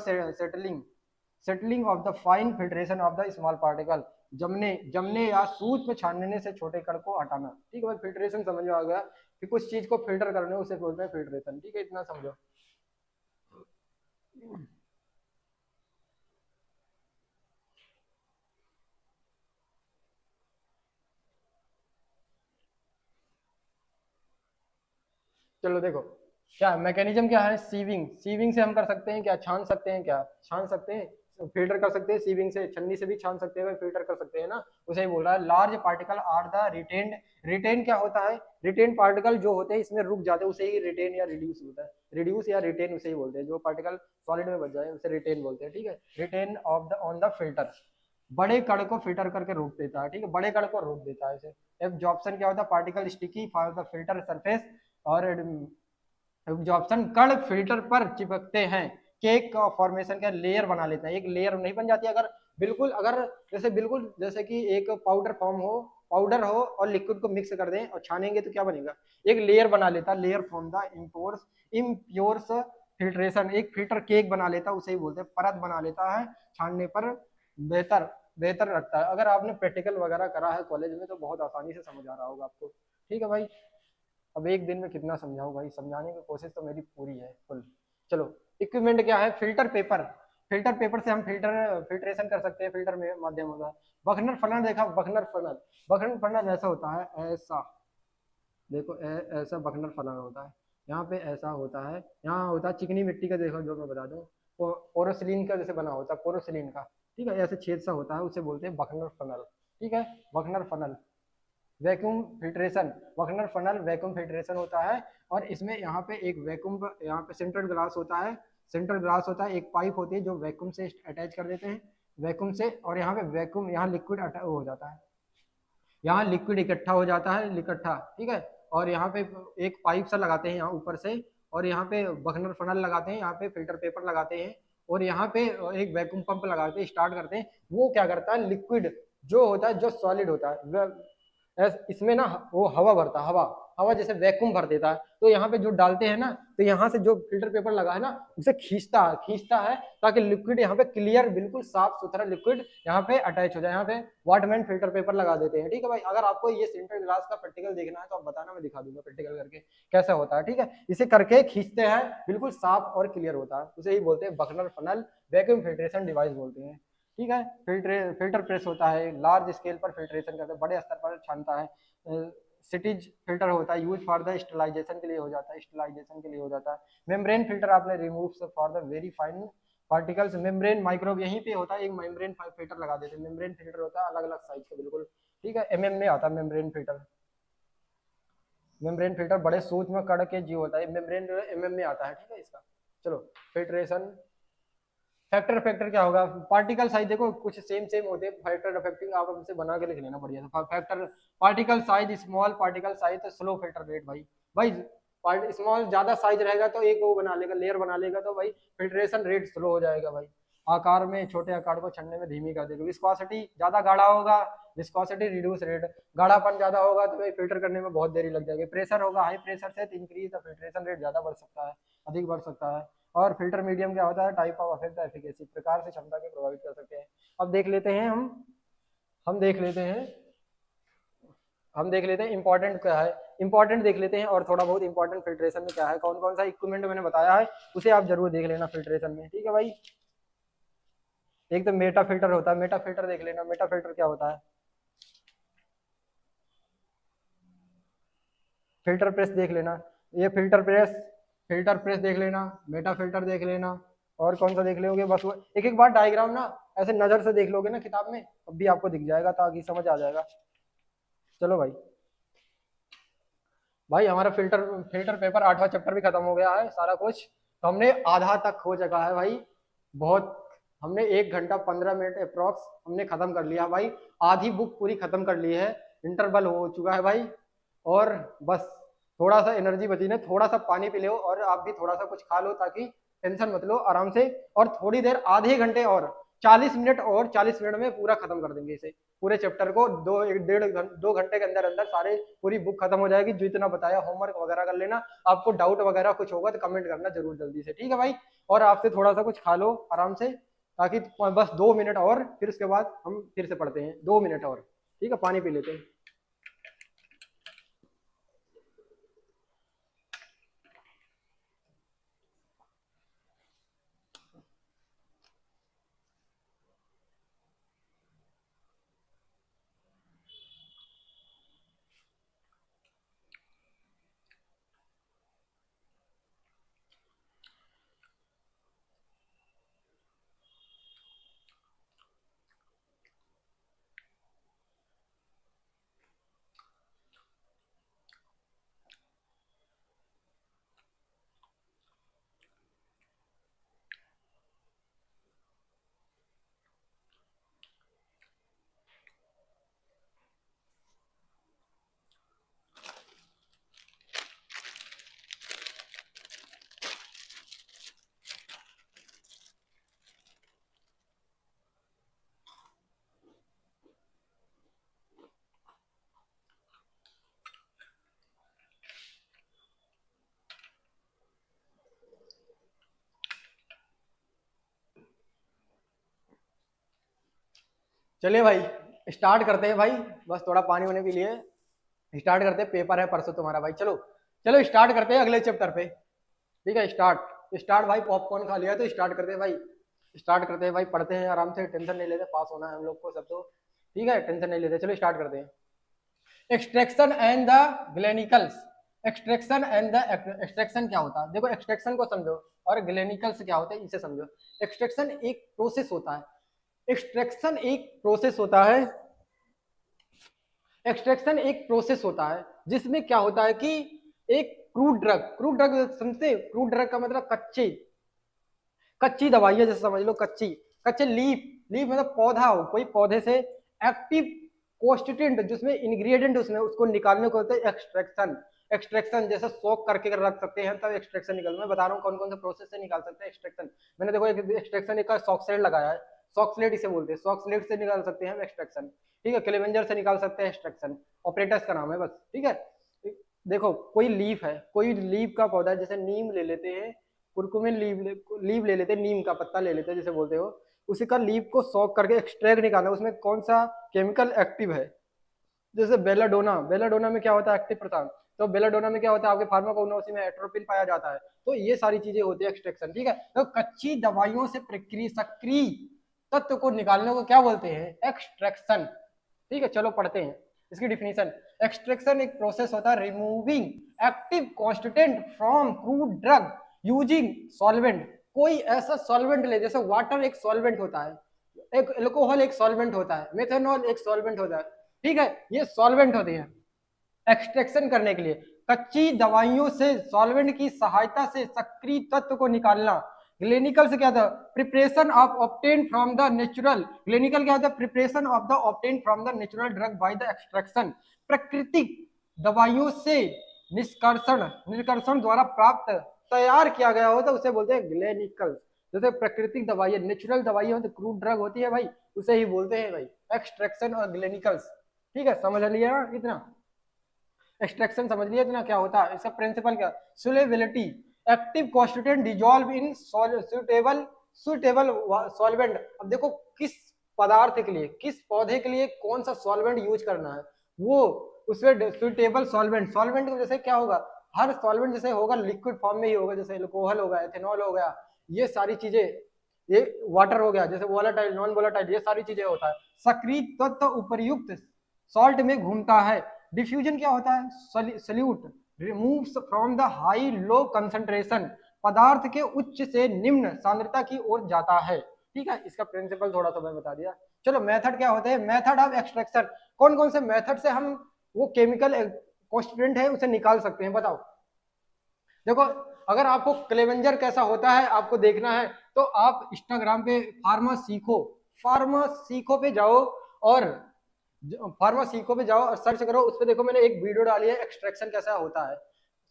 settling of the fine filtration of the small particle, जमने या सूक्ष्म छानने से छोटे कण को हटाना। ठीक है भाई, फिल्ट्रेशन समझ में आ गया कि कुछ चीज को फिल्टर करने उसे बोलते हैं फिल्ट्रेशन। ठीक है, इतना समझो। चलो देखो क्या मैकेनिज्म क्या है, सीविंग, सीविंग से हम कर सकते हैं क्या, छान सकते हैं क्या, छान सकते हैं, फिल्टर कर सकते हैं सीविंग से, छन्नी से भी छान सकते हैं, फिल्टर कर सकते हैं ना, उसे ही बोल रहा है। Large particle are the retained, retain क्या होता है, रिटेन पार्टिकल जो होते हैं इसमें रुक जाते हैं उसे ही रिटेन या रिड्यूस होता है, रिड्यूस या रिटेन उसे ही बोलते हैं, जो पार्टिकल सॉलिड में बच जाए उसे रिटेन बोलते हैं। ठीक है, retain of the on the filter, बड़े कण को फिल्टर करके रोक देता है। ठीक है, बड़े कण को रोक देता है इसे। एब्जॉर्प्शन क्या होता है, particle sticky for the filter surface, और एब्जॉर्प्शन कण फिल्टर पर चिपकते हैं, केक का फॉर्मेशन का लेयर बना लेता है, एक लेयर नहीं बन जाती अगर बिल्कुल, अगर बिल्कुल जैसे कि एक पाउडर फॉर्म हो, पाउडर हो और लिक्विड को मिक्स कर दें और छानेंगे तो क्या बनेगा, एक लेयर बना लेता है, लेयर फ्रॉम द इम्प्योर्स फिल्ट्रेशन, एक फिल्टर केक बना लेता है, उसे ही बोलते हैं, परत बना लेता है, छानने पर बेहतर बेहतर रखता है। अगर आपने प्रैक्टिकल वगैरह करा है कॉलेज में तो बहुत आसानी से समझ आ रहा होगा आपको। ठीक है भाई, अब एक दिन में कितना समझाऊं भाई, समझाने की कोशिश तो मेरी पूरी है फुल। चलो इक्विपमेंट क्या है, फिल्टर पेपर, फिल्टर पेपर से हम फिल्ट्रेशन कर सकते हैं, फिल्टर में माध्यम होता है। बखनर फनल देखा, बखनर फनल, बखनर फनल ऐसा होता है, ऐसा देखो ऐसा बखनर फनल होता है, यहाँ पे ऐसा होता है, यहाँ होता है चिकनी मिट्टी का, देखो जो मैं बता दूं, पोरोसिलीन का जैसे बना होता है, पोरोसिलीन का। ठीक है, ऐसे छेद सा होता है, उसे बोलते हैं बखनर फनल। ठीक है, Buchner funnel. Vacuum filtration, vacuum funnel vacuum filtration होता है, और इसमें यहाँ पे एक वैक्यूम, यहाँ पे सेंट्रल ग्लास होता है, सेंट्रल ग्लास होता है, एक पाइप होती है जो वैक्यूम से अटैच कर देते हैं, वैक्यूम से, और यहाँ पे वैक्यूम, यहाँ लिक्विड हो जाता है, यहाँ लिक्विड इकट्ठा हो जाता है, इकट्ठा। ठीक है, और यहाँ पे एक पाइप सा लगाते हैं यहाँ ऊपर से, और यहाँ पे बखनर फनल लगाते हैं, यहाँ पे फिल्टर पेपर लगाते हैं, और यहाँ पे एक वैक्यूम पंप लगाते हैं, स्टार्ट करते हैं। वो क्या करता है, लिक्विड जो होता है, जो सॉलिड होता है, इसमें ना वो हवा भरता है, हवा हवा जैसे वैक्यूम भर देता है, तो यहाँ पे जो डालते हैं ना, तो यहाँ से जो फिल्टर पेपर लगा है ना उसे खींचता है ताकि लिक्विड यहाँ पे क्लियर बिल्कुल साफ सुथरा लिक्विड यहाँ पे अटैच हो जाए। यहाँ पे वाटरमैन फिल्टर पेपर लगा देते हैं। ठीक है भाई, अगर आपको ये सिंटेड ग्लास का प्रैक्टिकल देखना है तो आप बताना, मैं दिखा दूंगा प्रैक्टिकल करके कैसा होता है। ठीक है, इसे करके खींचते हैं, बिल्कुल साफ और क्लियर होता है, उसे ही बोलते हैं Buchner funnel vacuum filtration device बोलते हैं। ठीक है, फिल्टर प्रेस होता है, लार्ज स्केल पर फिल्ट्रेशन करता है, बड़े स्तर पर छानता है। सिटीज फिल्टर होता है, यूज फॉर द स्टरलाइजेशन के लिए हो जाता है, स्टरलाइजेशन के लिए हो जाता है। मेम्ब्रेन फिल्टर आपने remove for the very fine particles. Membrane microbe यहीं पे होता है, एक मेम्ब्रेन फिल्टर लगा देते हैं। मेम्ब्रेन फिल्टर होता है अलग अलग साइज का बिल्कुल। ठीक है, एमएम में आता है मेम्ब्रेन फिल्टर। मेम्ब्रेन फिल्टर बड़े सूक्ष्म कण के जीव होता है, मेम्ब्रेन जो है एमएम में आता है। ठीक है, इसका चलो फिल्ट्रेशन फैक्टर क्या होगा, पार्टिकल साइज देखो कुछ सेम होते हैं। फैक्टर अफेक्टिंग आप हमसे बना के लिख लेना बढ़िया से। Factor particle size, small particle size तो स्लो फिल्टर रेट। भाई स्मॉल ज्यादा साइज रहेगा तो एक वो बना लेगा, लेयर बना लेगा, तो भाई फिल्ट्रेशन रेट स्लो हो जाएगा। भाई आकार में छोटे आकार को छन्ने में धीमी कर देगा। विस्कोसिटी ज्यादा गाढ़ा होगा, विस्कोसिटी रिड्यूस रेट, गाढ़ापन ज्यादा होगा तो भाई फिल्टर करने में बहुत देरी लग जाएगी। प्रेशर होगा हाई प्रेशर से इंक्रीज द फिल्ट्रेशन रेट, ज्यादा बढ़ सकता है, अधिक बढ़ सकता है। और फिल्टर मीडियम क्या होता है, टाइप ऑफ अफेक्ट एफिकेसी, प्रकार से क्षमता के प्रभावित कर सकते हैं। अब देख लेते हैं हम देख लेते हैं इंपॉर्टेंट क्या है, इंपॉर्टेंट देख लेते हैं, और थोड़ा बहुत इंपॉर्टेंट फिल्ट्रेशन में क्या है, कौन कौन सा इक्विपमेंट मैंने बताया है उसे आप जरूर देख लेना फिल्ट्रेशन में। ठीक है भाई, एक तो मेटा फिल्टर होता है, मेटा फिल्टर देख लेना। मेटा फिल्टर क्या होता है, फिल्टर प्रेस देख लेना, ये फिल्टर प्रेस देख लेना, मेटा फिल्टर देख लेना, और कौन सा देख लोगे, बस वो एक एक बार डायग्राम ना ऐसे नजर से देख लोगे ना किताब में, अब भी आपको दिख जाएगा, ताकि समझ आ जाएगा। चलो भाई हमारा फिल्टर पेपर 8वां चैप्टर भी खत्म हो गया है सारा कुछ, तो हमने आधा तक हो चुका है भाई। बहुत हमने 1 घंटा 15 मिनट अप्रोक्स हमने खत्म कर लिया भाई, आधी बुक पूरी खत्म कर ली है, इंटरवल हो चुका है भाई। और बस थोड़ा सा एनर्जी बची ना, थोड़ा सा पानी पी लो, और आप भी थोड़ा सा कुछ खा लो, ताकि टेंशन मत लो, आराम से। और थोड़ी देर, आधे घंटे और 40 मिनट, और 40 मिनट में पूरा खत्म कर देंगे इसे, पूरे चैप्टर को। 2 घंटे के अंदर अंदर सारे पूरी बुक खत्म हो जाएगी। जो इतना बताया होमवर्क वगैरह कर लेना, आपको डाउट वगैरह कुछ होगा तो कमेंट करना जरूर जल्दी से। ठीक है भाई, और आपसे थोड़ा सा कुछ खा लो आराम से, ताकि बस 2 मिनट और, फिर उसके बाद हम फिर से पढ़ते हैं। 2 मिनट और, ठीक है, पानी पी लेते हैं। चलिए भाई स्टार्ट करते हैं भाई, बस थोड़ा पानी होने के लिए स्टार्ट करते हैं। पेपर है परसों तुम्हारा भाई, चलो चलो स्टार्ट करते हैं अगले चैप्टर पे। ठीक है, स्टार्ट भाई, पॉपकॉर्न खा लिया तो स्टार्ट करते हैं भाई, स्टार्ट करते हैं भाई, पढ़ते हैं आराम से, टेंशन नहीं लेते, पास होना है हम लोग को सब तो। ठीक है, टेंशन नहीं लेते, चलो स्टार्ट करते हैं। एक्सट्रैक्शन एंड द ग्लेनिकल्स, एक्सट्रैक्शन क्या होता है, देखो एक्सट्रैक्शन को समझो, और ग्लेनिकल्स क्या होता है इसे समझो। एक्सट्रैक्शन एक प्रोसेस होता है, एक्सट्रैक्शन एक प्रोसेस होता है, एक्सट्रैक्शन एक प्रोसेस होता है जिसमें क्या होता है कि एक क्रूड ड्रग समझते, क्रूड ड्रग का मतलब कच्ची दवाई है, जैसे समझ लो कच्चे लीफ मतलब पौधा हो, कोई पौधे से एक्टिव कॉन्स्टिट्यूएंट जिसमें इंग्रेडिएंट उसमें, उसको निकालने को होता है एक्सट्रैक्शन जैसे सोक करके रख सकते हैं तब एक्सट्रैक्शन निकल। मैं बता रहा हूँ कौन कौन से प्रोसेस से निकाल सकते हैं एक्सट्रैक्शन। मैंने देखो एक एक्सट्रैक्शन एक सॉक्साइड लगाया है, सॉक्सलेट इसे बोलते हैं, सॉक्सलेट से निकाल सकते हैं हम एक्सट्रैक्शन, ठीक है, क्लेवेंजर से निकाल सकते हैं एक्सट्रैक्शन, ऑपरेटर्स का नाम है बस, ठीक है। देखो कोई लीफ है, कोई लीफ का पौधा है, जैसे नीम ले लेते हैं, कुरकुमिन लीफ ले लेते हैं, नीम का पत्ता ले लेते हैं जैसे बोलते हो, उसी का लीफ को सॉक करके एक्सट्रैक्ट निकालना, उसमें कौन सा केमिकल एक्टिव है, जैसे बेलाडोना, बेलाडोना में क्या होता है एक्टिव प्रसार, तो बेलाडोना में क्या होता है आपके फार्माकोग्नोसी में एट्रोपिन पाया जाता है, तो ये सारी चीजें होती है एक्सट्रैक्शन, ठीक है। तो कच्ची दवाइयों से प्रक्रिया सक्रिय तत्व को निकालने को क्या बोलते हैं, एक्सट्रैक्शन, ठीक है। चलो पढ़ते हैं इसकी डिफिनीशन। एक्सट्रैक्शन एक प्रोसेस होता है removing active constituent from crude drug using solvent, कोई ऐसा सॉल्वेंट ले, जैसे वाटर एक सॉल्वेंट होता है, एक अल्कोहल एक सॉल्वेंट होता है, मेथनॉल एक सॉल्वेंट होता है, ठीक है, ये सॉल्वेंट होते हैं। एक्सट्रैक्शन करने के लिए कच्ची दवाइयों से सॉल्वेंट की सहायता से सक्रिय तत्व को निकालना। क्लिनिकल से क्या था, preparation of obtain from the natural, clinical क्या होता है, preparation of the obtain from the natural drug by the extraction, प्राकृतिक दवाइयों से निष्कर्षण द्वारा प्राप्त तैयार किया गया होता है उसे बोलते हैं क्लिनिकल। जैसे प्राकृतिक दवाई, नेचुरल दवाई होती है, क्रूड ड्रग होती है भाई, उसे ही बोलते हैं भाई एक्सट्रैक्शन और क्लिनिकल्स, ठीक है, समझ लिया ना इतना, एक्सट्रैक्शन समझ लिया इतना क्या होता है, इसका प्रिंसिपल क्या, solubility, active constituent dissolve in suitable solvent. अब देखो किस पदार्थ के लिए, किस पौधे के लिए कौन सा सॉल्वेंट यूज करना है, वो उसमें सुटेबल सॉल्वेंट, सॉल्वेंट जैसे क्या होगा, हर सॉल्वेंट जैसे होगा लिक्विड फॉर्म में ही होगा, जैसे अल्कोहल होगा, एथेनॉल हो गया, ये सारी चीजें, ये वाटर हो गया, जैसे वोलेटाइल नॉन वोलेटाइल, ये सारी चीजें होता है। सक्रिय तत्व उपयुक्त सॉल्ट में घूमता है। डिफ्यूजन क्या होता है, solute removes from the high low concentration, पदार्थ के उच्च से निम्न सांद्रता की ओर जाता है, ठीक है। इसका प्रिंसिपल थोड़ा सा मैं बता दिया। चलो मेथड क्या होते हैं, मेथड ऑफ एक्सट्रैक्शन, कौन कौन से मेथड से हम वो केमिकल कॉन्स्टिट्यूएंट है उसे निकाल सकते हैं, बताओ। देखो अगर आपको क्लेवेंजर कैसा होता है आपको देखना है तो आप इंस्टाग्राम पे फार्मा सीखो पे जाओ, और फार्मा सीखो पे जाओ और सर्च करो, उस पर देखो मैंने एक वीडियो डाली है एक्सट्रैक्शन कैसा होता है,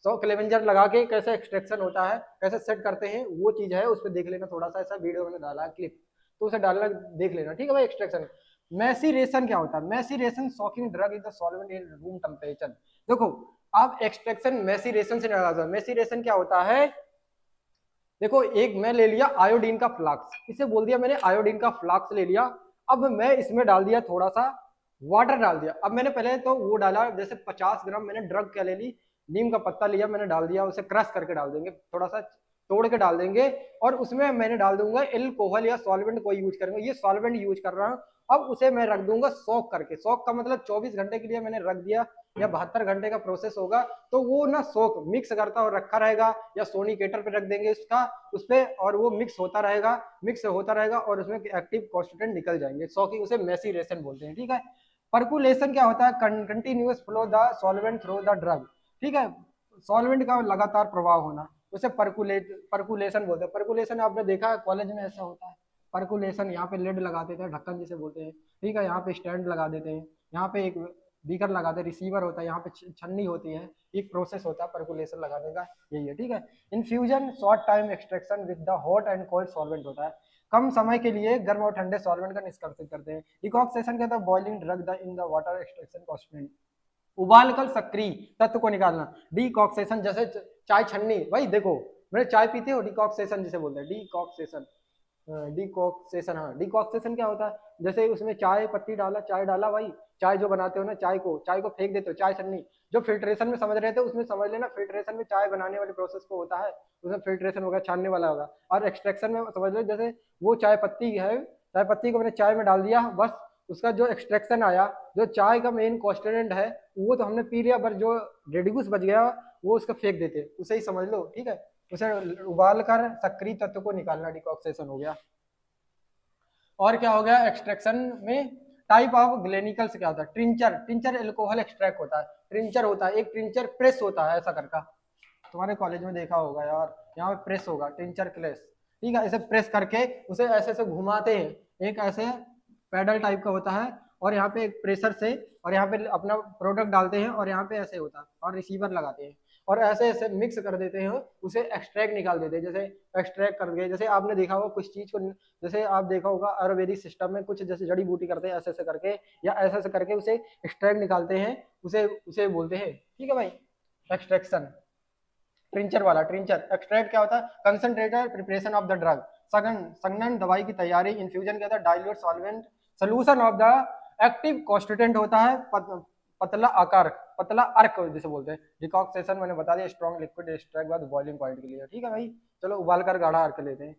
तो क्लेवेंजर लगा के कैसे एक्सट्रैक्शन होता है, कैसे सेट करते हैं, वो चीज है, उस पर देख लेना, थोड़ा सा ऐसा वीडियो मैंने डाला है क्लिप, तो उसे डालना देख लेना, ठीक है भाई। एक्सट्रैक्शन मैसीरेशन क्या होता है, maceration soaking drug in the solvent in room temperature. देखो आप एक्सट्रैक्शन मैसीरेशन से निकालते, मैसीरेशन क्या होता है, देखो एक मैं ले लिया आयोडीन का फ्लाक्स, इसे बोल दिया मैंने आयोडीन का फ्लाक्स ले लिया, अब मैं इसमें डाल दिया थोड़ा सा वाटर डाल दिया, अब मैंने पहले तो वो डाला, जैसे 50 ग्राम मैंने ड्रग क्या ले ली, नीम का पत्ता लिया मैंने डाल दिया, उसे क्रश करके डाल देंगे, थोड़ा सा तोड़ के डाल देंगे, और उसमें मैंने डाल दूंगा एल्कोहल या सॉल्वेंट कोई यूज करेंगे, ये सॉल्वेंट यूज कर रहा हूँ, अब उसे मैं रख दूंगा सोक करके, सोक का मतलब 24 घंटे के लिए मैंने रख दिया, या 72 घंटे का प्रोसेस होगा, तो वो ना सोक मिक्स करता और रखा रहेगा, या सोनिकेटर पे रख देंगे उसका उस पे, और वो मिक्स होता रहेगा और उसमें एक्टिव कॉन्स्टिट्यूएंट निकल जाएंगे, सोकिंग उसे मैसीरेशन बोलते हैं, ठीक है। परकुलेशन क्या होता है, continuous flow the solvent through the drug, ठीक है, सॉल्वेंट का लगातार प्रवाह होना, उसे परकुलेशन बोलते हैं। परकुलेशन आपने देखा है कॉलेज में ऐसा होता है, परकुलेशन, यहाँ पे लेड लगा देते हैं, ढक्कन जिसे बोलते हैं, ठीक है, यहाँ पे स्टैंड लगा देते हैं, यहाँ पे एक बीकर लगाते हैं, रिसीवर होता है, यहाँ पे छन्नी होती है, एक प्रोसेस होता है परकुलेशन लगाने का, यही है, ठीक है। Infusion short time extraction with the hot and cold solvent होता है, कम समय के लिए गर्म और ठंडे सॉल्वेंट का निष्कर्षण करते हैं। डिकॉक्सेशन कहता है boiling drug the in the water extraction constant, उबाल कर सक्रिय तत्व को निकालना। डिकॉक्सेशन जैसे चाय छन्नी, भाई देखो मैंने चाय पीते हो, डिकॉक्सेशन जिसे बोलते हैं, डिकॉक्सेशन, हाँ डिकॉक्सेशन क्या होता है, जैसे उसमें चाय पत्ती डाला, चाय डाला भाई, चाय जो बनाते हो ना, चाय को फेंक देते हो, चाय छन्नी, जो फिल्ट्रेशन में समझ रहे थे उसमें समझ लेना, फिल्ट्रेशन में चाय बनाने वाले प्रोसेस को होता है, उसमें फिल्ट्रेशन होगा, छानने वाला होगा, और एक्सट्रैक्शन में समझ लो जैसे वो चाय पत्ती है, चाय पत्ती को मैंने चाय में डाल दिया, बस उसका जो एक्सट्रैक्शन आया, जो चाय का मेन कॉन्स्टिट्यूएंट है वो तो हमने पी लिया, पर जो रेडिगुस बच गया वो उसका फेंक देते, उसे ही समझ लो, ठीक है, उसे उबाल कर सक्रिय तत्व को निकालना, डिकॉक्सेशन हो गया। और क्या हो गया एक्सट्रैक्शन में, टाइप ऑफ ग्लेनिकल्स क्या होता है, ट्रिंचर एल्कोहल एक्सट्रैक्ट होता है, ट्रिंचर होता है, एक ट्रिंचर प्रेस होता है ऐसा करका, तुम्हारे कॉलेज में देखा होगा यार, यहाँ पे प्रेस होगा, ट्रिंचर प्रेस, ठीक है, ऐसे प्रेस करके उसे ऐसे ऐसे घुमाते हैं, एक ऐसे पैडल टाइप का होता है, और यहाँ पे एक प्रेशर से और यहाँ पे अपना प्रोडक्ट डालते हैं और यहाँ पे ऐसे होता है और रिसीवर लगाते हैं और ऐसे ऐसे मिक्स कर देते हैं, उसे एक्सट्रैक्ट निकाल देते हैं। जैसे एक्सट्रैक्ट करके, जैसे आपने देखा होगा कुछ चीज को, जैसे आप देखा होगा आयुर्वेदिक सिस्टम में कुछ जैसे जड़ी बूटी करते हैं ऐसे ऐसे करके या ऐसे ऐसे करके उसे एक्सट्रैक्ट निकालते हैं, उसे उसे बोलते हैं, ठीक है भाई, एक्सट्रैक्शन। ट्रिंचर वाला, ट्रिंचर एक्सट्रैक्ट क्या होता है, concentrated preparation of the drug, संघनन दवाई की तैयारी, इन्फ्यूजन क्या होता है, dilute solvent solution of the active constituent होता है, पतला आकार, पतला अर्क जिसे बोलते हैं, डिकॉक्सेशन मैंने बता दिया, स्ट्रॉन्ग लिक्विड एक्सट्रैक्ट बाद बॉइलिंग पॉइंट के लिए, ठीक है भाई। चलो उबाल कर गाढ़ा अर्क लेते हैं।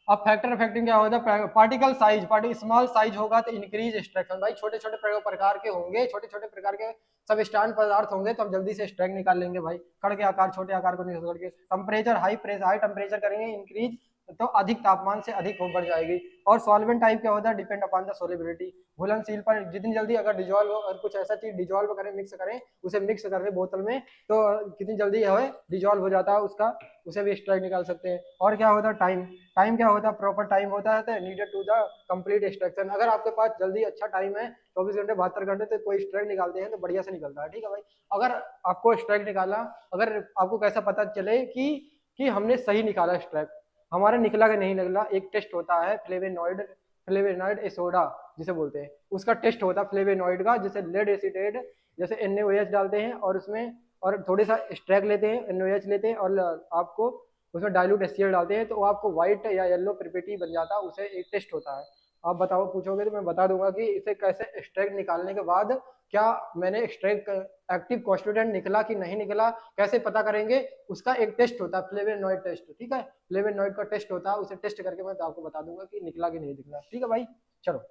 अब फैक्टर अफेक्टिंग क्या होता है, पार्टिकल साइज, स्मॉल साइज होगा तो इंक्रीज एक्सट्रैक्शन, भाई छोटे छोटे प्रकार के होंगे, छोटे छोटे प्रकार के सब स्टैंड पदार्थ होंगे तो हम जल्दी से एक्सट्रैक्ट निकाल लेंगे भाई, कण के आकार, छोटे आकार को निकाल करके। टेम्परेचर हाई टेम्परेचर करेंगे इंक्रीज तो अधिक तापमान से अधिक बढ़ जाएगी। और सॉल्वेंट टाइप क्या होता है, डिपेंड अपॉन द सोलिबिलिटी, घुलनशील पर जितनी जल्दी अगर डिजोल्व हो, अगर कुछ ऐसा चीज डिजोल्व करें, मिक्स करें, उसे मिक्स करें बोतल में तो कितनी जल्दी है डिजोल्व हो जाता है उसका, उसे भी एक्सट्रैक्ट निकाल सकते हैं। और क्या होता है टाइम, टाइम क्या होता है, प्रॉपर टाइम होता है needed to the complete extraction. अगर आपके पास जल्दी अच्छा टाइम है 24 घंटे 72 घंटे तो कोई एक्सट्रैक्ट निकालते हैं तो बढ़िया से निकलता है, ठीक है भाई। अगर आपको एक्सट्रैक्ट निकाला, अगर आपको कैसा पता चले कि हमने सही निकाला एक्सट्रैक्ट, हमारा निकला कि नहीं निकला, एक टेस्ट होता है फ्लेवेनॉइड एसोडा जिसे बोलते हैं, उसका टेस्ट होता है फ्लेवेनॉइड का, जैसे लेड एसिटेट, जैसे NaOH डालते हैं और उसमें और थोड़े सा एक्सट्रैक्ट लेते हैं, NaOH लेते हैं और आपको उसमें डाइल्यूट HCl डालते हैं तो आपको व्हाइट या येलो प्रिपेटी बन जाता है, उसे एक टेस्ट होता है। आप बताओ, पूछोगे तो मैं बता दूंगा कि इसे कैसे एक्सट्रैक्ट निकालने के बाद क्या मैंने एक्सट्रैक्ट एक्टिव कॉन्स्टिट्यूएंट निकला कि नहीं निकला, कैसे पता करेंगे, उसका एक टेस्ट होता है फ्लेवेनॉइड टेस्ट, ठीक है, फ्लेवेनॉइड का टेस्ट होता है, उसे टेस्ट करके मैं तो आपको बता दूंगा कि निकला कि नहीं निकला, ठीक है भाई। चलो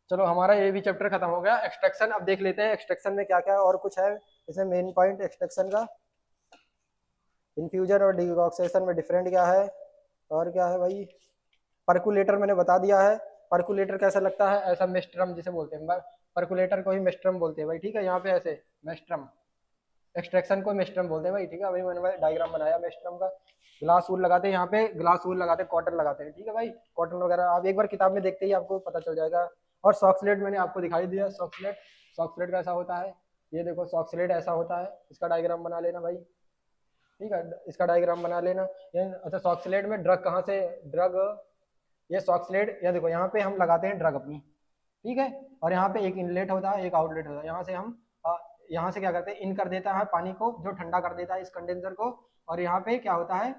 चलो हमारा ये भी चैप्टर खत्म हो गया। एक्सट्रैक्शन अब देख लेते हैं, एक्सट्रैक्शन में क्या क्या और कुछ है, इसमें मेन पॉइंट एक्सट्रैक्शन का, इन्फ्यूजन और डिकॉक्सेशन में डिफरेंट क्या है और क्या है भाई। पर्कुलेटर मैंने बता दिया है, पर्कुलेटर कैसा लगता है, ऐसा मेस्ट्रम जिसे बोलते हैं, पर्कुलेटर को ही मेस्ट्रम बोलते हैं भाई, ठीक है, यहाँ पे ऐसे मेस्ट्रम, एक्सट्रैक्शन को मेस्ट्रम बोलते हैं भाई, ठीक है भाई, मैंने डायग्राम बनाया मेस्ट्रम का। ग्लास वूल लगाते हैं यहाँ पे, ग्लास वूल लगाते हैं, कॉटन लगाते हैं, ठीक है भाई, कॉटन वगैरह आप एक बार किताब में देखते ही आपको पता चल जाएगा। और सॉक्सलेट मैंने आपको दिखाई दिया, सॉक्सलेट, सॉक्सलेट कैसा होता है, ये देखो सॉक्सलेट ऐसा होता है, इसका डायग्राम बना लेना भाई, ठीक है, इसका डायग्राम बना लेना। अच्छा सॉक्सलेट में ड्रग कहाँ से, ड्रग, ये सॉक्सलेट, ये देखो यहाँ पे हम लगाते हैं ड्रग अपनी, ठीक है, और यहाँ पे एक इनलेट होता है एक आउटलेट होता है, यहाँ से हम यहाँ से क्या करते हैं, इन कर देता है पानी को, जो ठंडा कर देता है इस कंडेंसर को, और यहाँ पे क्या होता है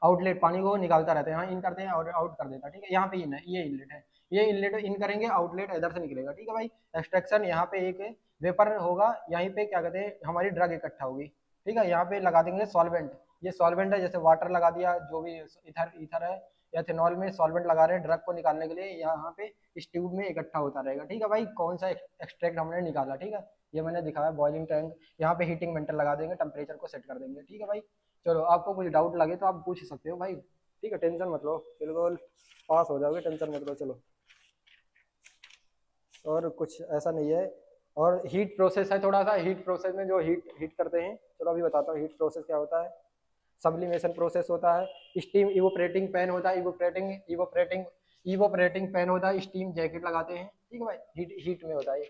आउटलेट, पानी को निकालता रहता है, यहाँ इन करते हैं और आउट कर देता है, ठीक है, यहाँ पे इन है, ये इनलेट है, ये इनलेट इन करेंगे, आउटलेट इधर से निकलेगा, ठीक है भाई। एक्सट्रैक्शन, यहाँ पे एक वेपर होगा, यहीं पे क्या कहते हैं हमारी ड्रग इकट्ठा होगी, ठीक है, यहाँ पे लगा देंगे सॉल्वेंट, ये सॉल्वेंट है, जैसे वाटर लगा दिया, जो भी ईथर है, एथेनॉल में सॉल्वेंट लगा रहे हैं ड्रग को निकालने के लिए, यहाँ पे इस ट्यूब में इकट्ठा होता रहेगा, ठीक है भाई, कौन सा एक्सट्रैक्ट हमने निकाला, ठीक है, ये मैंने दिखाया बॉइलिंग टैंक, यहाँ पे हीटिंग मेंटल लगा देंगे, टेम्परेचर को सेट कर देंगे, ठीक है भाई। चलो आपको कुछ डाउट लगे तो आप पूछ सकते हो भाई, ठीक है, टेंशन मत लो, बिल्कुल पास हो जाओगे, टेंशन मत लो। चलो और कुछ ऐसा नहीं है, और हीट प्रोसेस है थोड़ा सा, हीट प्रोसेस में जो हीट करते हैं, चलो अभी बताता हूँ हीट प्रोसेस क्या होता है। सब्लिमेशन प्रोसेस होता है, स्टीम इवोपरेटिंग पैन होता है, इवोपरेटिंग पैन होता है, स्टीम जैकेट लगाते हैं, ठीक है भाई, हीट में होता है,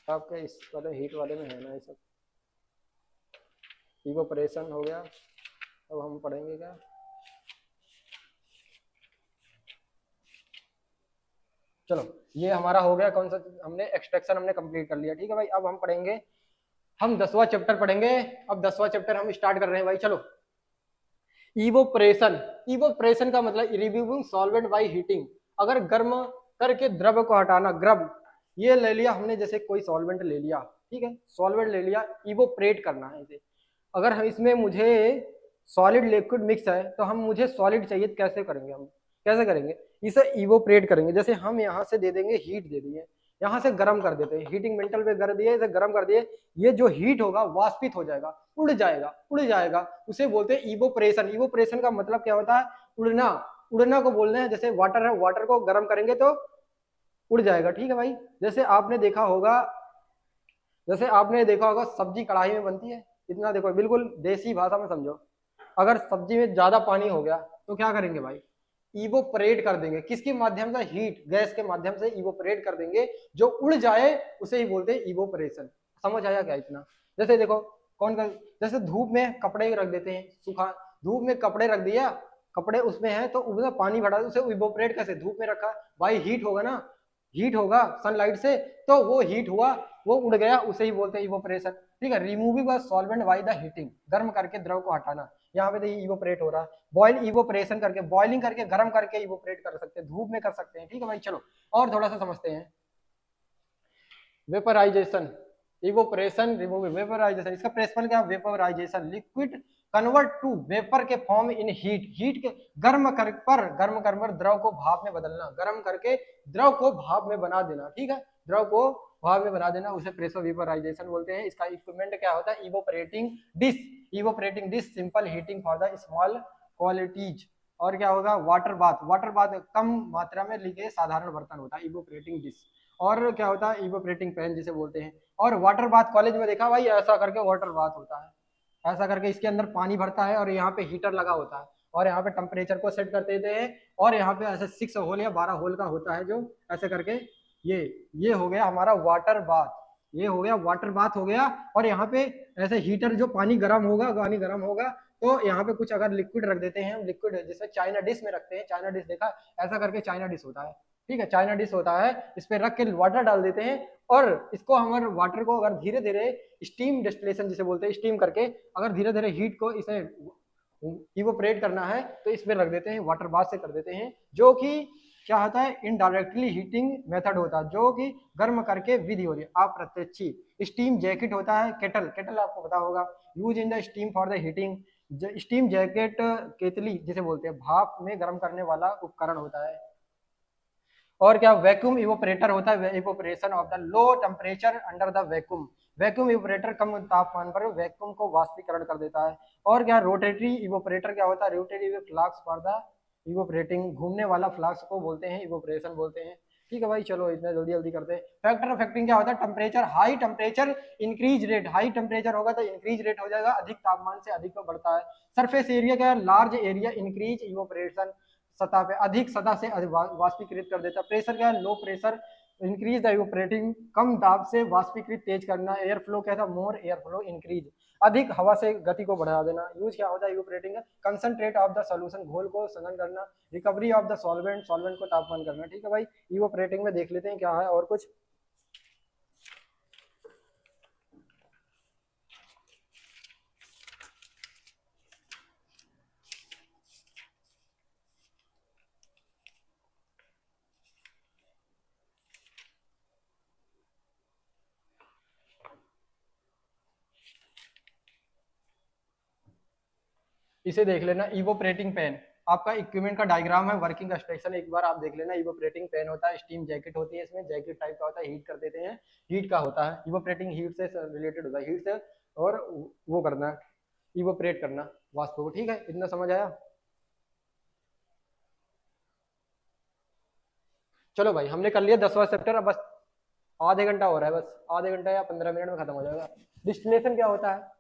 आपके इस वाले हीट वाले में है ना ये सब। इवोपरेशन हो गया, अब हम पढ़ेंगे क्या, चलो ये हमारा हो गया, कौन सा हमने एक्सट्रैक्शन हमने कंप्लीट कर लिया, ठीक है भाई। अब हम पढ़ेंगे, हम 10वां चैप्टर पढ़ेंगे, अब 10वां चैप्टर हम स्टार्ट कर रहे हैं भाई। चलो इवोपरेशन, इवोपरेशन का मतलब रिमूविंग सॉल्वेंट बाय हीटिंग, अगर गर्म करके द्रव को हटाना, द्रव ये ले लिया हमने, जैसे कोई सॉल्वेंट ले लिया, ठीक है, सॉल्वेंट ले लिया, इवोपरेट करना है इसे, अगर हम इसमें मुझे सॉलिड लिक्विड मिक्स है तो हम मुझे सॉलिड चाहिए तो कैसे करेंगे, हम कैसे करेंगे, इसे इवोपरेट करेंगे, जैसे हम यहाँ से दे देंगे हीट दे दिए, यहाँ से गर्म कर देते हैं, हीटिंग मेंटल पे कर दिए, इसे गर्म कर दिए, ये जो हीट होगा वाष्पित हो जाएगा, उड़ जाएगा, उड़ जाएगा, उसे बोलते हैं इवोपरेशन। इवोपरेशन का मतलब क्या होता है, उड़ना, उड़ना को बोलते हैं, जैसे वाटर है, वाटर को गर्म करेंगे तो उड़ जाएगा, ठीक है भाई। जैसे आपने देखा होगा, सब्जी कढ़ाई में बनती है, इतना देखो, बिल्कुल देसी भाषा में समझो, अगर सब्जी में ज्यादा पानी हो गया तो क्या करेंगे भाई, इवोपरेट कर देंगे। किसके माध्यम से? हीट गैस के माध्यम से इवोपरेट कर देंगे, जो उड़ जाए उसे ही बोलते हैं इवोपरेशन। समझ आया क्या इतना? जैसे देखो कौन का, जैसे धूप में कपड़े रख देते हैं, सूखा धूप में कपड़े रख दिया, कपड़े उसमें है तो उसमें पानी भरा, उसे इवोपरेट कैसे? धूप में रखा भाई, हीट होगा ना, हीट होगा सनलाइट से, तो वो हीट हुआ, वो उड़ गया, उसे ही बोलते हैं इवोपरेशन। ठीक है, removing a solvent by the heating, गर्म करके द्रव को हटाना। यहाँ पे देखिए इवोपरेट हो रहा है, बॉयल इवोपरेशन करके, बॉइलिंग करके गर्म करके इवोपरेट कर सकते हैं, धूप में कर सकते हैं। ठीक है भाई, चलो और थोड़ा सा समझते हैं। वेपराइजेशन, इवोपरेशन, रिमूविंग, वेपराइजेशन, इसका प्रिंसिपल क्या? Vaporization, liquid convert to vapour के फॉर्म इन हीट, हीट के गर्म कर पर द्रव को भाप में बदलना, गर्म करके द्रव को भाप में बना देना। ठीक है, द्रव को भाप में बना देना, उसे प्रेशर वेपराइजेशन बोलते हैं। इसका इक्विपमेंट क्या होता है? Evaporating dish, evaporating dish, simple heating for the small qualities. और क्या होगा? वाटर बाथ, वाटर बाथ कम मात्रा में लिखे साधारण बर्तन होता है इवोपरेटिंग डिश। और क्या होता है? इवोपरेटिंग पैन जिसे बोलते हैं। और वाटर बाथ कॉलेज में देखा भाई, ऐसा करके वाटर बाथ होता है, ऐसा करके इसके अंदर पानी भरता है और यहाँ पे हीटर लगा होता है और यहाँ पे टेम्परेचर को सेट करते देते हैं, और यहाँ पे ऐसे 6 होल या 12 होल का होता है, जो ऐसे करके ये हो गया हमारा वाटर बाथ, ये हो गया वाटर बाथ हो गया। और यहाँ पे ऐसे हीटर, जो पानी गर्म होगा, पानी गर्म होगा तो यहाँ पे कुछ अगर लिक्विड रख देते हैं, लिक्विड जिसमें चाइना डिश में रखते हैं, चाइना डिश देखा, ऐसा करके चाइना डिश होता है। ठीक है, चाइना डिश होता है, इस पे रख के वाटर डाल देते हैं, और इसको हमारे वाटर को अगर धीरे धीरे स्टीम डिस्टिलेशन जिसे बोलते हैं, स्टीम करके अगर धीरे धीरे हीट को इसे इवोपरेट करना है तो इसमें रख देते हैं, वाटर बाथ से कर देते हैं, जो कि क्या होता है? इनडायरेक्टली हीटिंग मेथड होता है, जो कि गर्म करके विधि हो रही है, अप्रत्यक्षी। स्टीम जैकेट होता है, केटल, केटल आपको पता होगा, use in the steam for the heating. Steam jacket केतली जिसे बोलते हैं, भाप में गर्म करने वाला उपकरण होता है। और क्या? वैक्यूम इवोपरेटर होता है, evaporation of the low temperature under the vacuum, vacuum evaporator कम तापमान पर वैक्यूम को वाष्पीकरण कर देता है। और क्या? रोटेटरी इवोपरेटर क्या होता है? Rotatory flask for the evaporating, घूमने वाला फ्लास्क को बोलते हैं इवोपरेशन बोलते हैं। ठीक है भाई, चलो इतना जल्दी जल्दी करते हैं। फैक्टर ऑफ फैक्टिंग क्या होता है? Temperature, high temperature increase rate, high temperature होगा तो इंक्रीज रेट हो जाएगा, अधिक तापमान से अधिक में बढ़ता है। सरफेस एरिया क्या है? लार्ज एरिया इंक्रीज इवोपरेशन, सतह पे अधिक, सतह से वाष्पीकृत कर देता है। प्रेशर क्या है? Low pressure increase the evaporating, कम दाब से वाष्पीकृत तेज करना। एयर फ्लो क्या था? मोर एयर फ्लो इंक्रीज, अधिक हवा से गति को बढ़ा देना। यूज क्या होता है evaporating? Concentrate of the solution, घोल को संघन करना। Recovery of the solvent, solvent को तापमान करना। ठीक है भाई, इवोपरेटिंग में देख लेते हैं क्या है और कुछ। इसे देख लेना, इवोपरेटिंग पैन, आपका इक्विपमेंट का डायग्राम है, वर्किंग इंस्ट्रक्शन एक बार आप देख लेना। इवोपरेटिंग पैन होता है, स्टीम जैकेट होती है, इसमें जैकेट टाइप का होता है, हीट कर देते हैं, हीट का होता है। इवोपरेटिंग हीट से रिलेटेड होता है, हीट से और वो करना, इवोपरेट करना वाष्प को। ठीक है, इतना समझ आया? चलो भाई, हमने कर लिया 10वां चैप्टर, अब बस आधे घंटा हो रहा है, बस आधे घंटा या 15 मिनट में खत्म हो जाएगा। डिस्टिलेशन क्या होता है?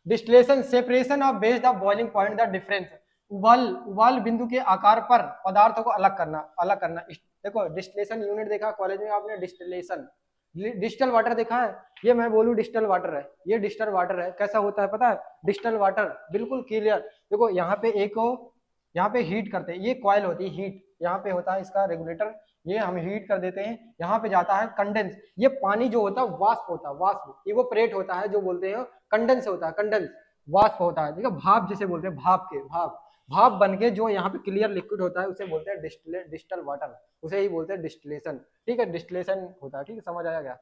Distillation, separation of based of boiling point the difference, उबाल बिंदु के आकार पर पदार्थों को अलग करना, अलग करना। देखो डिस्टिलेशन यूनिट देखा कॉलेज में आपने, डिस्टिलेशन, डिस्टल वाटर देखा है, ये मैं बोलूं डिस्टल वाटर है, ये डिस्टल वाटर है, कैसा होता है पता है? डिस्टल वाटर बिल्कुल क्लियर। देखो यहाँ पे एक को, यहाँ पे हीट करते हैं, ये कॉइल होती है हीट, यहाँ पे होता है इसका रेगुलेटर, ये हम हीट कर देते हैं, यहाँ पे जाता है कंडेंस, ये पानी जो होता है वाष्प होता है, वाष्प इवोपरेट होता है, जो बोलते हैं कंडेंस होता है, कंडेंस वाष्प होता है। ठीक है, भाप जिसे बोलते हैं, भाप के भाप, भाप बन के जो यहाँ पे क्लियर लिक्विड होता है उसे बोलते हैं डिस्टल वाटर, उसे ही बोलते हैं डिस्टिलेशन। ठीक है, डिस्टिलेशन होता है। ठीक है, समझ आया क्या?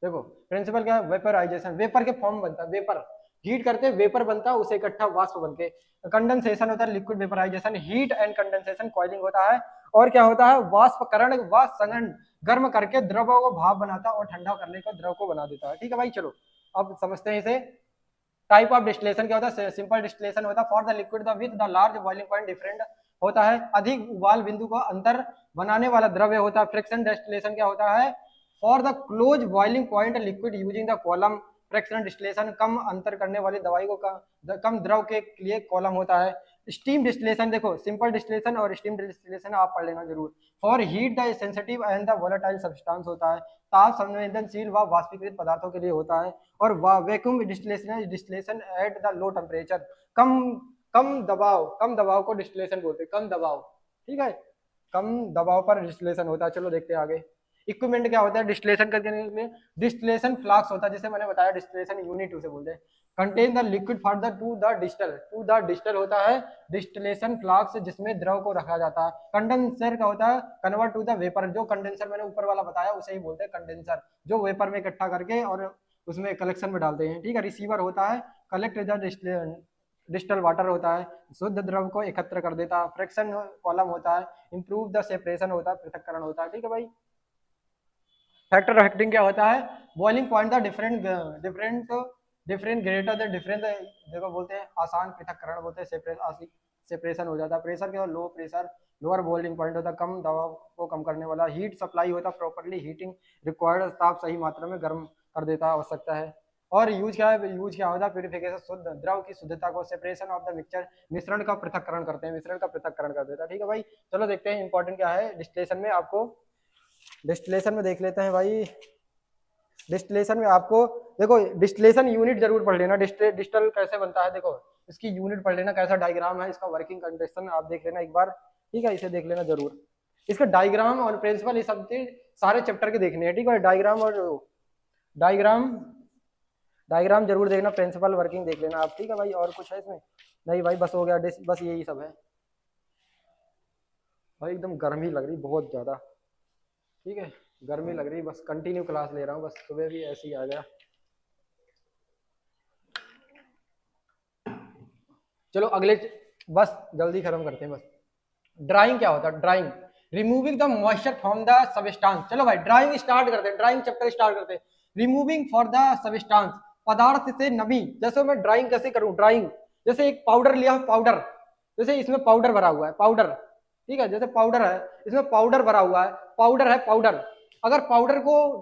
देखो प्रिंसिपल क्या है? वेपराइजेशन, वेपर के फॉर्म बनता है, वेपर हीट करते हैं, वेपर बनता है, उसे इकट्ठा वाष्प बनके। कंडेंसेशन होता है, liquid vaporization, heat and condensation coiling होता है। और क्या होता है? वाष्पकरण, वाष्प संघनन, गर्म करके द्रव को भाप बनाता है और ठंडा करने का द्रव को बना देता है। ठीक है भाई, चलो अब समझते हैं इसे। टाइप ऑफ डिस्टिलेशन क्या होता है? सिंपल डिस्टिलेशन होता है for the liquid the with the large boiling point different होता है, अधिक उबाल बिंदु को अंतर बनाने वाला द्रव्य होता है। फ्रिक्शन डिस्टिलेशन क्या होता है? For the close boiling point liquid using the column. Fractional distillation, कम अंतर करने वाली दवाई को कम द्रव के लिए कॉलम होता है। स्टीम डिस्टिलेशन, देखो सिंपल डिस्टिलेशन और स्टीम डिस्टिलेशन आप पढ़ लेना जरूर। For heat the sensitive and the volatile substance होता है, ताप संवेदनशील व वाष्पीकृत पदार्थों के लिए होता है। और vacuum distillation, distillation at the low temperature, कम कम दबाव को डिस्टिलेशन बोलते हैं, कम दबाव, ठीक है, कम दबाव पर डिस्टिलेशन होता है। चलो देखते हैं आगे। इक्विपमेंट क्या होता है डिस्टिलेशन करने के लिए? डिस्टिलेशन फ्लास्क होता है, जैसे मैंने बताया डिस्टिलेशन यूनिट उसे बोलते हैं। Contain the liquid for the two the distal होता है डिस्टिलेशन फ्लास्क, जिसमें द्रव को रखा जाता है। कंडेंसर का होता है कन्वर्ट टू द वेपर, जो कंडेंसर मैंने ऊपर वाला बताया उसे ही बोलते हैं कंडेंसर, जो वेपर में इकट्ठा करके और उसमें कलेक्शन में डालते हैं, ठीक है। रिसीवर होता है कलेक्ट द डिस्टल वाटर होता है, शुद्ध द्रव को एकत्र कर देता है। फ्रैक्शन कॉलम होता है, इंप्रूव द सेपरेशन होता है, पृथक्करण होता है, ठीक है भाई। फैक्टर ऑफ हीटिंग क्या होता है? Boiling point the different greater the different, देखो बोलते हैं आसान पृथक्करण बोलते हैं, सेपरेशन हो जाता है। प्रेशर क्या? Low pressure, lower boiling point होता है, कम दबाव को कम करने वाला। हीट सप्लाई होता है प्रॉपरली हीटिंग रिक्वायर्ड, ताप सही मात्रा में गर्म कर देता है, आवश्यकता है। और यूज क्या है? यूज क्या होता है? प्यूरिफिकेशन, शुद्ध द्रव की शुद्धता को, सेपरेशन ऑफ द मिक्सचर, मिश्रण का पृथक्करण करते हैं, मिश्रण का पृथक्करण कर देता है, ठीक है भाई। चलो देखते हैं इंपॉर्टेंट क्या है डिस्टिलेशन में। आपको डिस्टिलेशन में देख लेते हैं भाई। डिस्टिलेशन में आपको देखो डिस्टिलेशन यूनिट जरूर पढ़ लेना, डिस्टल कैसे बनता है, देखो इसकी यूनिट पढ़ लेना, कैसा डायग्राम है, इसका वर्किंग कंडीशन आप देख लेना एक बार, ठीक है, इसे देख लेना जरूर। इसका डायग्राम और प्रिंसिपल ये सब सारे चैप्टर के देखने हैं, ठीक है। डायग्राम जरूर देखना, प्रिंसिपल वर्किंग देख लेना आप, ठीक है भाई। और कुछ है इसमें? नहीं भाई, बस हो गया, बस यही सब है भाई। एकदम गर्मी लग रही बहुत ज्यादा, ठीक है, गर्मी लग रही, बस कंटिन्यू क्लास ले रहा हूँ, बस सुबह भी ऐसे ही आ गया। चलो अगले, बस जल्दी खत्म करते हैं बस। ड्राइंग क्या होता है? Drawing, removing the moisture from the substance. चलो भाई ड्राइंग स्टार्ट करते हैं, ड्राइंग चैप्टर स्टार्ट करते हैं। रिमूविंग फॉर द सबस्टांस, पदार्थ से नमी। जैसे मैं ड्राइंग कैसे करूं? ड्राइंग जैसे एक पाउडर लिया, पाउडर, जैसे इसमें पाउडर भरा हुआ है, पाउडर, ठीक है, जैसे पाउडर है, इसमें पाउडर भरा हुआ है, पाउडर है, पाउडर। अगर पाउडर को,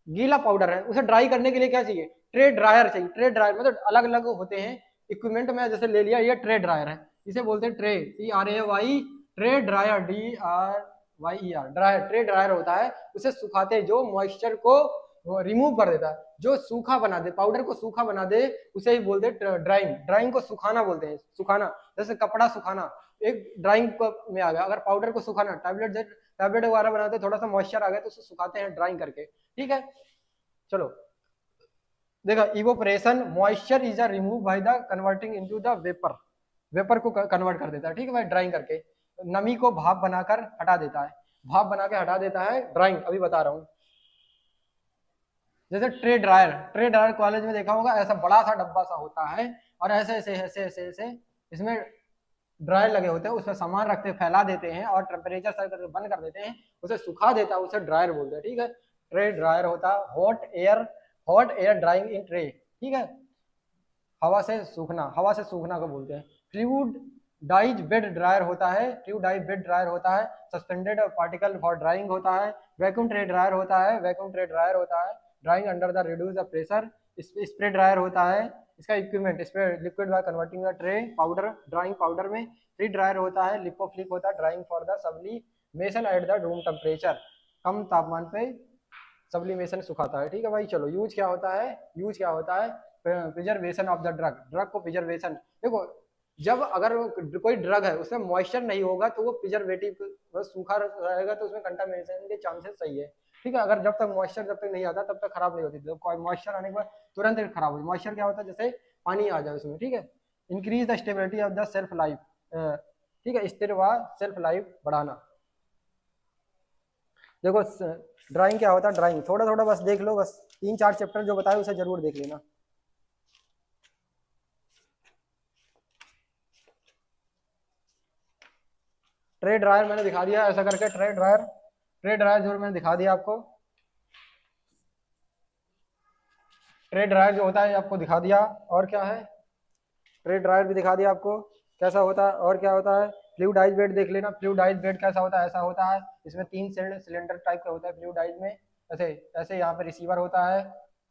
गीला पाउडर है, उसे ड्राई करने के लिए क्या चाहिए? ट्रे ड्रायर चाहिए। ट्रे ड्रायर मतलब अलग अलग होते हैं इक्विपमेंट में, जैसे ले लिया ये ट्रे ड्रायर है, इसे बोलते हैं tray, TRAY, tray dryer, DRYER, dryer, tray dryer होता है। उसे सुखाते, जो मॉइस्चर को रिमूव कर देता है, जो सूखा बना दे, पाउडर को सूखा बना दे, उसे ही बोलते हैं ड्राइंग। ड्राइंग को सुखाना बोलते हैं, सुखाना, जैसे कपड़ा सुखाना एक ड्राइंग में आ गया। अगर पाउडर को सुखाना, टैबलेट वगैरह बनाते, थोड़ा सा मॉइस्चर आ गया तो उसे सुखाते हैं ड्राइंग करके, ठीक है। चलो देखा, evaporation, moisture is remove by the converting into the vapour, vapour को कन्वर्ट कर देता है, ठीक है भाई, ड्राइंग करके। नमी को भाप बनाकर हटा देता है, भाप बना के हटा देता है, ड्राइंग अभी बता रहा हूँ। जैसे tray dryer, tray dryer college में देखा होगा, ऐसा बड़ा सा डब्बा सा होता है और ऐसे ऐसे ऐसे ऐसे ऐसे इसमें ड्रायर लगे होते हैं, उसमें सामान रखते हैं, फैला देते हैं और टेम्परेचर सेट करके बंद कर देते हैं, उसे सुखा देता है, उसे ड्रायर बोलते हैं, ठीक है। ट्रे ड्रायर होता है। हॉट एयर ड्राइंग इन ट्रे, ठीक है, हवा से सूखना, हवा से सूखना को बोलते हैं। फ्लूइड डाइज बेड ड्रायर होता है, फ्लूइडाइज बेड ड्रायर होता है। सस्पेंडेड पार्टिकल फॉर ड्राइंग होता है। वैक्यूम ट्रे ड्रायर होता है, वैक्यूम ट्रे ड्रायर होता है। Drying under the reduce the pressure. Spray dryer होता है, इसका equipment, spray liquid by converting the dry powder, drying powder में। फ्री ड्रायर होता है, लिपोफ्लिक होता है, drying for the sublimation at the room temperature, कम तापमान पे सब्लिमेशन सुखाता है, ठीक है भाई। चलो यूज क्या होता है? यूज क्या होता है? Preservation of the drug, drug को प्रिजर्वेशन, देखो जब अगर कोई ड्रग है उसमें मॉइस्चर नहीं होगा तो वो प्रिजर्वेटिव, सूखा रहेगा तो उसमें कंटामिनेशन के चांसेस सही है, ठीक है। अगर जब तक मॉइस्चर जब तक नहीं आता तब तक खराब नहीं होती, जब कोई मॉइस्चर आने के बाद तुरंत खराब हो। मॉइस्चर क्या होता है? जैसे पानी आ जाए उसमें, ठीक है। Increase the stability of the self life, ठीक है, स्थिर व सेल्फ लाइफ बढ़ाना। देखो ड्राइंग क्या होता है? ड्राइंग थोड़ा थोड़ा बस देख लो, बस 3-4 चैप्टर जो बताए उसे जरूर देख लेना। ट्रे ड्रायर मैंने दिखा दिया ऐसा करके, ट्रे ड्रायर जो मैंने दिखा दिया आपको, ट्रे ड्रायर जो होता है आपको दिखा दिया। और क्या है? ट्रे ड्रायर भी दिखा दिया आपको कैसा होता है। और क्या होता है? फ्लूइडाइज बेड देख लेना, फ्लूइडाइज बेड कैसा होता है? ऐसा होता है, इसमें 3 सिलेंडर टाइप का होता है फ्लूइडाइज में, ऐसे ऐसे यहाँ पे रिसीवर होता है,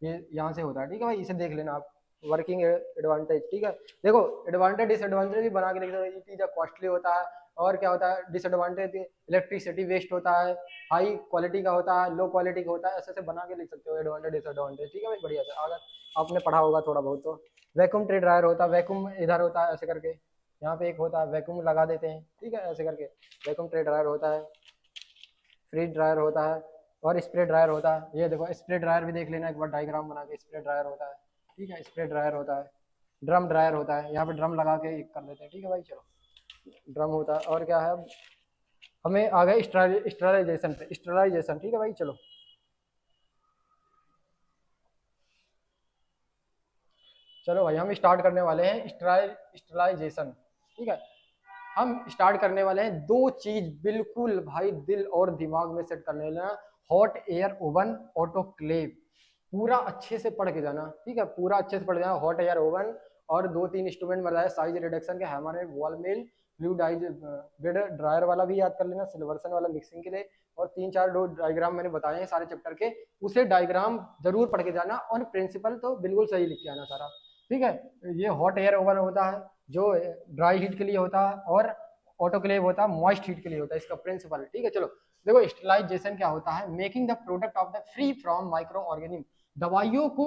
ये यहाँ से होता है, ठीक है भाई, इसे देख लेना आप, वर्किंग एडवांटेज, ठीक है। देखो एडवांटेज डिसएडवांटेज भी बना के लिख दो। इट इज कॉस्टली होता है, और क्या होता है डिसएडवांटेज, इलेक्ट्रिसिटी वेस्ट होता है, हाई क्वालिटी का होता है, लो क्वालिटी का होता है, ऐसे ऐसे बना के लिख सकते हो एडवांटेज डिसएडवांटेज, ठीक है भाई, बढ़िया से। अगर आपने पढ़ा होगा थोड़ा बहुत तो। वैक्यूम ट्री ड्रायर होता है, वैक्यूम इधर होता है ऐसे करके, यहाँ पे एक होता है वैक्यूम लगा देते हैं, ठीक है, ऐसे करके वैक्यूम ट्री ड्रायर होता है, फ्रीज ड्रायर होता है, और स्प्रे ड्रायर होता है। ये देखो स्प्रे ड्रायर भी देख लेना एक बार डायग्राम बना के, स्प्रे ड्रायर होता है, ठीक है, स्प्रे ड्रायर होता है। ड्रम ड्रायर होता है, यहाँ पे ड्रम लगा के कर लेते हैं, ठीक है भाई, चलो ड्रम होता है। और क्या है, हमें आ गए स्टरलाइजेशन पे, स्टरलाइजेशन, ठीक है भाई, चलो चलो भाई हम स्टार्ट करने वाले हैं स्टरलाइजेशन, ठीक है। हम स्टार्ट करने वाले हैं, दो चीज बिल्कुल भाई दिल और दिमाग में सेट करने वाले हैं, हॉट एयर ओवन, ऑटोक्लेव। पूरा अच्छे से पढ़ के जाना, ठीक है, पूरा अच्छे से पढ़ जाना। हॉट एयर ओवन और दो तीन इंस्ट्रूमेंट बताया साइज रिडक्शन के, हमारे वॉल मिल, फ्लूइडाइज बेड ड्रायर वाला भी याद कर लेना, सिल्वर्सन वाला मिक्सिंग के लिए, और तीन चार दो डायग्राम मैंने बताए हैं सारे चैप्टर के, उसे डायग्राम जरूर पढ़ के जाना, और प्रिंसिपल तो बिल्कुल सही लिख के आना सारा, ठीक है। ये हॉट एयर ओवन होता है जो ड्राई हीट के लिए होता है, और ऑटोक्लेव होता है मॉइस्ट हीट के लिए होता है, इसका प्रिंसिपल, ठीक है। चलो देखो स्टरलाइजेशन क्या होता है, making the product of the free from micro organism, दवाइयों को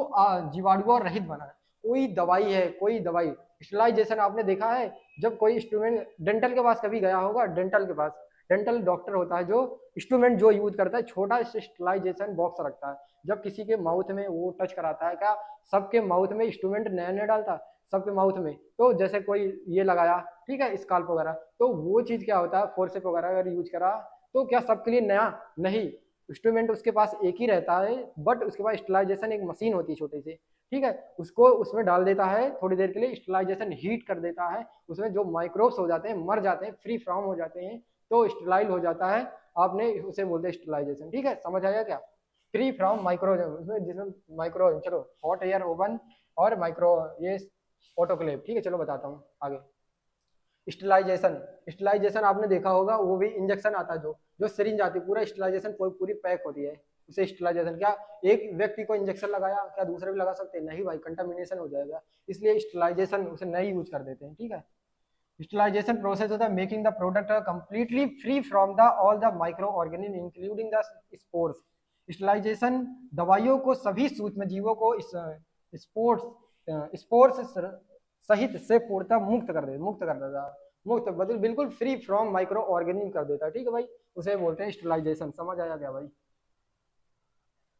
जीवाणुओं रहित बनाना। कोई दवाई है, कोई दवाई, स्टरलाइजेशन आपने देखा है जब कोई स्टूडेंट डेंटल के पास कभी गया होगा, डेंटल के पास, डेंटल डॉक्टर होता है जो इंस्ट्रूमेंट जो यूज करता है, छोटा स्टरलाइजेशन बॉक्स रखता है, जब किसी के माउथ में वो टच कराता है, क्या सबके माउथ में इंस्ट्रूमेंट नया नया डालता सबके माउथ में, तो जैसे कोई ये लगाया, ठीक है, स्काल्प वगैरह, तो वो चीज क्या होता है, फोर्सेप वगैरह अगर यूज करा तो क्या सबके लिए नया नहीं, इंस्ट्रूमेंट उसके पास एक ही रहता है, बट उसके पास स्टरलाइजेशन एक मशीन होती है छोटी सी, ठीक है, उसको उसमें डाल देता है थोड़ी देर के लिए, स्टरलाइजेशन हीट कर देता है, उसमें जो माइक्रोब्स हो जाते हैं मर जाते हैं, फ्री फ्रॉम हो जाते हैं, तो स्टरलाइल हो जाता है, आपने उसे बोलते हैं स्टरलाइजेशन, ठीक है, समझ आया क्या। फ्री फ्रॉम माइक्रो, जिसमें माइक्रो, चलो हॉट एयर ओवन और माइक्रो ये ऑटोक्लेव, ठीक है, चलो बताता हूँ आगे। स्टरलाइजेशन, स्टरलाइजेशन आपने देखा होगा, वो भी इंजेक्शन आता है जो सिरिंज आती है, पूरा स्टरलाइजेशन पूरी पैक होती है, उसे स्टरलाइजेशन, क्या एक व्यक्ति को इंजेक्शन लगाया, क्या दूसरे भी लगा सकते हैं, नहीं भाई, कंटामिनेशन हो जाएगा, इसलिए स्टरलाइजेशन उसे नहीं यूज कर देते हैं, ठीक है। स्टरलाइजेशन प्रोसेस होता है making the product completely free from the all the micro organism including the spores. Sterilization दवाइयों को सभी सूक्ष्म जीवों को स्पोर्स सहित से पूर्णतः मुक्त कर देता है, मुक्त बदल बिल्कुल फ्री फ्रॉम माइक्रो ऑर्गेनिज्म कर देता है, ठीक है भाई, उसे बोलते हैं स्टरलाइजेशन। समझ आया क्या भाई।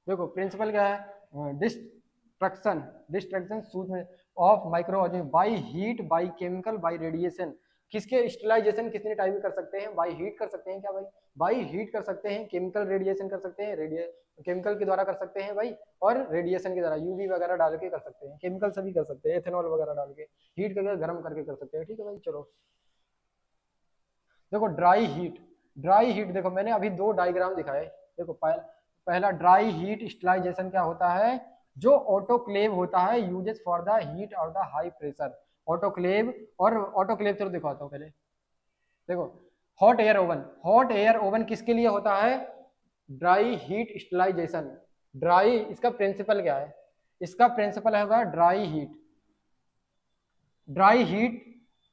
देखो प्रिंसिपल क्या है, डिस्ट्रक्शन, डिस्ट्रक्शन सूक्ष्म of micro organism by heat, by chemical, bye radiation. किसके स्टरलाइजेशन कितने टाइप में कर सकते हैं, बाय हीट कर सकते हैं, क्या भाई, बाय हीट कर सकते हैं, केमिकल रेडिएशन कर सकते हैं, केमिकल के द्वारा कर सकते हैं भाई, और रेडिएशन के द्वारा यूवी वगैरह डाल के कर सकते हैं, केमिकल सभी कर सकते हैं, एथेनॉल वगैरह डाल के, हीट करके गर्म करके कर सकते हैं, ठीक है भाई। चलो देखो ड्राई हीट, ड्राई हीट देखो मैंने अभी दो डायग्राम दिखाए, देखो पहला ड्राई हीट स्टरलाइजेशन क्या होता है, जो ऑटोक्लेव होता है uses for the heat of the high pressure, autoclave, और ऑटोक्लेव चलो दिखाता हूँ पहले, देखो hot air oven, hot air oven किसके लिए होता है, ड्राई हीट स्टरलाइजेशन। ड्राई, इसका प्रिंसिपल क्या है, इसका प्रिंसिपल होगा dry heat, dry heat,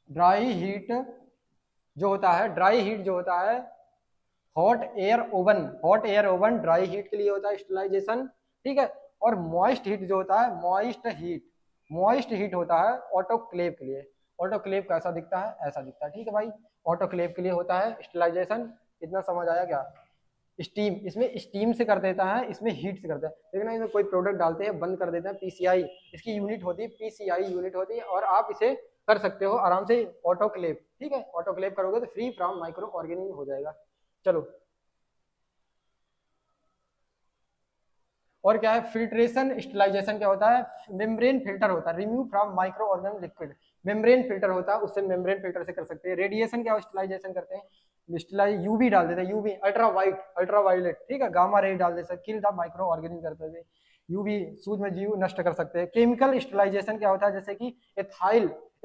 dry heat जो होता है, ड्राई हीट जो होता है, hot air oven, hot air oven dry heat के लिए होता है स्टरलाइजेशन, ठीक है। और मॉइस्ट हीट जो होता है, मॉइस्ट हीट होता है ऑटोक्लेव के लिए। ऑटोक्लेव कैसा दिखता है, ऐसा दिखता है, ठीक है भाई, ऑटोक्लेव के लिए होता है स्टरलाइजेशन। इतना समझ आया क्या। स्टीम, इसमें स्टीम से कर देता है, इसमें हीट से करता है, लेकिन इसमें कोई प्रोडक्ट डालते हैं बंद कर देते हैं, पीसीआई इसकी यूनिट होती है, पीसीआई यूनिट होती है, और आप इसे कर सकते हो आराम से ऑटोक्लेव, ठीक है, ऑटोक्लेव करोगे तो फ्री फ्रॉम माइक्रो ऑर्गेनिज्म हो जाएगा। चलो और क्या है, फिल्ट्रेशन स्टरलाइजेशन क्या होता है, मेम्ब्रेन फिल्टर होता है, remove from micro organism liquid, membrane filter होता है, उससे मेम्ब्रेन फिल्टर से कर सकते हैं। रेडिएशन क्या स्टरलाइजेशन करते हैं, स्टरलाइज यूवी डाल देते हैं, यूवी अल्ट्रा वायलेट, ठीक है, गामा रे डाल देते हैं, किल द माइक्रो ऑर्गेनिज्म करते हैं, यूवी सूक्ष्म जीव नष्ट कर सकते हैं। केमिकल स्टरलाइजेशन क्या होता है, जैसे कि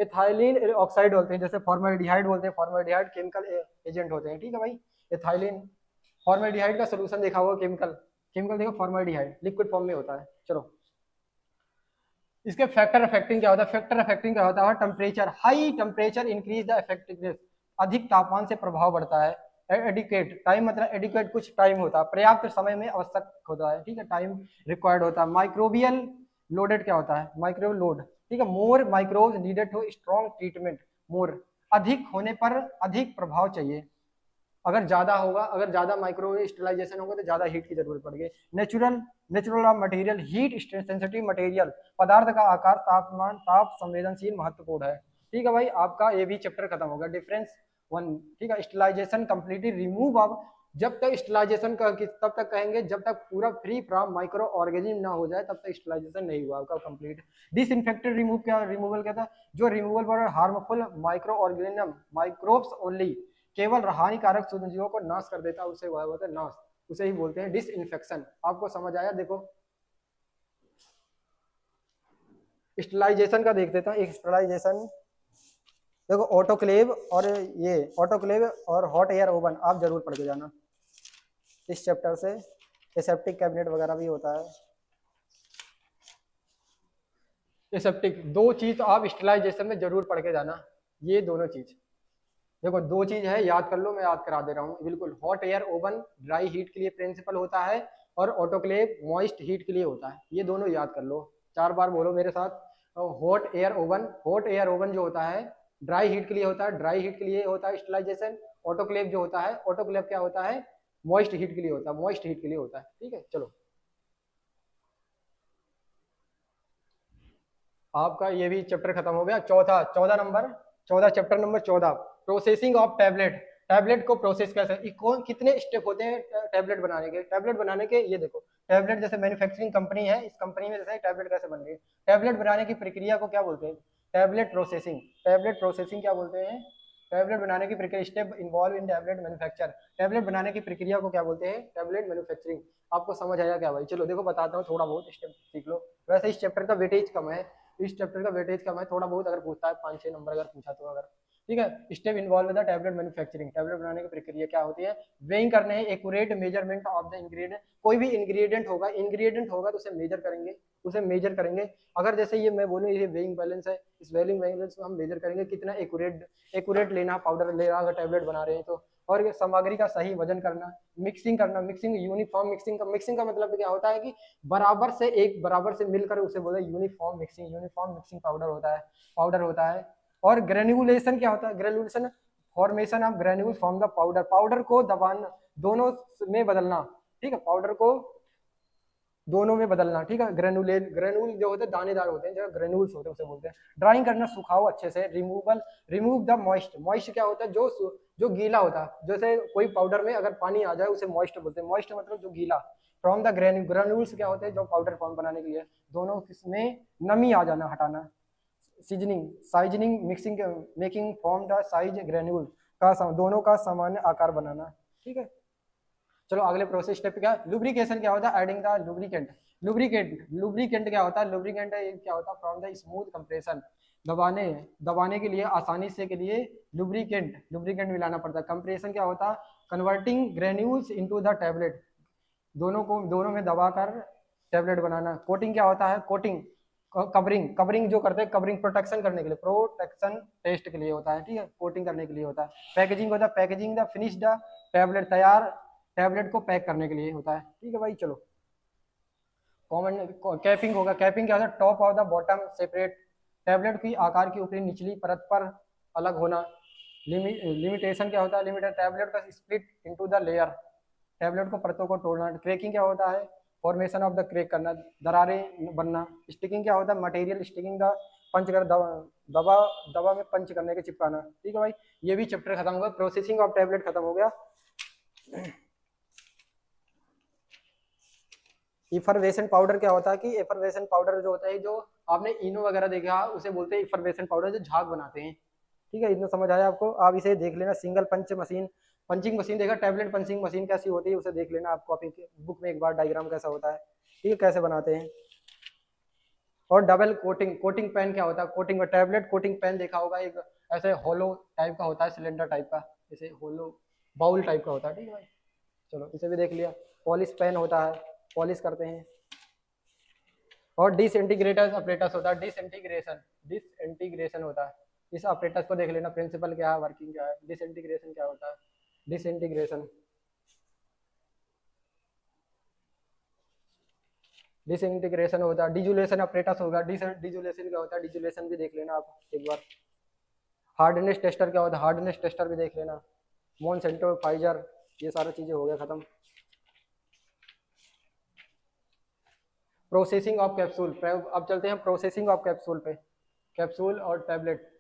एथाइलिन ऑक्साइड बोलते हैं, जैसे फॉर्मेल्डिहाइड बोलते हैं, फॉर्मेल्डिहाइड केमिकल एजेंट होते हैं, ठीक है भाई, एथाइलिन, फॉर्मेल्डिहाइड का सोल्यूशन देखा होगा, केमिकल देखो फॉर्मेल्डिहाइड लिक्विड फॉर्म में होता है। चलो इसके फैक्टर अफेक्टिंग क्या होता है? फैक्टर अफेक्टिंग क्या होता है? Temperature, high temperature increase the effectiveness, अधिक तापमान से प्रभाव बढ़ता है। एडिकेट, टाइम मतलब एडिकेट कुछ टाइम होता है, पर्याप्त समय में आवश्यक होता है, ठीक है, टाइम रिक्वायर्ड होता है। माइक्रोबियल लोडेड क्या होता है? माइक्रो लोड, ठीक है, more microbes needed to strong treatment, more अधिक होने पर अधिक प्रभाव चाहिए, अगर ज्यादा होगा, अगर ज्यादा माइक्रो स्टेरिलाइजेशन होगा तो ज्यादा हीट की जरूरत पड़ेगी। Natural of material, heat sensitive material, पदार्थ का आकार, तापमान, ताप संवेदनशील महत्वपूर्ण है। ठीक है भाई, आपका ये भी चैप्टर खत्म होगा, डिफरेंस 1। ठीक है, स्टेरिलाइजेशन कंप्लीटली रिमूव ऑफ, जब तक स्टेरिलाइजेशन का तब तक कहेंगे जब तक पूरा फ्री फ्रॉम माइक्रो ऑर्गेनिज्म ना हो जाए तब तक स्टेरिलाइजेशन नहीं हुआ आपका कंप्लीट। डिसइंफेक्टेड रिमूव क्या, रिमूवल क्या था? जो removal for harmful micro organism, microbes only, केवल हानिकारक सूक्ष्मजीवों को नाश कर देता है, उसे हुआ होता है नाश, उसे ही बोलते हैं डिसइंफेक्शन। आपको समझ आया? देखो स्टेरिलाइजेशन का देख देता हूँ, एक स्टेरिलाइजेशन देखो, ऑटोक्लेव और ये ऑटोक्लेव और हॉट एयर ओवन आप जरूर पढ़ के जाना इस चैप्टर से। एसेप्टिक कैबिनेट वगैरह भी होता है। एसेप्टिक दो चीज तो आप स्टेरिलाइजेशन में जरूर पढ़ के जाना, ये दोनों चीज देखो, दो चीज है, याद कर लो, मैं याद करा दे रहा हूँ बिल्कुल। Hot air oven dry heat के लिए प्रिंसिपल होता है और ऑटोक्लेव मॉइस्ट हीट के लिए होता है, ये दोनों याद कर लो। 4 बार बोलो मेरे साथ, hot air oven, hot air oven जो होता है ड्राई हीट के लिए होता है, ड्राई हीट के लिए होता है स्टेरिलाइजेशन। ऑटोक्लेव जो होता है, ऑटोक्लेव क्या होता है? मॉइस्ट हीट के लिए होता है, मॉइस्ट हीट के लिए होता है। ठीक है, चलो आपका ये भी चैप्टर खत्म हो गया। चौथा, 14 number, 14 chapter number 14, processing of tablet. Tablet को प्रोसेस कैसे, कौन कितने स्टेप होते हैं टैबलेट बनाने के? टैबलेट बनाने के ये देखो, टैबलेट जैसे मैन्युफैक्चरिंग कंपनी है, इस कंपनी में जैसे टैबलेट कैसे बन रही है, टैबलेट बनाने की प्रक्रिया को क्या बोलते हैं? Tablet processing. टैबलेट प्रोसेसिंग क्या बोलते हैं? टैबलेट बनाने की प्रक्रिया, step involve in tablet manufacture. Tablet बनाने की प्रक्रिया को क्या बोलते हैं? Tablet manufacturing. आपको समझ आया क्या भाई? चलो देखो बताता हूँ, थोड़ा बहुत स्टेप सीख लो। वैसे इस चैप्टर का वेटेज कम है, इस चैप्टर का वेटेज कम है, थोड़ा बहुत अगर पूछता है 5-6 नंबर अगर पूछा तो, अगर ठीक है। Step involve the tablet manufacturing, tablet बनाने की प्रक्रिया क्या होती है? वेइंग करने हैं, accurate measurement of the ingredient, कोई भी इंग्रेडिएंट होगा तो उसे मेजर करेंगे, उसे मेजर करेंगे। अगर जैसे ये मैं बोलूँ ये वेइंग बैलेंस है, इस वेइंग बैलेंस को हम मेजर करेंगे कितना एक्यूरेट लेना, पाउडर ले रहा, अगर टैबलेट बना रहे हैं तो। और ये सामग्री का सही वजन करना, मिक्सिंग करना, मिक्सिंग यूनिफॉर्म मिक्सिंग का मतलब क्या होता है कि बराबर से एक बराबर से मिलकर उसे बोलते हैं यूनिफॉर्म मिक्सिंग पाउडर होता है। और ग्रेन्युलेशन क्या होता है? Granulation, formation of granule from the powder, powder को दबाना, दोनों में बदलना, ठीक है, पाउडर को दोनों में बदलना, ठीक है। ग्रेन्यूल जो होते हैं दानेदार होते हैं, जो ग्रेन्यूल्स होते हैं उसे बोलते हैं। ड्राइंग करना, सुखाओ अच्छे से। रिमूव द मॉइस्ट क्या होता है? जो गीला होता है, जैसे कोई पाउडर में अगर पानी आ जाए उसे मॉइस्ट बोलते हैं, मॉइस्ट मतलब जो गीला। फ्रॉम द ग्रेन्यूल्स क्या होते हैं? जो पाउडर फॉर्म बनाने के लिए, दोनों किसमें नमी आ जाना, हटाना। Sizing mixing making form the size granule का दोनों का सामान्य आकार बनाना, ठीक है। चलो अगले प्रोसेस स्टेप क्या है? लुब्रिकेशन क्या होता है? एडिंग द लुब्रिकेंट क्या होता है? लुब्रिकेंट क्या होता है? फ्रॉम द स्मूथ कंप्रेशन, दबाने के लिए, आसानी से के लिए लुब्रिकेंट मिलाना पड़ता है। कंप्रेशन क्या होता है? Converting granules into the tablet, दोनों में दबाकर टैबलेट बनाना। कोटिंग क्या होता है? कोटिंग कवरिंग जो करते हैं, कवरिंग प्रोटेक्शन करने के लिए, प्रोटेक्शन टेस्ट के लिए होता है, ठीक है, कोटिंग करने के लिए होता है। पैकेजिंग होता है, packaging the finish the tablet, तैयार टैबलेट को पैक करने के लिए होता है, ठीक है भाई। चलो कॉमन कैपिंग होगा, कैपिंग क्या होता है? Top of the bottom separate, tablet की आकार की ऊपरी निचली परत पर अलग होना। लिमिटेशन क्या होता है? लिमिटेड टैबलेट का split into the layer, tablet को परतों को तोड़ना। क्रेकिंग क्या होता है? फॉर्मेशन ऑफ द क्रेक करना, दरारें बनना। स्टिकिंग क्या होता है? मटेरियल स्टिकिंग द पंच कर, दवा में पंच करने के चिपकाना, ठीक है भाई। ये भी चैप्टर खत्म हो गया, प्रोसेसिंग ऑफ टैबलेट खत्म हो गया। इफरवेशन पाउडर क्या होता है? कि इफरवेशन पाउडर जो होता है, जो आपने इनो वगैरह देखा उसे बोलते हैं इफरवेशन पाउडर, जो झाग बनाते हैं, ठीक है। इतना समझ आया आपको? आप इसे देख लेना, सिंगल पंचिंग मशीन देखा, टैबलेट पंचिंग मशीन कैसी होती है उसे देख लेना आप कॉपी बुक में एक बार, डायग्राम कैसा होता है, ठीक है, कैसे बनाते हैं। और डबल कोटिंग पेन क्या होता है? कोटिंग में टैबलेट कोटिंग पेन देखा होगा, एक ऐसे होलो टाइप का होता है, सिलेंडर टाइप का, जैसे होलो बाउल टाइप का होता है, ठीक है भाई। चलो इसे भी देख लिया। पॉलिश पेन होता है, पॉलिश करते हैं। और डिसइंटीग्रेटर्स अपरेटस होता है, डिसइंटीग्रेशन होता है। इस अपरेटस को देख लेना, प्रिंसिपल क्या है, वर्किंग क्या है। डिसइंटीग्रेशन क्या होता है, डिसइंटीग्रेशन डिसइंटीग्रेशन होता है। डिजुलेशन अपरेटस होगा। डिजुलेशन क्या होता है, डिजुलेशन भी देख लेना आप एक बार। हार्डनेस टेस्टर क्या होता है, हार्डनेस टेस्टर भी देख लेना। मोनसेंटो, फाइजर, ये सारी चीजें हो गया खत्म। प्रोसेसिंग ऑफ कैप्सूल, अब चलते हैं प्रोसेसिंग ऑफ कैप्सूल पे, कैप्सूल और टैबलेट।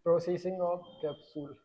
प्रोसेसिंग ऑफ कैप्सूल,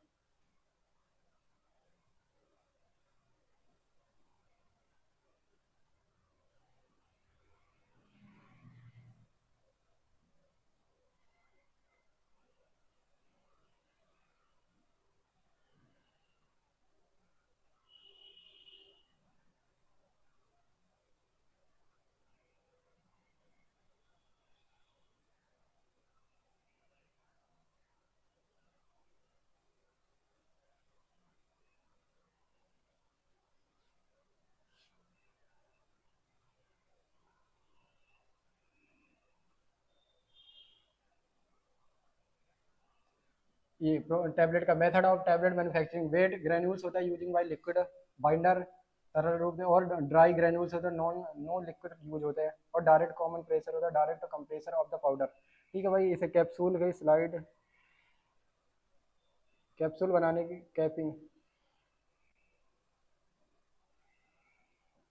ये टैबलेट का method of tablet manufacturing, wet granules होता है यूजिंग बाय लिक्विड बाइंडर, तरल रूप में, और ड्राई ग्रेन्यूल्स होता है, नो लिक्विड यूज होता है, और डायरेक्ट कॉमन प्रेशर होता है, direct compressor of the powder. ठीक है भाई, इसे कैप्सूल की स्लाइड, कैप्सूल बनाने की कैपिंग,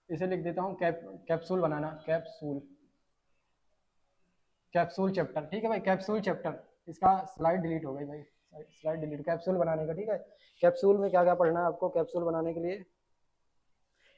इसे लिख देता हूँ कैप्सूल बनाना, कैप्सूल, कैप्सूल चैप्टर। ठीक है भाई, कैप्सूल चैप्टर, इसका स्लाइड डिलीट हो गई भाई, स्लाइड डिलीट, कैप्सूल बनाने का। ठीक है, कैप्सूल में क्या क्या पढ़ना है आपको कैप्सूल बनाने के लिए।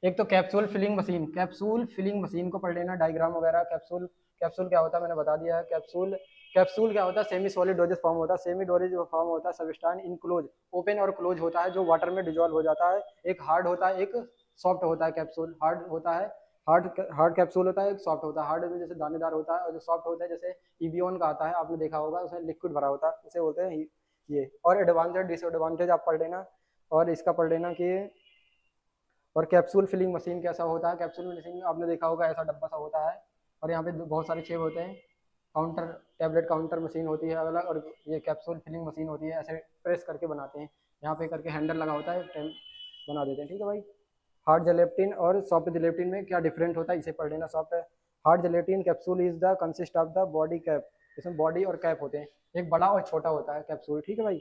एक तो capsule filling machine, capsule filling machine को पढ़ लेना, डायग्राम वगैरह। कैप्सूल, कैप्सूल क्या होता है मैंने बता दिया है। कैप्सूल, कैप्सूल क्या होता है, सेमी सॉलिड डोजेज फॉर्म होता है, सेमी डोजेज फॉर्म होता है, सबस्टांस इनक्लोज, ओपन और क्लोज होता है, जो वाटर में डिजोल्व हो जाता है। एक हार्ड होता है, एक सॉफ्ट होता है। कैप्सूल हार्ड होता है, हार्ड हार्ड कैप्सूल होता है, एक सॉफ्ट होता है। हार्ड में जैसे दानेदार होता है, और जो सॉफ्ट होता है जैसे इबियन का आता है, आपने देखा होगा, उसमें लिक्विड भरा होता है, उसे बोलते हैं ये। और एडवांटेज डिसएडवांटेज आप पढ़ लेना, और इसका पढ़ लेना कि, और कैप्सूल फिलिंग मशीन कैसा होता है। कैप्सूल मशीन आपने देखा होगा, ऐसा डब्बा सा होता है, और यहाँ पे बहुत सारे छेद होते हैं। काउंटर, टैबलेट काउंटर मशीन होती है अलग, और ये कैप्सूल फिलिंग मशीन होती है, ऐसे प्रेस करके बनाते हैं, यहाँ पे करके हैंडल लगा होता है, बना देते हैं। ठीक है भाई, हार्ड जेलेटिन और सॉफ्ट जेलेटिन में क्या डिफरेंट होता है, इसे पढ़ लेना। Soft, hard gelatin capsule is the consist of the body cap, इसमें बॉडी और कैप होते हैं, एक बड़ा और छोटा होता है कैप्सूल। ठीक है भाई,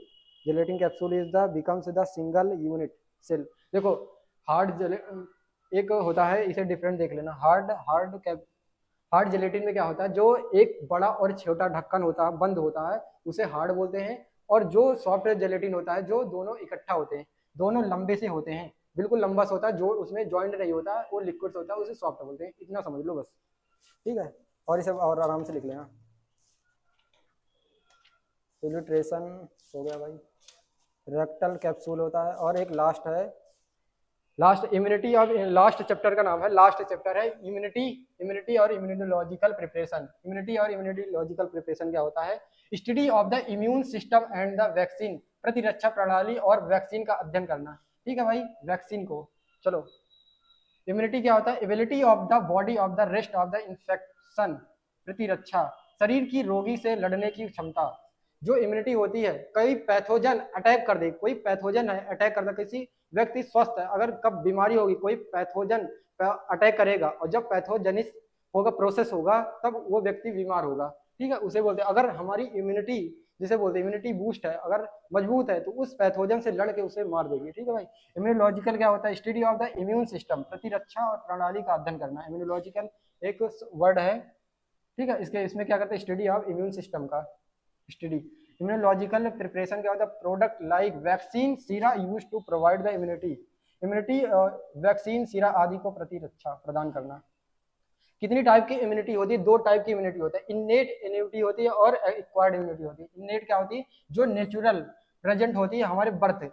gelatin capsule is the becomes the single unit cell. देखो हार्ड एक होता है, इसे डिफरेंट देख लेना। हार्ड जेलेटिन में क्या होता है, जो एक बड़ा और छोटा ढक्कन होता है, बंद होता है, उसे हार्ड बोलते हैं। और जो सॉफ्ट जेलेटिन होता है, जो दोनों इकट्ठा होते हैं, दोनों लंबे से होते हैं, बिल्कुल लंबा सा होता है, जो उसमें जॉइंट नहीं होता है, वो लिक्विड होता है, उसे सॉफ्ट बोलते हैं। इतना समझ लो बस। ठीक है, और इसे और आराम से लिख लेना। फिल्ट्रेशन हो गया भाई, रेक्टल कैप्सूल होता है, और एक लास्ट है, लास्ट इम्यूनिटी। और लास्ट चैप्टर का नाम है, लास्ट चैप्टर है इम्यूनिटी, इम्यूनिटी और इम्यूनोलॉजिकल प्रिपरेशन। इम्यूनिटी और इम्यूनोलॉजिकल प्रिपरेशन क्या होता है, study of the immune system and the vaccine, प्रतिरक्षा प्रणाली और वैक्सीन का अध्ययन करना। ठीक है भाई, वैक्सीन को, चलो। इम्यूनिटी क्या होता है, ability of the body of the rest of the infection, प्रतिरक्षा, शरीर की रोगी से लड़ने की क्षमता। जो इम्यूनिटी होती है, कई पैथोजन अटैक कर दे, कोई पैथोजन है अटैक कर दे, किसी व्यक्ति स्वस्थ है, अगर कब बीमारी होगी, कोई पैथोजन अटैक करेगा, और जब पैथोजेनिस होगा, प्रोसेस होगा, तब वो व्यक्ति बीमार होगा। ठीक है, उसे बोलते हैं, अगर हमारी इम्यूनिटी, जिसे बोलते हैं इम्यूनिटी बूस्ट है, अगर मजबूत है, तो उस पैथोजन से लड़ के उसे मार देगी। ठीक है भाई, इम्यूनोलॉजिकल क्या होता है, study of the immune system, प्रतिरक्षा और प्रणाली का अध्ययन करना। इम्यूनोलॉजिकल एक वर्ड है, ठीक है, इसके इसमें क्या करते हैं, स्टडी ऑफ इम्यून सिस्टम का स्टडी। इम्यूनोलॉजिकल प्रिपरेशन क्या होता है, product like vaccine, sera use to provide the immunity, immunity vaccine, sera आदि को प्रतिरक्षा प्रदान करना। कितनी टाइप की इम्यूनिटी होती है, दो टाइप की इम्यूनिटी होती है, इनेट इम्यूनिटी होती है और एक्वायर्ड इम्यूनिटी होती है। इनेट क्या होती है, जो नेचुरल प्रेजेंट होती है हमारे बर्थ,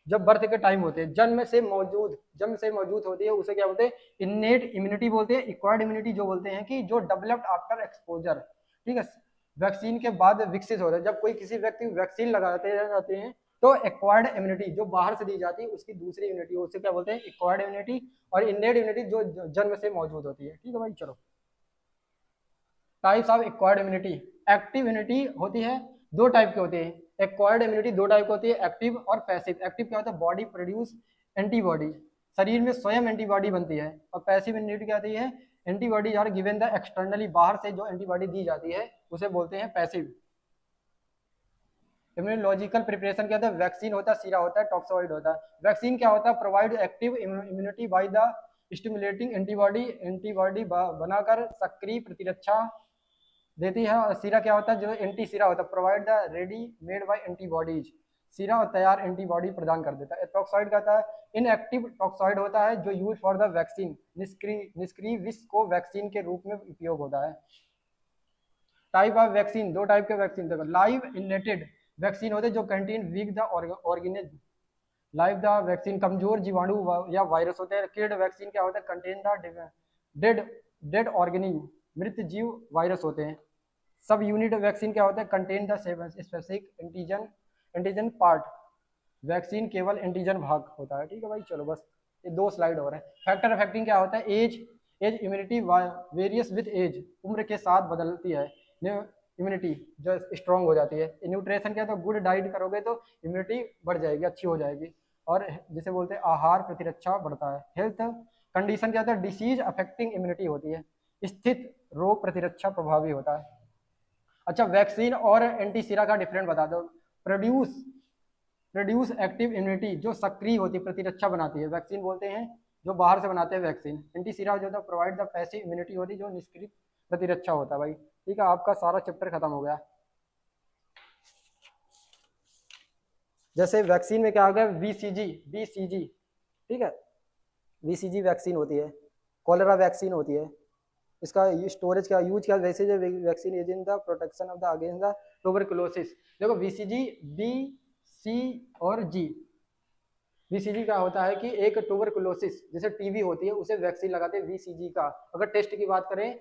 जब बर्थ के टाइम होते हैं, जन्म से मौजूद होती है, उसे क्या बोलते हैं, इन्नेट इम्यूनिटी बोलते हैं। एक्वायर्ड इम्यूनिटी जो बोलते हैं कि जो डेवलप्ड आफ्टर एक्सपोजर, ठीक है, वैक्सीन के बाद विकसित होता है। जब कोई किसी व्यक्ति वैक्सीन लगाते जाते हैं तो एक्वायर्ड इम्यूनिटी जो बाहर से दी जाती है उसकी दूसरी इम्यूनिटी, उसे क्या बोलते हैं, एक्वायर्ड इम्यूनिटी। और इन्नेट इम्यूनिटी जो जन्म से मौजूद होती है। ठीक है भाई, चलो types of acquired immunity. Active immunity होती है, दो टाइप के होते हैं। एक्वायर्ड इम्यूनिटी दो टाइप की होती है, एक्टिव और पैसिव। एक्टिव क्या होता है, बॉडी प्रोड्यूस एंटीबॉडी, शरीर में स्वयं एंटीबॉडी बनती है। और पैसिव इम्यूनिटी क्या होती है, antibody are given the externally, बाहर से जो एंटीबॉडी दी जाती है उसे बोलते हैं पैसिव। इम्यूनोलॉजिकल प्रिपरेशन क्या होता है, वैक्सीन होता है, सीरा होता है, टॉक्सोइड होता है। वैक्सीन क्या होता है, provide active immunity by the stimulating antibody, antibody बनाकर सक्रिय प्रतिरक्षा देती है। और सीरा क्या होता है, जो एंटी सीरा होता है, provide the ready made by antibodies, सीरा और तैयार एंटीबॉडी प्रदान कर देता है। टॉक्सॉइड कहता है, इनएक्टिव टॉक्सॉइड होता है जो यूज फॉर द वैक्सीन, निष्क्रिय विष को वैक्सीन के रूप में उपयोग होता है। टाइप ऑफ वैक्सीन, दो टाइप के वैक्सीन देखो, लाइव इनलेटेड वैक्सीन होते हैं जो contain weak the organism, live the vaccine कमजोर जीवाणु या वायरस होते हैं। किल्ड वैक्सीन क्या होता है, contain the dead dead organism, मृत जीव वायरस होते हैं। सब यूनिट वैक्सीन क्या होता है, contain the specific antigen part, vaccine केवल एंटीजन भाग होता है। ठीक है भाई, चलो बस ये दो स्लाइड और है। फैक्टर अफेक्टिंग क्या होता है, age immunity varies with age, उम्र के साथ बदलती है इम्यूनिटी जो स्ट्रांग हो जाती है। न्यूट्रिशन क्या, तो गुड डाइट करोगे तो इम्यूनिटी बढ़ जाएगी, अच्छी हो जाएगी। और जिसे बोलते हैं आहार प्रतिरक्षा बढ़ता है। हेल्थ कंडीशन क्या होता है, डिसीज अफेक्टिंग इम्यूनिटी होती है, स्थित रोग प्रतिरक्षा प्रभावी होता है। अच्छा, वैक्सीन और एंटीसीरा का डिफरेंट बता दो। प्रोड्यूस एक्टिव इम्यूनिटी जो सक्रिय होती है, प्रतिरक्षा बनाती है, वैक्सीन बोलते हैं जो बाहर से बनाते हैं वैक्सीन। एंटीसीरा जो था प्रोवाइड द पैसिव इम्यूनिटी होती है जो निष्क्रिय प्रतिरक्षा होता है भाई। ठीक है, आपका सारा चैप्टर खत्म हो गया। जैसे वैक्सीन में क्या आ गया, बीसीजी, ठीक है, बीसीजी वैक्सीन होती है, कॉलेरा वैक्सीन होती है। इसका स्टोरेज क्या यूज क्या, वैसे जो vaccine is in the protection of the against the tuberculosis. देखो बीसीजी, बी सी और जी, बीसीजी का होता है कि एक ट्यूबरकुलोसिस जैसे टीबी होती है उसे वैक्सीन लगाते हैं बीसीजी का। अगर टेस्ट की बात करें,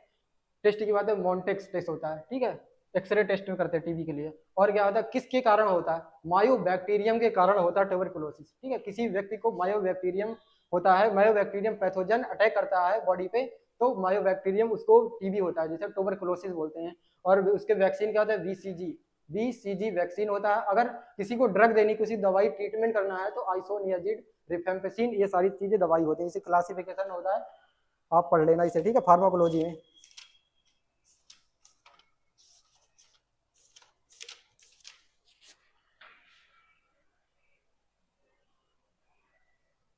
टेस्ट की बात है, मॉन्टेक्स टेस्ट होता है, ठीक है, एक्सरे टेस्ट में करते हैं टीबी के लिए। और क्या होता है, किसके कारण होता है, मायोबैक्टीरियम के कारण होता है ट्यूबरकुलोसिस। ठीक है, किसी व्यक्ति को मायोबैक्टीरियम होता है, मायोबैक्टीरियम पैथोजन अटैक करता है बॉडी पे, तो मायोबैक्टीरियम उसको टीबी होता है, जिसे ट्यूबरकुलोसिस बोलते हैं। और उसके वैक्सीन क्या होता है, बीसीजी वैक्सीन होता है। अगर किसी को ड्रग देनी, किसी दवाई ट्रीटमेंट करना है तो आइसोनियाजिड, रिफेम्पिसिन, ये सारी चीजें दवाई होती है। इसे क्लासिफिकेशन होता है, आप पढ़ लेना इसे, ठीक है, फार्माकोलॉजी में।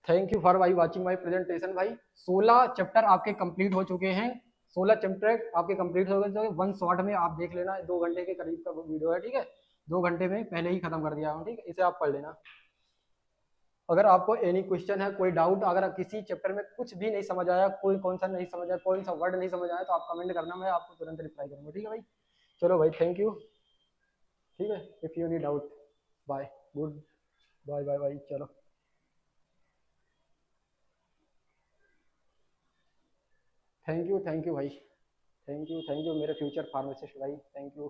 थैंक यू फॉर भाई वाचिंग माय प्रेजेंटेशन भाई। 16 चैप्टर आपके कंप्लीट हो चुके हैं, 16 चैप्टर आपके कंप्लीट हो गए। वन शॉट में आप देख लेना, 2 घंटे के करीब का वीडियो है, ठीक है, 2 घंटे में पहले ही खत्म कर दिया हूँ, ठीक है, इसे आप पढ़ लेना। अगर आपको एनी क्वेश्चन है, कोई डाउट, अगर किसी चैप्टर में कुछ भी नहीं समझ आया, कोई कौन सा नहीं समझ आया, कौन सा वर्ड नहीं समझ आया, तो आप कमेंट करना, मैं आपको तुरंत रिप्लाई करूंगा। ठीक है भाई, चलो भाई, थैंक यू। ठीक है, if you need doubt, bye, good bye bye bye, चलो थैंक यू भाई, थैंक यू मेरे फ्यूचर फार्मासिस्ट भाई, थैंक यू।